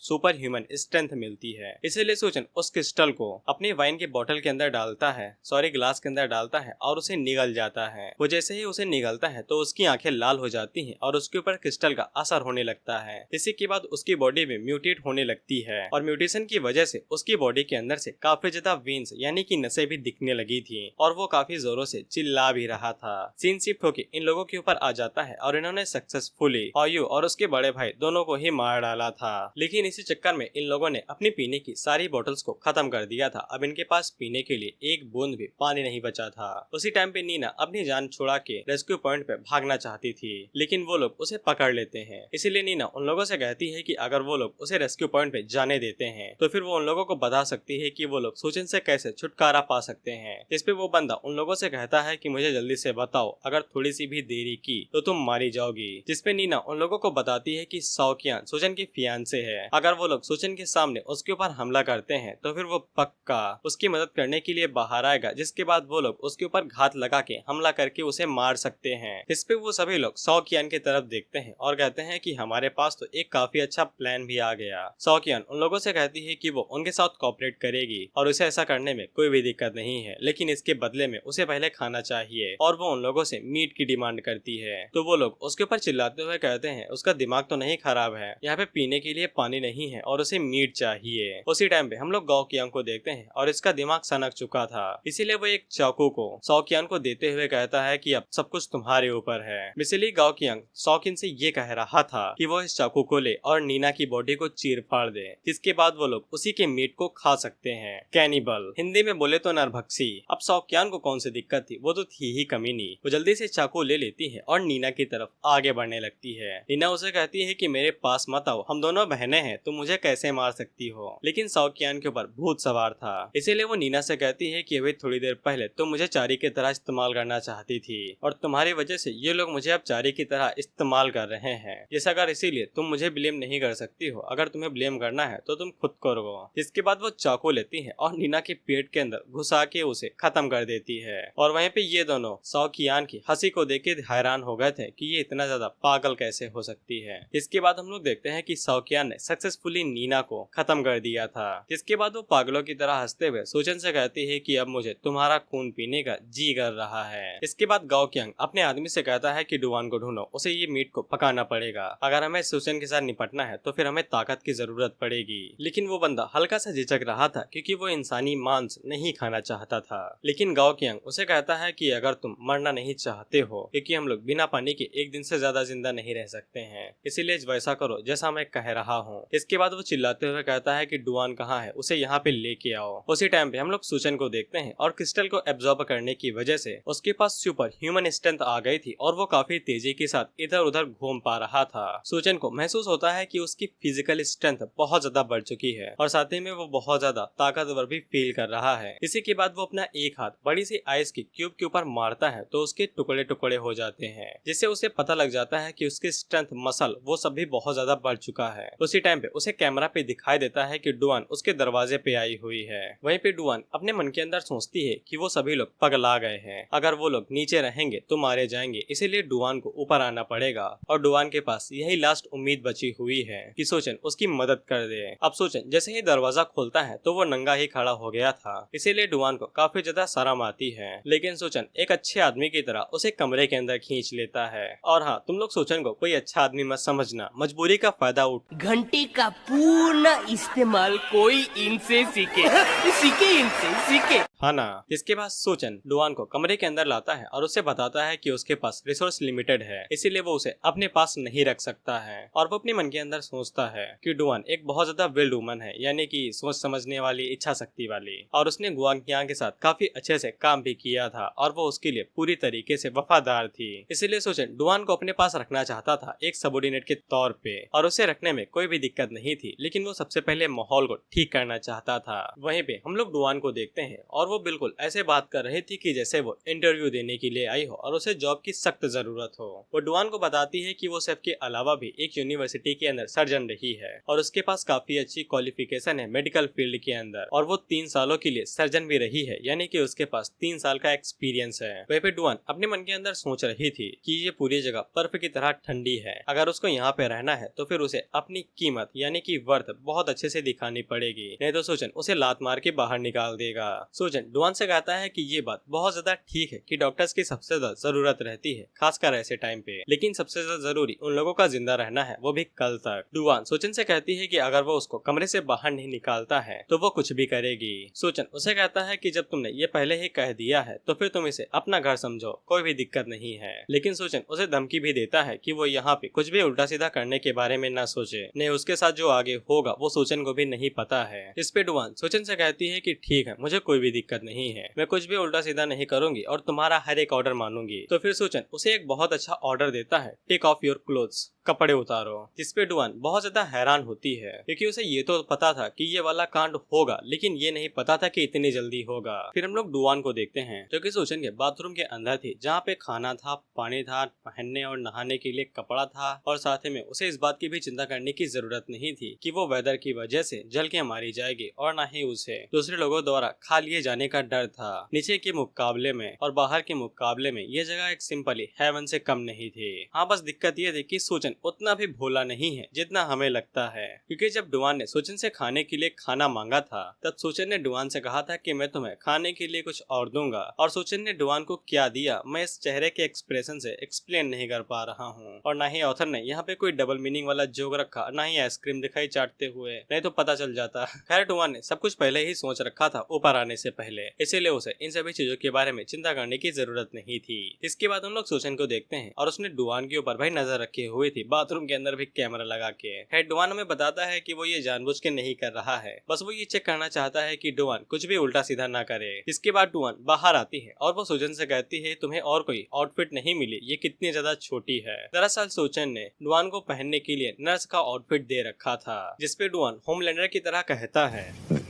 सुपर ह्यूमन स्ट्रेंथ मिलती है। इसीलिए सूचन उस क्रिस्टल को अपनी वाइन के बोतल के अंदर डालता है, ग्लास के अंदर डालता है और उसे निगल जाता है। वो जैसे ही उसे निगलता है तो उसकी आंखें लाल हो जाती हैं और उसके ऊपर क्रिस्टल का असर होने लगता है। इसी के बाद उसकी बॉडी में म्यूटेट होने लगती है और म्यूटेशन की वजह से उसकी बॉडी के अंदर से काफी ज्यादा वेन्स यानी कि नसें भी दिखने लगी थी और वो काफी जोरों से चिल्ला भी रहा था। सीन शिफ्ट होके इन लोगों के ऊपर आ जाता है और इन्होंने सक्सेसफुली हायो और उसके बड़े भाई दोनों को ही मार डाला था। लेकिन इसी चक्कर में इन लोगों ने अपनी पीने की सारी बोतल्स को खत्म कर दिया था। अब इनके पास पीने के लिए एक बूंद भी पानी नहीं बचा था। उसी टाइम पे नीना अपनी जान छुड़ा के रेस्क्यू पॉइंट पे भागना चाहती थी, लेकिन वो लोग उसे पकड़ लेते हैं। इसीलिए नीना उन लोगों से कहती है कि अगर वो लोग उसे रेस्क्यू पॉइंट पे जाने देते हैं तो फिर वो उन लोगों को बता सकती है कि वो लोग सूचन से कैसे छुटकारा पा सकते हैं। इस पे वो बंदा उन लोगों से कहता है कि मुझे जल्दी से बताओ, अगर थोड़ी सी भी देरी की तो तुम मारी जाओगी। जिसपे नीना उन लोगों को बताती है कि साओकियान सूचन की फियांसे है, अगर वो लोग सूचन के सामने उसके ऊपर हमला करते हैं तो फिर वो पक्का उसकी मदद करने के लिए बाहर आएगा, जिसके बाद वो लोग उसके ऊपर घात लगा के हमला करके उसे मार सकते हैं। इस पे वो सभी लोग साओकियान की तरफ देखते हैं और कहते हैं कि हमारे पास तो एक काफी अच्छा प्लान भी आ गया। साओकियान उन लोगों से कहती है कि वो उनके साथ कोऑपरेट करेगी और उसे ऐसा करने में कोई भी दिक्कत नहीं है, लेकिन इसके बदले में उसे पहले खाना चाहिए और वो उन लोगों से मीट की डिमांड करती है। तो वो लोग उसके ऊपर चिल्लाते हुए कहते हैं उसका दिमाग तो नहीं खराब है, यहाँ पे पीने के लिए पानी नहीं है और उसे मीट चाहिए। उसी टाइम पे हम लोग गाओकियांग को देखते हैं और इसका दिमाग सनक चुका था, इसीलिए वो एक चाकू को साओकियान को देते हुए कहता है कि अब सब कुछ तुम्हारे ऊपर है। इसीलिए गाओकियांग साओकिन से ये कह रहा था कि वो इस चाकू को ले और नीना की बॉडी को चीर फाड़ दे, जिसके बाद वो लोग उसी के मीट को खा सकते हैं। कैनिबल हिंदी में बोले तो नरभक्षी। अब साओकियान को कौन सी दिक्कत थी, वो तो थी ही कमीनी। वो जल्दी से चाकू ले लेती है और नीना की तरफ आगे बढ़ने लगती है। नीना उसे कहती है कि मेरे पास मत आओ, हम दोनों बहनें हैं, तुम मुझे कैसे मार सकती हो। लेकिन साओकियान के ऊपर भूत सवार था, इसीलिए वो नीना से कहती है कि अभी थोड़ी देर पहले तुम मुझे चारी की तरह इस्तेमाल करना चाहती थी और तुम्हारी वजह से ये लोग मुझे अब चारी की तरह इस्तेमाल कर रहे हैं। जैसा अगर इसीलिए तुम मुझे ब्लेम नहीं कर सकती हो, अगर तुम्हें ब्लेम करना है तो तुम खुद करो। जिसके बाद वो चाकू लेती है और नीना के पेट के अंदर घुसा के उसे खत्म कर देती है। और वहीं पे ये दोनों साओकियान की हंसी को देख के हैरान हो गए थे कि ये इतना ज्यादा पागल कैसे हो सकती है। इसके बाद हम लोग देखते हैं कि साओकियान ने सक्सेसफुली नीना को खत्म कर दिया था। जिसके बाद वो पागलों की तरह हंसते हुए सूचन से कहती है कि अब मुझे तुम्हारा खून पीने का जी कर रहा है। इसके बाद गाओकियांग अपने आदमी से कहता है कि डुवान को ढूंढो, उसे ये मीट को पकाना पड़ेगा। अगर हमें सूचन के साथ निपटना है तो फिर हमें ताकत की जरूरत पड़ेगी। लेकिन वो बंदा हल्का सा झिझक रहा था क्योंकि वो इंसानी मांस नहीं खाना चाहता था। लेकिन गाओकियांग उसे कहता है कि अगर तुम मरना नहीं चाहते हो, क्योंकि हम लोग बिना पानी के एक दिन से ज्यादा जिंदा नहीं रह सकते हैं, इसीलिए वैसा करो जैसा मैं कह रहा हूँ। इसके बाद वो चिल्लाते हुए कहता है कि डुवान कहाँ है, उसे यहाँ पे लेके आओ। उसी टाइम पे हम लोग सूचन को देखते हैं और क्रिस्टल को एब्जॉर्ब करने की वजह से उसके पास सुपर ह्यूमन स्ट्रेंथ आ गई थी और वो काफी तेजी के साथ इधर उधर घूम पा रहा था। सूचन को महसूस होता है कि उसकी फिजिकल स्ट्रेंथ बहुत ज्यादा बढ़ चुकी है और साथ ही में वो बहुत ज्यादा ताकतवर भी फील कर रहा है। इसी के बाद वो अपना एक हाथ बड़ी सी आइस की क्यूब के ऊपर मारता है तो उसके टुकड़े टुकड़े हो जाते हैं, जिससे उसे पता लग जाता है कि उसकी स्ट्रेंथ, मसल वो सब भी बहुत ज्यादा बढ़ चुका है। उसी टाइम पे उसे कैमरा पे दिखाई देता है कि डुवान उसके दरवाजे पे आई हुई है। वहीं पे डुवान अपने मन के अंदर सोचती है कि वो सभी लोग पगला गए हैं, अगर वो लोग नीचे रहेंगे तो मारे जाएंगे, इसीलिए डुवान को ऊपर आना पड़ेगा और डुवान के पास यही लास्ट उम्मीद बची हुई है कि सूचन उसकी मदद कर दे। अब सूचन जैसे ही दरवाजा खोलता है तो वो नंगा ही खड़ा हो गया था, इसीलिए डुवान को काफी ज्यादा शर्म आती है। लेकिन सूचन एक अच्छे आदमी की तरह उसे कमरे के अंदर खींच लेता है। और हाँ, तुम लोग सूचन को कोई अच्छा आदमी मत समझना, मजबूरी का फायदा उठ घंटी का पूर्ण इस्तेमाल कोई इनसे सीखे। सीखे। हाँ ना। इसके बाद सोचन डुआन को कमरे के अंदर लाता है और उसे बताता है कि उसके पास रिसोर्स लिमिटेड है, इसीलिए वो उसे अपने पास नहीं रख सकता है। और वो अपने मन के अंदर सोचता है कि डुआन एक बहुत ज्यादा विल्ड वुमन है, यानी कि सोच समझने वाली, इच्छा शक्ति वाली, और उसने गुआंग के साथ काफी अच्छे से काम भी किया था और वो उसके लिए पूरी तरीके से वफादार थी। इसीलिए सोचन डुआन को अपने पास रखना चाहता था एक सबॉर्डिनेट के तौर पे, और उसे रखने में कोई भी दिक्कत नहीं थी, लेकिन वो सबसे पहले माहौल को ठीक करना चाहता था। वहीं पे हम लोग डुआन को देखते हैं और वो बिल्कुल ऐसे बात कर रही थी कि जैसे वो इंटरव्यू देने के लिए आई हो और उसे जॉब की सख्त जरूरत हो। वो डुआन को बताती है कि वो शेफ के अलावा भी एक यूनिवर्सिटी के अंदर सर्जन रही है और उसके पास काफी अच्छी क्वालिफिकेशन है मेडिकल फील्ड के अंदर, और वो 3 सालों के लिए सर्जन भी रही है, यानी कि उसके पास 3 साल का एक्सपीरियंस है। वहीं पे डुआन अपने मन के अंदर सोच रही थी कि ये पूरी जगह बर्फ की तरह ठंडी है, अगर उसको यहाँ पे रहना है तो फिर उसे अपनी कीमत यानी कि वर्थ बहुत अच्छे से दिखानी पड़ेगी, नहीं तो सोचन उसे लात मार के बाहर निकाल देगा। सोचन डुआन से कहता है कि ये बात बहुत ज्यादा ठीक है कि डॉक्टर्स की सबसे ज्यादा जरूरत रहती है, खासकर ऐसे टाइम पे, लेकिन सबसे ज्यादा जरूरी उन लोगों का जिंदा रहना है, वो भी कल तक। डुआन सोचन से कहती है कि अगर वो उसको कमरे से बाहर नहीं निकालता है तो वो कुछ भी करेगी। सोचन उसे कहता है कि जब तुमने ये पहले ही कह दिया है तो फिर तुम इसे अपना घर समझो, कोई भी दिक्कत नहीं है। लेकिन सोचन उसे धमकी भी देता है कि वो यहाँ पे कुछ भी उल्टा सीधा करने के बारे में न सोचे, नहीं उसके साथ जो आगे होगा वो सोचन को भी नहीं पता है। इस पे डुआन सोचन से कहती है कि ठीक है, मुझे कोई भी दिक्कत नहीं है, मैं कुछ भी उल्टा सीधा नहीं करूंगी और तुम्हारा हर एक ऑर्डर मानूंगी। तो फिर सोचन उसे एक बहुत अच्छा ऑर्डर देता है, टेक ऑफ योर क्लोथ्स, कपड़े उतारो। जिसपे डुआन बहुत ज्यादा हैरान होती है क्योंकि उसे ये तो पता था कि ये वाला कांड होगा, लेकिन ये नहीं पता था कि इतनी जल्दी होगा। फिर हम लोग डुआन को देखते हैं जो कि सोचन के बाथरूम के अंदर थी, जहाँ पे खाना था, पानी था, पहनने और नहाने के लिए कपड़ा था, और साथ में उसे इस बात की भी चिंता करने की जरूरत नहीं थी कि वो वेदर की वजह से जल के मारी जाएगी, और न ही उसे दूसरे लोगों द्वारा खा लिए जाने का डर था। नीचे के मुकाबले में और बाहर के मुकाबले में ये जगह एक सिंपली हेवन से कम नहीं थी। हाँ, बस दिक्कत ये थी कि सोचन उतना भी भोला नहीं है जितना हमें लगता है, क्योंकि जब डुआन ने सोचन से खाने के लिए खाना मांगा था तब सोचन ने डुआन से कहा था कि मैं तुम्हें खाने के लिए कुछ और दूंगा, और सोचन ने डुआन को क्या दिया मैं इस चेहरे के एक्सप्रेशन से एक्सप्लेन नहीं कर पा रहा हूँ। और न ही ऑथर ने यहाँ पे कोई डबल मीनिंग वाला जोक रखा, न ही आइसक्रीम दिखाई चाटते हुए, नहीं तो पता चल जाता। खैर डुआन ने सब कुछ पहले ही सोच रखा था ऊपर आने से पहले, इसीलिए उसे इन सभी चीजों के बारे में चिंता करने की जरूरत नहीं थी। इसके बाद हम लोग सोचन को देखते हैं और उसने डुआन के ऊपर भाई नजर रखी हुई थी, बाथरूम के अंदर भी कैमरा लगा के। है डुआन हमें बताता है कि वो ये जानबूझ के नहीं कर रहा है, बस वो ये चेक करना चाहता है कि डुआन कुछ भी उल्टा सीधा ना करे। इसके बाद डुआन बाहर आती है और वो सोचन से कहती है तुम्हें और कोई आउटफिट नहीं मिली, ये कितनी ज्यादा छोटी है। दरअसल सोचन ने डुआन को पहनने के लिए नर्स का आउटफिट दे रखा था, जिसपे डुआन होमलैंडर की तरह कहता है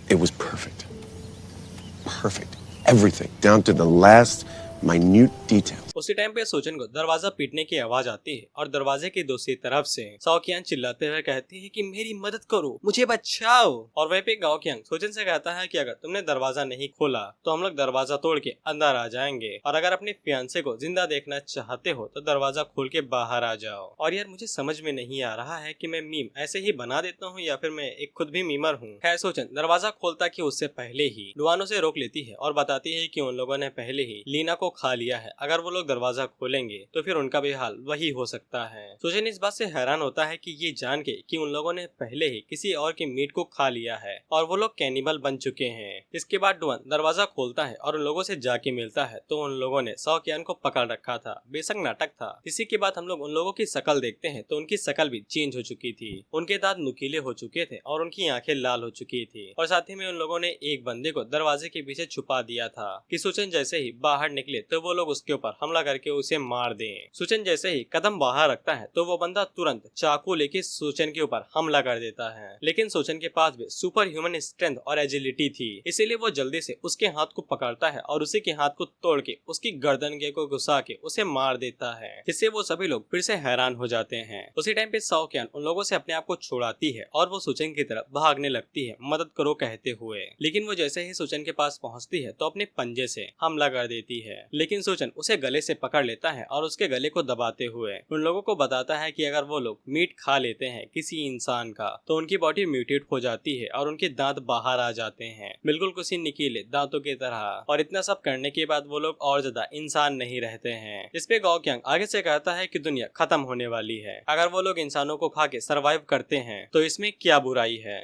It was perfect. Perfect. Everything, down to the last minute detail. उसी टाइम पे सोचन को दरवाजा पीटने की आवाज आती है और दरवाजे की दूसरी तरफ से साओकियांग चिल्लाते हुए कहती है कि मेरी मदद करो, मुझे बचाओ। और वहीं पे गाओकियांग सोचन से कहता है कि अगर तुमने दरवाजा नहीं खोला तो हम लोग दरवाजा तोड़ के अंदर आ जाएंगे, और अगर अपने फियांसे को जिंदा देखना चाहते हो तो दरवाजा खोल के बाहर आ जाओ। और यार मुझे समझ में नहीं आ रहा है कि मैं मीम ऐसे ही बना देता हूँ या फिर मैं एक खुद भी मीमर हूँ। खैर सोचन दरवाजा खोलता कि उससे पहले ही डुआन उसे रोक लेती है और बताती है कि उन लोगों ने पहले ही लीना को खा लिया है, अगर वो लोग दरवाजा खोलेंगे तो फिर उनका भी हाल वही हो सकता है। सोचन इस बात से हैरान होता है कि ये जान के कि उन लोगों ने पहले ही किसी और के मीट को खा लिया है और वो लोग कैनिबल बन चुके हैं। इसके बाद डुआन दरवाजा खोलता है और उन लोगों से जाके मिलता है तो उन लोगों ने साओकियांग को पकड़ रखा था, बेशक नाटक था। इसी के बाद हम लोग उन लोगों की शकल देखते हैं तो उनकी शकल भी चेंज हो चुकी थी, उनके दांत नुकीले हो चुके थे और उनकी आंखें लाल हो चुकी थी, और साथ ही में उन लोगों ने एक बंदे को दरवाजे के पीछे छुपा दिया था कि सोचन जैसे ही बाहर निकले तो वो लोग उसके ऊपर हमला करके उसे मार दें। सोचन जैसे ही कदम बाहर रखता है तो वो बंदा तुरंत चाकू लेके सोचन के ऊपर हमला कर देता है, लेकिन सोचन के पास भी सुपर ह्यूमन स्ट्रेंथ और एजिलिटी थी, इसीलिए वो जल्दी से उसके हाथ को पकड़ता है और उसी के हाथ को तोड़ के उसकी गर्दन के को घुसा के उसे मार देता है, जिससे वो सभी लोग फिर से हैरान हो जाते हैं। उसी टाइम पे साओकियांग उन लोगों से अपने आप को छुड़ाती है और वो सोचन की तरफ भागने लगती है मदद करो कहते हुए, लेकिन वो जैसे ही सोचन के पास पहुंचती है तो अपने पंजे से हमला कर देती है, लेकिन सोचन उसे गले गले से पकड़ लेता है और उसके गले को दबाते हुए उन लोगों को बताता है कि अगर वो लोग मीट खा लेते हैं किसी इंसान का तो उनकी बॉडी म्यूटेट हो जाती है और उनके दांत बाहर आ जाते हैं, बिल्कुल किसी नुकीले दांतों की तरह। और इतना सब करने के बाद वो लोग और ज्यादा इंसान नहीं रहते हैं। इस पे गाओ क्यांग आगे से कहता है कि दुनिया खत्म होने वाली है, अगर वो लोग इंसानों को खा के सरवाइव करते हैं तो इसमें क्या बुराई है।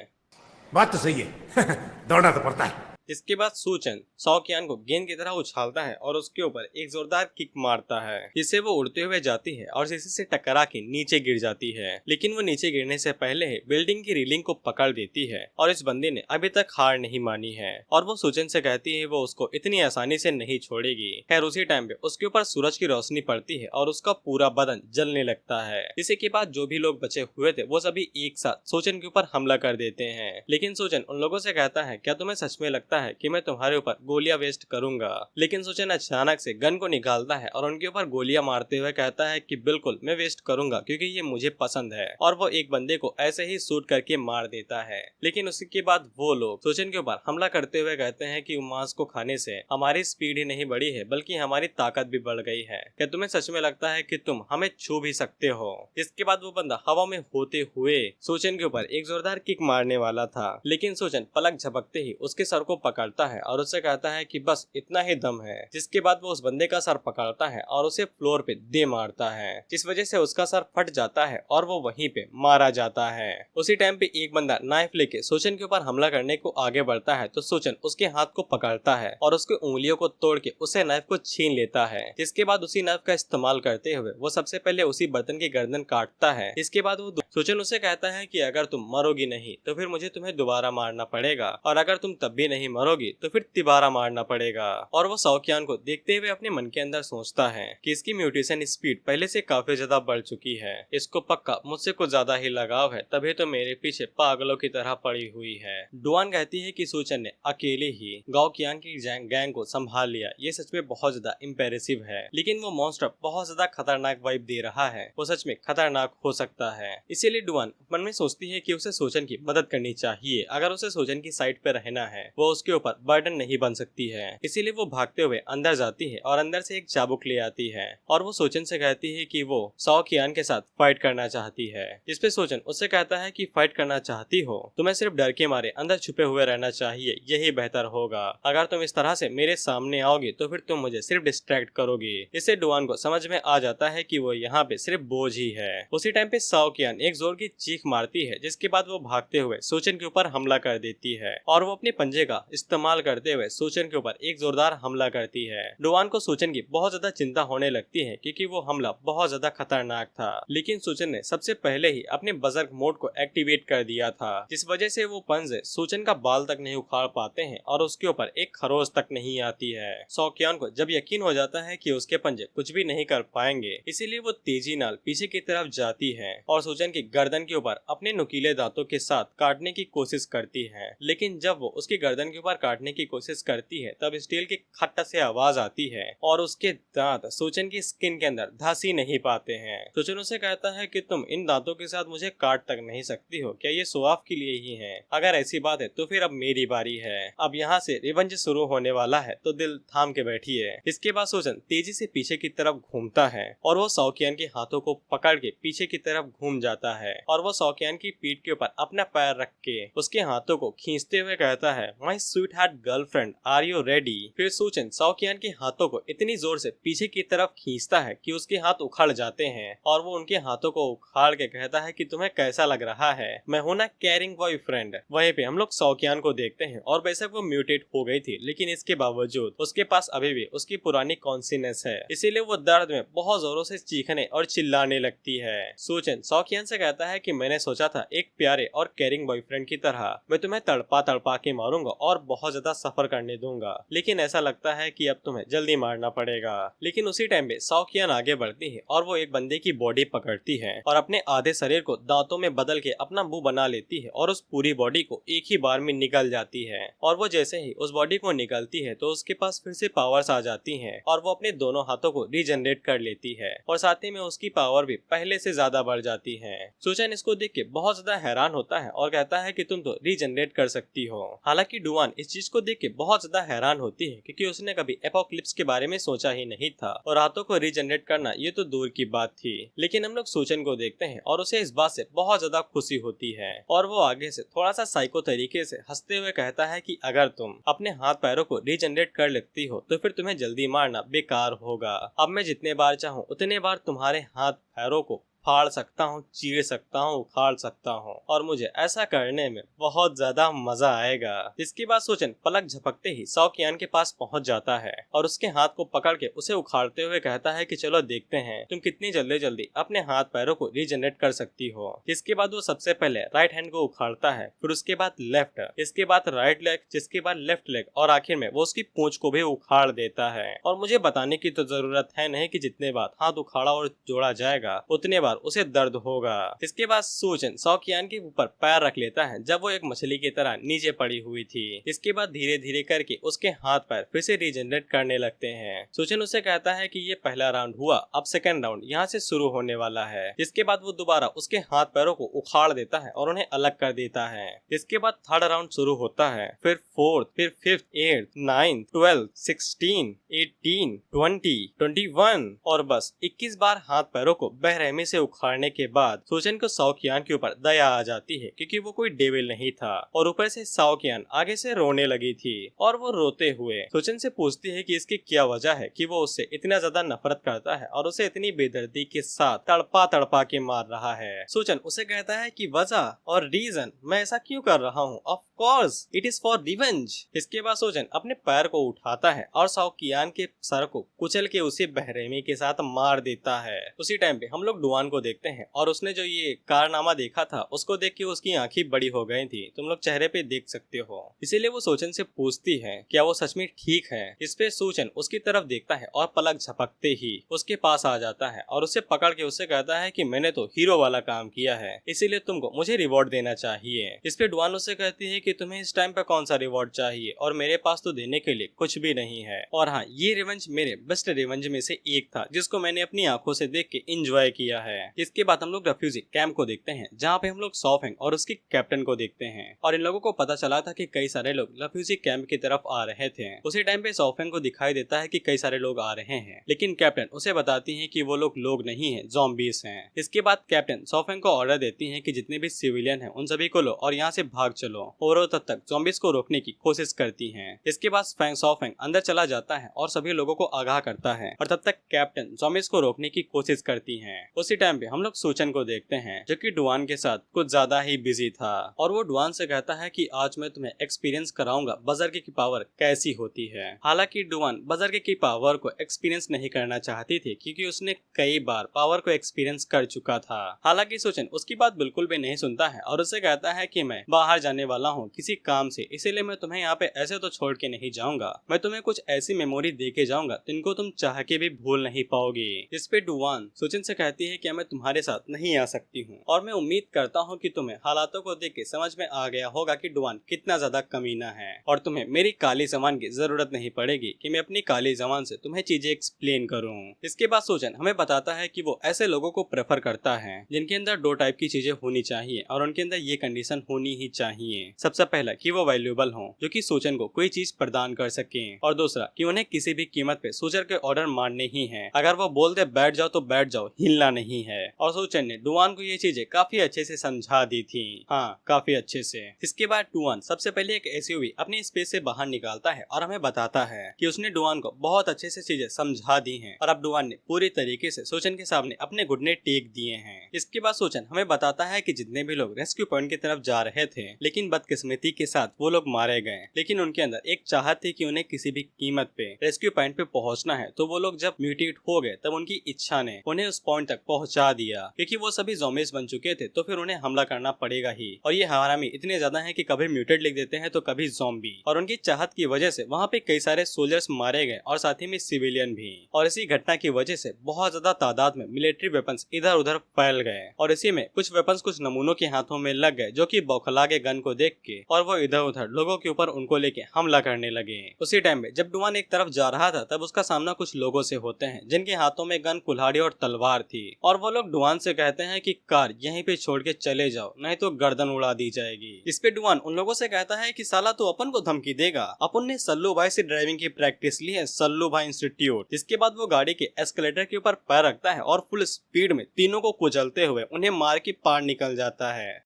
बात तो सही है दौड़ना तो पड़ता है। इसके बाद सूचन सॉ कियान को गेंद की तरह उछालता है और उसके ऊपर एक जोरदार किक मारता है, जिससे वो उड़ते हुए जाती है और शीशे से टकरा के नीचे गिर जाती है। लेकिन वो नीचे गिरने से पहले ही बिल्डिंग की रेलिंग को पकड़ देती है और इस बंदे ने अभी तक हार नहीं मानी है और वो सूचन से कहती है वो उसको इतनी आसानी से नहीं छोड़ेगी। खैर उसी टाइम पे उसके ऊपर सूरज की रोशनी पड़ती है और उसका पूरा बदन जलने लगता है। इसी के बाद जो भी लोग बचे हुए थे वो सभी एक साथ सूचन के ऊपर हमला कर देते हैं। लेकिन सूचन उन लोगों से कहता है क्या तुम्हें सच में लगता है कि मैं तुम्हारे ऊपर गोलियां वेस्ट करूंगा। लेकिन सूचन अचानक से गन को निकालता है और उनके ऊपर गोलियां मारते हुए कहता है कि बिल्कुल मैं वेस्ट करूंगा क्योंकि ये मुझे पसंद है, और वो एक बंदे को ऐसे ही शूट करके मार देता है। लेकिन उसके बाद वो लोग सूचन के ऊपर हमला करते हुए कहते हैं कि मांस को खाने से हमारी स्पीड ही नहीं बढ़ी है बल्कि हमारी ताकत भी बढ़ गई है। क्या तुम्हें सच में लगता है कि तुम हमें छू भी सकते हो। इसके बाद वो बंदा हवा में होते हुए सूचन के ऊपर एक जोरदार किक मारने वाला था, लेकिन सूचन पलक झपकते ही उसके सर को पकड़ता है और उससे कहता है कि बस इतना ही दम है। जिसके बाद वो उस बंदे का सर पकड़ता है और उसे फ्लोर पे दे मारता है, जिस वजह से उसका सर फट जाता है और वो वहीं पे मारा जाता है। उसी टाइम पे एक बंदा नाइफ लेके सूचन के ऊपर हमला करने को आगे बढ़ता है तो सूचन उसके हाथ को पकड़ता है और उसके उंगलियों को तोड़ के उसे नाइफ को छीन लेता है। जिसके बाद उसी नाइफ का इस्तेमाल करते हुए वो सबसे पहले उसी बर्तन की गर्दन काटता है। इसके बाद वो सूचन उसे कहता है कि अगर तुम मरोगी नहीं तो फिर मुझे तुम्हें दोबारा मारना पड़ेगा, और अगर तुम तब भी नहीं मरोगी तो फिर तिबारा मारना पड़ेगा। और वो सॉ कियान को देखते हुए अपने मन के अंदर सोचता है कि इसकी म्यूटेशन स्पीड पहले से काफी ज्यादा बढ़ चुकी है, इसको पक्का मुझसे कुछ ज्यादा ही लगाव है, तभी तो मेरे पीछे पागलों की तरह पड़ी हुई है। डुआन कहती है कि सूचन ने अकेले ही गाओ कियांग की गैंग को संभाल लिया, ये सच में बहुत ज्यादा इम्पेरेसिव है। लेकिन वो मॉन्स्टर बहुत ज्यादा खतरनाक वाइब दे रहा है, वो सच में खतरनाक हो सकता है। इसीलिए डुआन मन में सोचती है कि उसे सूचन की मदद करनी चाहिए। अगर उसे सूचन की साइड पे रहना है वो उसके ऊपर बर्डन नहीं बन सकती है। इसीलिए वो भागते हुए अंदर जाती है और अंदर से एक चाबुक ले आती है और वो सूचन से कहती है कि वो सॉ कियान के साथ फाइट करना चाहती है। जिस पे सूचन उससे कहता है कि फाइट करना चाहती हो तो मैं सिर्फ डर के मारे अंदर छुपे हुए रहना चाहिए, यही बेहतर होगा। अगर तुम इस तरह से मेरे सामने आओगे तो फिर तुम मुझे सिर्फ डिस्ट्रैक्ट करोगे। इससे डुआन को समझ में आ जाता है कि वो यहाँ पे सिर्फ बोझ ही है। उसी टाइम पे सॉ कियान एक जोर की चीख मारती है, जिसके बाद वो भागते हुए सूचन के ऊपर हमला कर देती है और वो अपने पंजे का इस्तेमाल करते हुए सूचन के ऊपर एक जोरदार हमला करती है। डुआन को सूचन की बहुत ज्यादा चिंता होने लगती है क्योंकि वो हमला बहुत ज्यादा खतरनाक था। लेकिन सूचन ने सबसे पहले ही अपने बजर्ग मोड को एक्टिवेट कर दिया था, जिस वजह से वो पंजे सूचन का बाल तक नहीं उखाड़ पाते हैं और उसके ऊपर एक खरोच तक नहीं आती है। सॉ कियान को जब यकीन हो जाता है कि उसके पंजे कुछ भी नहीं कर पाएंगे, इसीलिए वो तेजी नाल पीछे की तरफ जाती है और सूचन की गर्दन के ऊपर अपने नुकीले दांतों के साथ काटने की कोशिश करती है। लेकिन जब वो उसकी गर्दन के ऊपर काटने की कोशिश करती है तब स्टील की खट से आवाज आती है और उसके दांत सूचन की स्किन के अंदर धंस ही नहीं पाते हैं। सूचन उसे कहता है कि तुम इन दांतों के साथ मुझे काट तक नहीं सकती हो, क्या ये शो ऑफ के लिए ही है? अगर ऐसी बात है तो फिर अब मेरी बारी है, अब यहाँ से रिवेंज शुरू होने वाला है, तो दिल थाम के बैठिए। इसके बाद सूचन तेजी से पीछे की तरफ घूमता है और वो सॉ कियान के हाथों को पकड़ के पीछे की तरफ घूम जाता है और वो सॉ कियान की पीठ के ऊपर अपना पैर रख के उसके हाथों को खींचते हुए कहता है, my sweetheart girlfriend, are you ready? फिर सूचन सॉ कियान के हाथों को इतनी जोर से पीछे की तरफ खींचता है कि उसके हाथ उखड़ जाते हैं और वो उनके हाथों को उखाड़ के कहता है कि तुम्हें कैसा लग रहा है, मैं हूं ना केयरिंग बॉयफ्रेंड। वहीं पे हम लोग सॉ कियान को देखते हैं और बेशक वो म्यूटेट हो गई थी, लेकिन इसके बावजूद उसके पास अभी भी उसकी पुरानी कॉन्शियसनेस है, इसीलिए वो दर्द में बहुत जोरों से चीखने और चिल्लाने लगती है। सूचन सॉ कियान से कहता है कि मैंने सोचा था एक प्यारे और केयरिंग बॉयफ्रेंड की तरह मैं तुम्हें तड़पा तड़पा के मारूंगा और बहुत ज्यादा सफर करने दूंगा, लेकिन ऐसा लगता है कि अब तुम्हें जल्दी मारना पड़ेगा। लेकिन उसी टाइम पे सॉ कियान आगे बढ़ती है और वो एक बंदे की बॉडी पकड़ती है और अपने आधे शरीर को दांतों में बदल के अपना मुंह बना लेती है और उस पूरी बॉडी को एक ही बार में निकल जाती है। और वो जैसे ही उस बॉडी को निकलती है तो उसके पास फिर से पावर्स आ जाती हैं और वो अपने दोनों हाथों को रीजनरेट कर लेती है और साथ ही में उसकी पावर भी पहले से ज्यादा बढ़ जाती है। सूचन इसको देख के बहुत ज्यादा हैरान होता है और कहता है कि तुम तो रीजनरेट कर सकती हो। हालांकि डुआन डुआन इस चीज को देख के बहुत ज्यादा हैरान होती है क्योंकि उसने कभी एपोक्लिप्स के बारे में सोचा ही नहीं था और हाथों को रीजनरेट करना ये तो दूर की बात थी। लेकिन हम लोग सोचन को देखते हैं और उसे इस बात से बहुत ज्यादा खुशी होती है और वो आगे से थोड़ा सा साइको तरीके से हंसते हुए कहता है कि अगर तुम अपने हाथ पैरों को रीजनरेट कर लेती हो तो फिर तुम्हें जल्दी मारना बेकार होगा। अब मैं जितने बार चाहूँ उतने बार तुम्हारे हाथ पैरों को फाड़ सकता हूँ, चीर सकता हूँ, उखाड़ सकता हूँ और मुझे ऐसा करने में बहुत ज्यादा मजा आएगा। इसके बाद सोचन पलक झपकते ही साओ कियान के पास पहुँच जाता है और उसके हाथ को पकड़ के उसे उखाड़ते हुए कहता है कि चलो देखते हैं तुम कितनी जल्दी जल्दी अपने हाथ पैरों को रीजनरेट कर सकती हो। इसके बाद वो सबसे पहले राइट हैंड को उखाड़ता है, फिर उसके बाद लेफ्ट, इसके बाद राइट लेग, जिसके बाद लेफ्ट लेग और आखिर में वो उसकी पूंछ को भी उखाड़ देता है। और मुझे बताने की तो जरूरत है नहीं कि जितने बार हाथ उखाड़ा और जोड़ा जाएगा उतने बार उसे दर्द होगा। इसके बाद सूचन साओ कियान के ऊपर पैर रख लेता है जब वो एक मछली की तरह नीचे पड़ी हुई थी। इसके बाद धीरे धीरे करके उसके हाथ पैर फिर से रीजनरेट करने लगते हैं। सूचन उसे कहता है कि ये पहला राउंड हुआ, अब सेकंड राउंड यहाँ से शुरू होने वाला है। इसके बाद वो दोबारा उसके हाथ पैरों को उखाड़ देता है और उन्हें अलग कर देता है। इसके बाद थर्ड राउंड शुरू होता है, फिर फोर्थ, फिर फिफ्थ, 8th, 9th, 12th, 16, 18, 20, 21 और बस 21 बार हाथ पैरों को बेरहमी से उखाड़ने के बाद सूचन को साओ कियान के ऊपर दया आ जाती है क्योंकि वो कोई डेविल नहीं था और ऊपर से साओ कियान आगे से रोने लगी थी और वो रोते हुए सूचन से पूछती है कि इसकी क्या वजह है कि वो उससे इतना ज्यादा नफरत करता है और उसे इतनी बेदर्दी के साथ तड़पा तड़पा के मार रहा है। सूचन उसे कहता है कि वजह और रीजन मैं ऐसा क्यों कर रहा हूँ, of course it is for revenge. इसके बाद सूचन अपने पैर को उठाता है और साओ कियान के सर को कुचल के उसे बेरहमी के साथ मार देता है। उसी टाइम पे हम लोग डुआन को देखते हैं और उसने जो ये कारनामा देखा था उसको देख के उसकी आंखें बड़ी हो गई थी, तुम लोग चेहरे पे देख सकते हो। इसीलिए वो सूचन से पूछती है क्या वो सच में ठीक है। इस पे सूचन उसकी तरफ देखता है और पलक झपकते ही उसके पास आ जाता है और उसे पकड़ के उससे कहता है कि मैंने तो हीरो वाला काम किया है इसीलिए तुमको मुझे रिवॉर्ड देना चाहिए। इस पे डुआन उससे कहती है कि तुम्हें इस टाइम पे कौन सा रिवॉर्ड चाहिए और मेरे पास तो देने के लिए कुछ भी नहीं है। और हाँ, ये रिवेंज मेरे बेस्ट रिवेंज में से एक था जिसको मैंने अपनी आंखों से देख के एंजॉय किया है। इसके बाद हम लोग रेफ्यूजी कैंप को देखते हैं जहाँ पे हम लोग साओ फेंग और उसके कैप्टन को देखते हैं और इन लोगों को पता चला था कि कई सारे लोग रेफ्यूजी कैंप की तरफ आ रहे थे। उसी टाइम पे साओ फेंग को दिखाई देता है कि कई सारे लोग आ रहे हैं लेकिन कैप्टन उसे बताती है कि वो लोग नहीं है, ज़ॉम्बीज हैं। इसके बाद कैप्टन साओ फेंग को ऑर्डर देती है कि जितने भी सिविलियन हैं उन सभी को लो और यहाँ से भाग चलो और वो तब तक ज़ॉम्बीज को रोकने की कोशिश करती हैं। इसके बाद साओ फेंग अंदर चला जाता है और सभी लोगों को आगाह करता है और तब तक कैप्टन ज़ॉम्बीज को रोकने की कोशिश करती है। उसी टाइम पे हम लोग सूचन को देखते हैं जो कि डुआन के साथ कुछ ज्यादा ही बिजी था और वो डुआन से कहता है कि आज मैं तुम्हें एक्सपीरियंस कराऊंगा बजर्गे की पावर कैसी होती है। हालांकि डुआन बजर्गे की पावर को एक्सपीरियंस नहीं करना चाहती थी क्योंकि उसने कई बार पावर को एक्सपीरियंस कर चुका था। हालांकि सूचन उसकी बात बिल्कुल भी नहीं सुनता है और उसे कहता है कि मैं बाहर जाने वाला हूँ किसी काम से, इसीलिए मैं तुम्हें यहाँ पे ऐसे तो छोड़ के नहीं जाऊंगा, मैं तुम्हें कुछ ऐसी मेमोरी दे के जाऊंगा जिनको तुम चाह के भी भूल नहीं पाओगे। इस पे डुआन सूचन से कहती है कि मैं तुम्हारे साथ नहीं आ सकती हूँ और मैं उम्मीद करता हूँ कि तुम्हें हालातों को देख के समझ में आ गया होगा कि डुआन कितना ज्यादा कमीना है और तुम्हें मेरी काली जबान की जरूरत नहीं पड़ेगी कि मैं अपनी काली जबान से तुम्हें चीजें एक्सप्लेन करूँ। इसके बाद सूचन हमें बताता है कि वो ऐसे लोगों को प्रेफर करता है जिनके अंदर दो टाइप की चीजें होनी चाहिए और उनके अंदर ये कंडीशन होनी ही चाहिए। सबसे पहला कि वो वैल्यूएबल हो जो कि सूचन को कोई चीज प्रदान कर सके और दूसरा कि उन्हें किसी भी कीमत पे सूचन के ऑर्डर मानने ही है, अगर वो बोल दे बैठ जाओ तो बैठ जाओ, हिलना नहीं है। और सूचन ने डुआन को ये चीजें काफी अच्छे से समझा दी थी, हाँ काफी अच्छे से। इसके बाद डुआन सबसे पहले एक एसयूवी अपनी स्पेस से बाहर निकालता है और हमें बताता है कि उसने डुआन को बहुत अच्छे से चीजें समझा दी हैं और अब डुआन ने पूरी तरीके से सूचन के सामने अपने घुटने टेक दिए हैं। इसके बाद सूचन हमें बताता है कि जितने भी लोग रेस्क्यू पॉइंट की तरफ जा रहे थे लेकिन बदकिस्मती के साथ वो लोग मारे गए, लेकिन उनके अंदर एक चाहत थी कि उन्हें किसी भी कीमत पे रेस्क्यू पॉइंट पे पहुंचना है। तो वो लोग जब म्यूटेट हो गए तब उनकी इच्छा ने उन्हें उस पॉइंट तक पहुंचा दिया क्योंकि वो सभी ज़ॉम्बीज बन चुके थे तो फिर उन्हें हमला करना पड़ेगा ही। और ये हरामी इतने ज्यादा हैं कि कभी म्यूटेट लिख देते हैं तो कभी ज़ॉम्बी, और उनकी चाहत की वजह से वहाँ पे कई सारे सोल्जर्स मारे गए और साथ ही में सिविलियन भी। और इसी घटना की वजह से बहुत ज्यादा तादाद में मिलिट्री वेपन्स इधर उधर फैल गए और इसी में कुछ वेपन्स कुछ नमूनों के हाथों में लग गए जो कि बौखला के गन को देख के और वो इधर उधर लोगों के ऊपर उनको लेके हमला करने लगे। उसी टाइम में जब डुआन एक तरफ जा रहा था तब उसका सामना कुछ लोगों से होते हैं जिनके हाथों में गन, कुल्हाड़ी और तलवार थी और वो लोग डुआन से कहते हैं कि कार यहीं पे छोड़ के चले जाओ, नहीं तो गर्दन उड़ा दी जाएगी। इस पे डुआन उन लोगों से कहता है कि साला तो अपन को धमकी देगा, अपन ने सल्लू भाई से ड्राइविंग की प्रैक्टिस ली है, सल्लू भाई इंस्टीट्यूट। इसके बाद वो गाड़ी के एस्केलेटर के ऊपर पैर रखता है और फुल स्पीड में तीनों को कुचलते हुए उन्हें मार के पार निकल जाता है।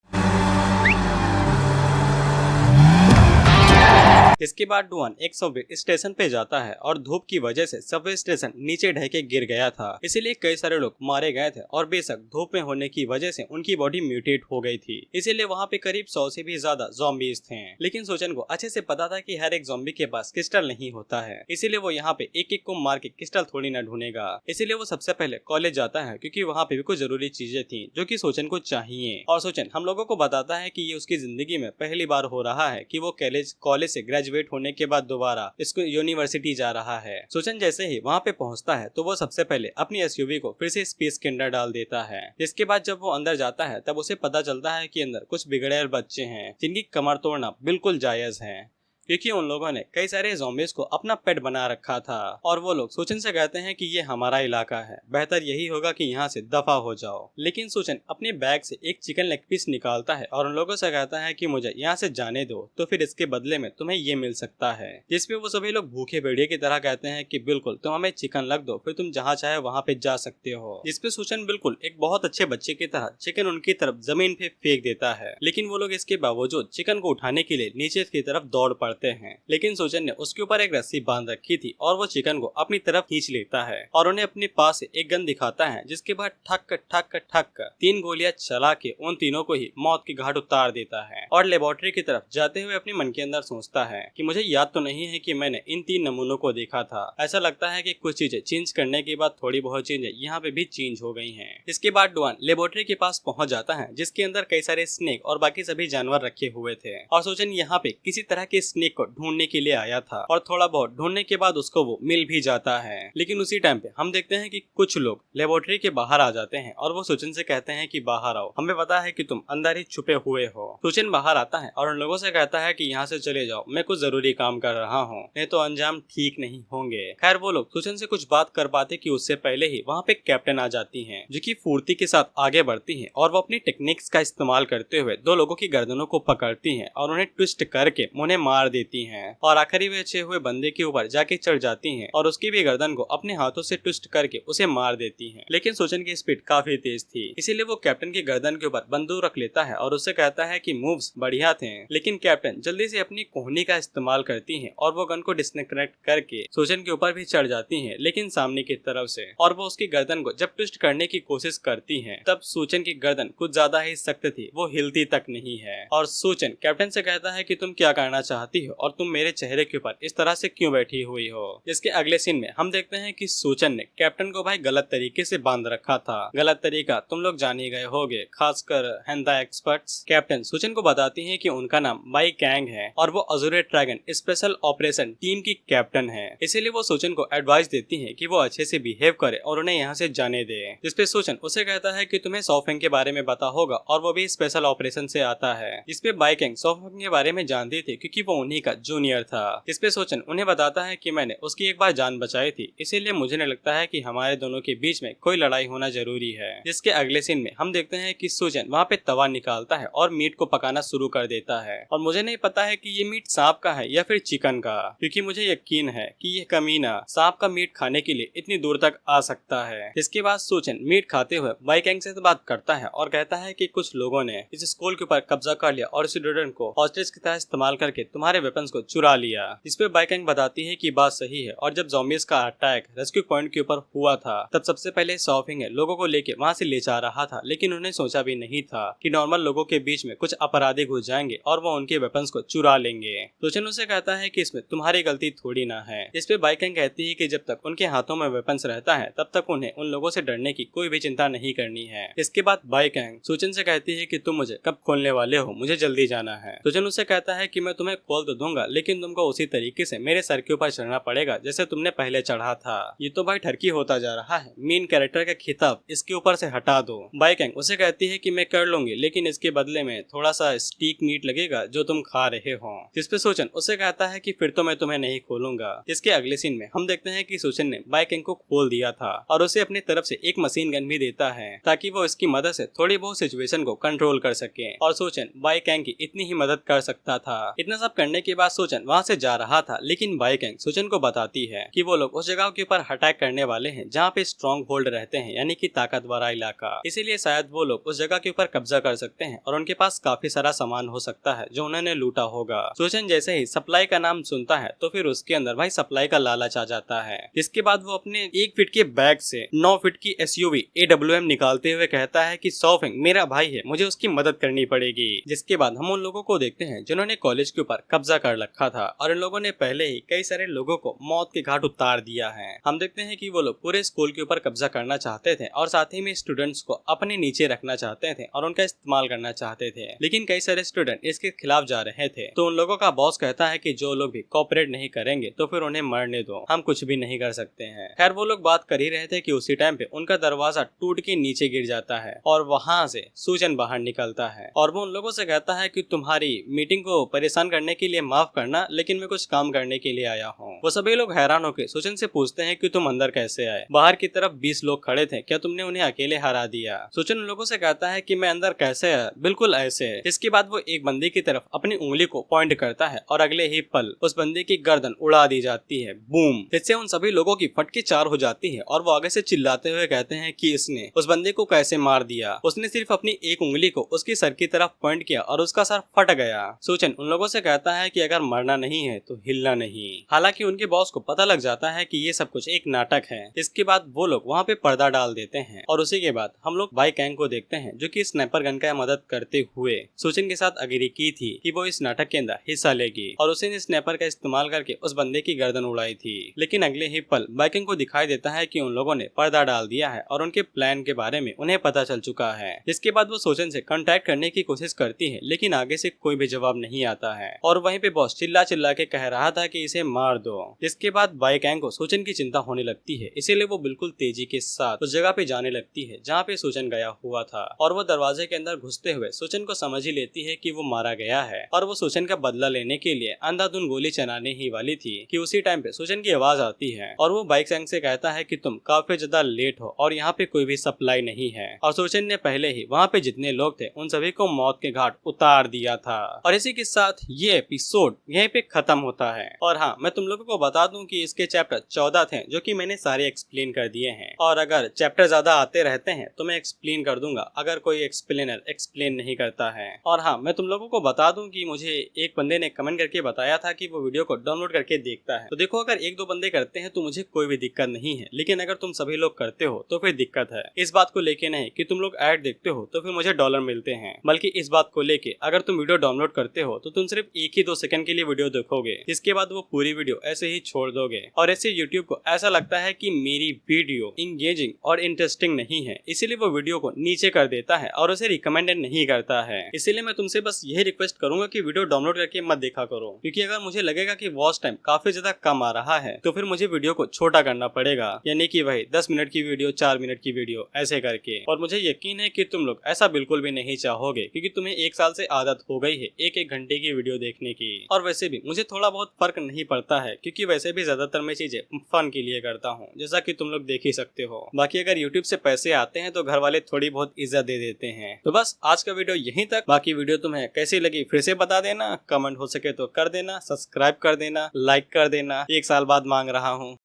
इसके बाद डुआन एक सबवे स्टेशन पे जाता है और धूप की वजह से सबवे स्टेशन नीचे ढह के गिर गया था, इसीलिए कई सारे लोग मारे गए थे और बेशक धूप में होने की वजह से उनकी बॉडी म्यूटेट हो गई थी, इसीलिए वहाँ पे करीब 100 से भी ज्यादा ज़ॉम्बीज थे। लेकिन सोचन को अच्छे से पता था कि हर एक ज़ॉम्बी के पास क्रिस्टल नहीं होता है, इसीलिए वो यहाँ पे एक एक को मार के क्रिस्टल थोड़ी ना ढूंढेगा। इसीलिए वो सबसे पहले कॉलेज जाता है, क्योंकि वहाँ पे भी कुछ जरूरी चीजें थी जो कि सोचन को चाहिए। और सोचन हम लोगों को बताता है कि ये उसकी जिंदगी में पहली बार हो रहा है कि वो कॉलेज से ग्रेजुएट होने के बाद दोबारा इसको यूनिवर्सिटी जा रहा है। सोचन जैसे ही वहाँ पे पहुँचता है तो वो सबसे पहले अपनी एसयूवी को फिर से स्पेस के अंदर डाल देता है। इसके बाद जब वो अंदर जाता है तब उसे पता चलता है कि अंदर कुछ बिगड़े बच्चे हैं जिनकी कमर तोड़ना बिल्कुल जायज है, क्योंकि उन लोगों ने कई सारे ज़ॉम्बीज को अपना पेट बना रखा था। और वो लोग सोचन से कहते हैं कि ये हमारा इलाका है, बेहतर यही होगा कि यहाँ से दफा हो जाओ। लेकिन सोचन अपने बैग से एक चिकन लेग पीस निकालता है और उन लोगों से कहता है कि मुझे यहाँ से जाने दो, तो फिर इसके बदले में तुम्हें ये मिल सकता है। जिसपे वो सभी लोग भूखे भेड़िए की तरह कहते हैं कि बिल्कुल तुम हमें चिकन लग दो, फिर तुम जहाँ चाहे वहाँ पे जा सकते हो। जिसपे सोचन बिल्कुल एक बहुत अच्छे बच्चे की तरह चिकन उनकी तरफ जमीन पे फेंक देता है, लेकिन वो लोग इसके बावजूद चिकन को उठाने के लिए नीचे की तरफ दौड़ पड़ते हैं। लेकिन सोचन ने उसके ऊपर एक रस्सी बांध रखी थी और वो चिकन को अपनी तरफ खींच लेता है और उन्हें अपने पास से एक गन दिखाता है, जिसके बाद ठक ठक ठक 3 गोलियां चला के उन तीनों को ही मौत की घाट उतार देता है। और लेबोरेटरी की तरफ जाते हुए अपने मन के अंदर सोचता है कि मुझे याद तो नहीं है कि मैंने इन 3 नमूनों को देखा था। ऐसा लगता है कि कुछ चीजें चेंज करने के बाद थोड़ी बहुत चीजें यहाँ पे भी चेंज हो गई हैं। इसके बाद डुआन लेबोरेटरी के पास पहुंच जाता है, जिसके अंदर कई सारे स्नेक और बाकी सभी जानवर रखे हुए थे। और सोचन यहाँ पे किसी तरह के स्नेक को ढूंढने के लिए आया था और थोड़ा बहुत ढूंढने के बाद उसको वो मिल भी जाता है। लेकिन उसी टाइम पे हम देखते हैं कि कुछ लोग लेबोरेटरी के बाहर आ जाते हैं और वो सोचन से कहते हैं कि बाहर आओ, हमें पता है कि तुम अंदर ही छुपे हुए हो। सोचन बाहर आता है और उन लोगों से कहता है कि यहाँ से चले जाओ, मैं कुछ जरूरी काम कर रहा हूँ, नहीं तो अंजाम ठीक नहीं होंगे। खैर वो लोग सोचन से कुछ बात कर पाते कि उससे पहले ही वहाँ पे कैप्टन आ जाती है, जो की फुर्ती के साथ आगे बढ़ती है और वो अपनी टेक्निक्स का इस्तेमाल करते हुए 2 लोगों की गर्दनों को पकड़ती है और उन्हें ट्विस्ट करके उन्हें मार देती है। और आखिरी में अच्छे हुए बंदे के ऊपर जाके चढ़ जाती हैं और उसकी भी गर्दन को अपने हाथों से ट्विस्ट करके उसे मार देती हैं। लेकिन सोचन की स्पीड काफी तेज थी, इसीलिए वो कैप्टन की गर्दन के ऊपर बंदूक रख लेता है और उससे कहता है कि मूव्स बढ़िया थे। लेकिन कैप्टन जल्दी से अपनी कोहनी का इस्तेमाल करती है और वो गन को डिस्कनेक्ट करके सोचन के ऊपर भी चढ़ जाती है, लेकिन सामने की तरफ से। और वो उसकी गर्दन को जब ट्विस्ट करने की कोशिश करती है तब सोचन की गर्दन कुछ ज्यादा ही सख्त थी, वो हिलती तक नहीं है। और सोचन कैप्टन से कहता है कि तुम क्या करना चाहती हो और तुम मेरे चेहरे के ऊपर इस तरह से क्यों बैठी हुई हो। जिसके अगले सीन में हम देखते हैं कि सोचन ने कैप्टन को भाई गलत तरीके से बांध रखा था। गलत तरीका तुम लोग जान ही गए होगे, खासकर हेंदा एक्सपर्ट्स। कैप्टन सोचन को बताती है कि उनका नाम बाई कैंग है और वो अजूरे ड्रैगन स्पेशल ऑपरेशन टीम की कैप्टन है, इसीलिए वो सोचन को एडवाइस देती है कि वो अच्छे से बिहेव करे और उन्हें यहाँ से जाने दे। जिसपे सोचन उसे कहता है कि तुम्हें सॉफेंग के बारे में पता होगा और वो भी स्पेशल ऑपरेशन से आता है। जिसपे बाई कैंग सॉफेंग के बारे में जानती थी क्योंकि वो उन्हीं का जूनियर था। जिसपे सोचन उन्हें बताता है कि मैंने उसकी एक बार जान बचाई थी, इसीलिए मुझे नहीं लगता है कि हमारे दोनों के बीच में कोई लड़ाई होना जरूरी है। जिसके अगले सीन में हम देखते हैं कि सोचन वहाँ पे तवा निकालता है और मीट को पकाना शुरू कर देता है। और मुझे नहीं पता है कि ये मीट सांप का है या फिर चिकन का, क्योंकि मुझे यकीन है कि ये कमीना सांप का मीट खाने के लिए इतनी दूर तक आ सकता है। इसके बाद सोचन मीट खाते हुए बाई कैंग से बात करता है और कहता है कि कुछ लोगों ने इस स्कूल के ऊपर कब्जा कर लिया और स्टूडेंट को हॉस्टेज की तरह इस्तेमाल करके तुम्हारे वेपन्स को चुरा लिया। इस पे बाई कैंग बताती है कि बात सही है और जब ज़ॉम्बीज का अटैक रेस्क्यू पॉइंट के ऊपर हुआ था तब सबसे पहले सॉफिंग लोगों को लेके वहाँ से ले जा रहा था, लेकिन उन्हें सोचा भी नहीं था कि नॉर्मल लोगों के बीच में कुछ अपराधी घुस जाएंगे और वो उनके वेपन्स को चुरा लेंगे। सोचन उसे कहता है कि इसमें तुम्हारी गलती थोड़ी ना है। इस पे बाई कैंग कहती है कि जब तक उनके हाथों में वेपन्स रहता है तब तक उन्हें उन लोगों से डरने की कोई भी चिंता नहीं करनी है। इसके बाद बाई कैंग सोचन से कहती है कि तुम मुझे कब खोलने वाले हो, मुझे जल्दी जाना है। सोचन उसे कहता है कि मैं तुम्हें खोल तो दूंगा, लेकिन तुमको उसी तरीके से मेरे सर के ऊपर चढ़ना पड़ेगा जैसे तुमने पहले चढ़ा था। ये तो भाई ठरकी होता जा रहा है, मेन कैरेक्टर का खिताब इसके ऊपर से हटा दो। बाइकैंग उसे कहती है कि मैं कर लूंगी, लेकिन इसके बदले में थोड़ा सा स्टीक मीट लगेगा जो तुम खा रहे हो। जिस पे सोचन उसे कहता है कि फिर तो मैं तुम्हें नहीं खोलूंगा। इसके अगले सीन में हम देखते हैं कि सोचन ने बाइकैंग को खोल दिया था और उसे अपनी तरफ से एक मशीन गन भी देता है ताकि वो इसकी मदद से थोड़ी बहुत सिचुएशन को कंट्रोल कर सके। और सोचन बाइकैंग की इतनी ही मदद कर सकता था। इतना सब करने के बाद सोचन वहाँ से जा रहा था, लेकिन बाइकैंग सोचन को बताती है कि वो लोग उस जगह के ऊपर अटैक करने वाले हैं जहाँ पे स्ट्रॉन्ग होल्ड रहते हैं, यानी कि ताकत वाला इलाका। इसीलिए शायद वो लोग उस जगह के ऊपर कब्जा कर सकते हैं और उनके पास काफी सारा सामान हो सकता है जो उन्होंने लूटा होगा। सोचन जैसे ही सप्लाई का नाम सुनता है तो फिर उसके अंदर भाई सप्लाई का लालच आ जाता है। इसके बाद वो अपने 1 फीट के बैग से 9 फीट की SUV AWM निकालते हुए कहता है कि सॉफेंग मेरा भाई है, मुझे उसकी मदद करनी पड़ेगी। जिसके बाद हम उन लोगों को देखते हैं जिन्होंने कॉलेज के ऊपर कब्जा कर रखा था और इन लोगों ने पहले ही कई सारे लोगों को मौत के घाट उतार दिया है। हम देखते हैं कि वो लोग पूरे स्कूल के ऊपर कब्जा करना चाहते थे और साथ ही में स्टूडेंट्स को अपने नीचे रखना चाहते थे और उनका इस्तेमाल करना चाहते थे, लेकिन कई सारे स्टूडेंट इसके खिलाफ जा रहे थे। तो उन लोगों का बॉस कहता है कि जो लोग भी कोऑपरेट नहीं करेंगे तो फिर उन्हें मरने दो, हम कुछ भी नहीं कर सकते हैं। खैर वो लोग बात कर ही रहे थे कि उसी टाइम पे उनका दरवाजा टूट के नीचे गिर जाता है और वहां से सूजन बाहर निकलता है और वो उन लोगों से कहता है कि तुम्हारी मीटिंग को परेशान करने के लिए माफ करना, लेकिन मैं कुछ काम करने के लिए आया हूँ। वो सभी लोग हैरान होकर सूजन से पूछते हैं कि तुम अंदर कैसे आए, बाहर की तरफ 20 लोग खड़े थे, क्या तुमने उन्हें अकेले हरा दिया? सूजन उन लोगों से कहता है कि मैं अंदर कैसे आया, बिल्कुल ऐसे। इसके बाद वो एक बंदे की तरफ अपनी उंगली को पॉइंट करता है और अगले ही पल उस बंदे की गर्दन उड़ा दी जाती है, बूम। जिससे उन सभी लोगों की फटकी 4 हो जाती है और वो आगे से चिल्लाते हुए कहते हैं कि इसने उस बंदे को कैसे मार दिया, उसने सिर्फ अपनी एक उंगली को उसकी सर की तरफ पॉइंट किया और उसका सर फट गया। सूजन उन लोगों से कहता है कि अगर मरना नहीं है तो हिलना नहीं। हालांकि उनके बॉस को पता लग जाता है कि ये सब कुछ एक नाटक है। इसके बाद वो लोग वहाँ पे पर्दा डाल देते हैं और उसी के बाद हम लोग बाइकैंग को देखते हैं जो कि स्नाइपर गन का मदद करते हुए सूजन के साथ अग्री की थी कि वो इस नाटक के अंदर हिस्सा लेगी और उसी ने स्नाइपर का इस्तेमाल करके उस बंदे की गर्दन उड़ाई थी। लेकिन अगले ही पल बाइकैंग को दिखाई देता है कि उन लोगों ने पर्दा डाल दिया है और उनके प्लान के बारे में उन्हें पता चल चुका है। इसके बाद वो सूजन से कांटेक्ट करने की कोशिश करती है, लेकिन आगे से कोई भी जवाब नहीं आता है और वहीं पे बॉस चिल्ला चिल्ला के कह रहा था कि इसे मार दो। इसके बाद बाइकैंग को सूजन की चिंता होने लगती है, इसीलिए वो बिल्कुल तेजी के साथ उस जगह पे जाने लगती है जहाँ पे सूजन गया हुआ था और वो दरवाजे के अंदर घुसते हुए सूजन को समझ ही लेती है कि वो मारा गया है और वो सूजन का बदला लेने के लिए अंधाधुंध गोली चलाने ही वाली थी कि उसी टाइम पे सूजन की आवाज आती है और वो बाइकैंग से कहता है कि तुम काफी ज्यादा लेट हो और यहाँ पे कोई भी सप्लाई नहीं है। और सूजन ने पहले ही वहाँ पे जितने लोग थे उन सभी को मौत के घाट उतार दिया था। और इसी के साथ ये एपिसोड यहीं पे खत्म होता है। और हाँ, मैं तुम लोगों को बता दूं कि इसके चैप्टर 14 थे जो कि मैंने सारे एक्सप्लेन कर दिए हैं और अगर चैप्टर ज्यादा आते रहते हैं तो मैं एक्सप्लेन कर दूंगा अगर कोई एक्सप्लेनर एक्सप्लेन नहीं करता है। और हाँ, मैं तुम लोगों को बता दूं कि मुझे एक बंदे ने कमेंट करके बताया था कि वो वीडियो को डाउनलोड करके देखता है। तो देखो, अगर 1-2 बंदे करते हैं तो मुझे कोई भी दिक्कत नहीं है, लेकिन अगर तुम सभी लोग करते हो तो फिर दिक्कत है। इस बात को लेके नहीं कि तुम लोग ऐड देखते हो तो फिर मुझे डॉलर मिलते हैं, बल्कि इस बात को लेके अगर तुम वीडियो डाउनलोड करते हो तो तुम सिर्फ 1 ही 2 सेकंड के लिए वीडियो देखोगे, इसके बाद वो पूरी वीडियो ऐसे ही छोड़ दोगे और ऐसे YouTube को ऐसा लगता है कि मेरी वीडियो इंगेजिंग और इंटरेस्टिंग नहीं है, इसीलिए वो वीडियो को नीचे कर देता है और उसे रिकमेंडेड नहीं करता है। इसीलिए मैं तुमसे बस यही रिक्वेस्ट करूंगा कि वीडियो डाउनलोड करके मत देखा करो, क्योंकि अगर मुझे लगेगा कि वॉच टाइम काफी ज्यादा कम आ रहा है तो फिर मुझे वीडियो को छोटा करना पड़ेगा, यानी कि वही 10 मिनट की वीडियो 4 मिनट की वीडियो ऐसे करके। और मुझे यकीन है कि तुम लोग ऐसा बिल्कुल भी नहीं चाहोगे, क्योंकि तुम्हें 1 साल से आदत हो गई है 1-1 घंटे की वीडियो देखने की। और वैसे भी मुझे थोड़ा बहुत फर्क नहीं पड़ता है, क्योंकि वैसे भी ज्यादातर मैं चीजें फन के लिए करता हूँ, जैसा कि तुम लोग देख ही सकते हो। बाकी अगर YouTube से पैसे आते हैं तो घर वाले थोड़ी बहुत इज्जत दे देते हैं। तो बस आज का वीडियो यहीं तक। बाकी वीडियो तुम्हें कैसी लगी फिर से बता देना, कमेंट हो सके तो कर देना, सब्सक्राइब कर देना, लाइक कर देना। 1 साल बाद मांग रहा हूँ।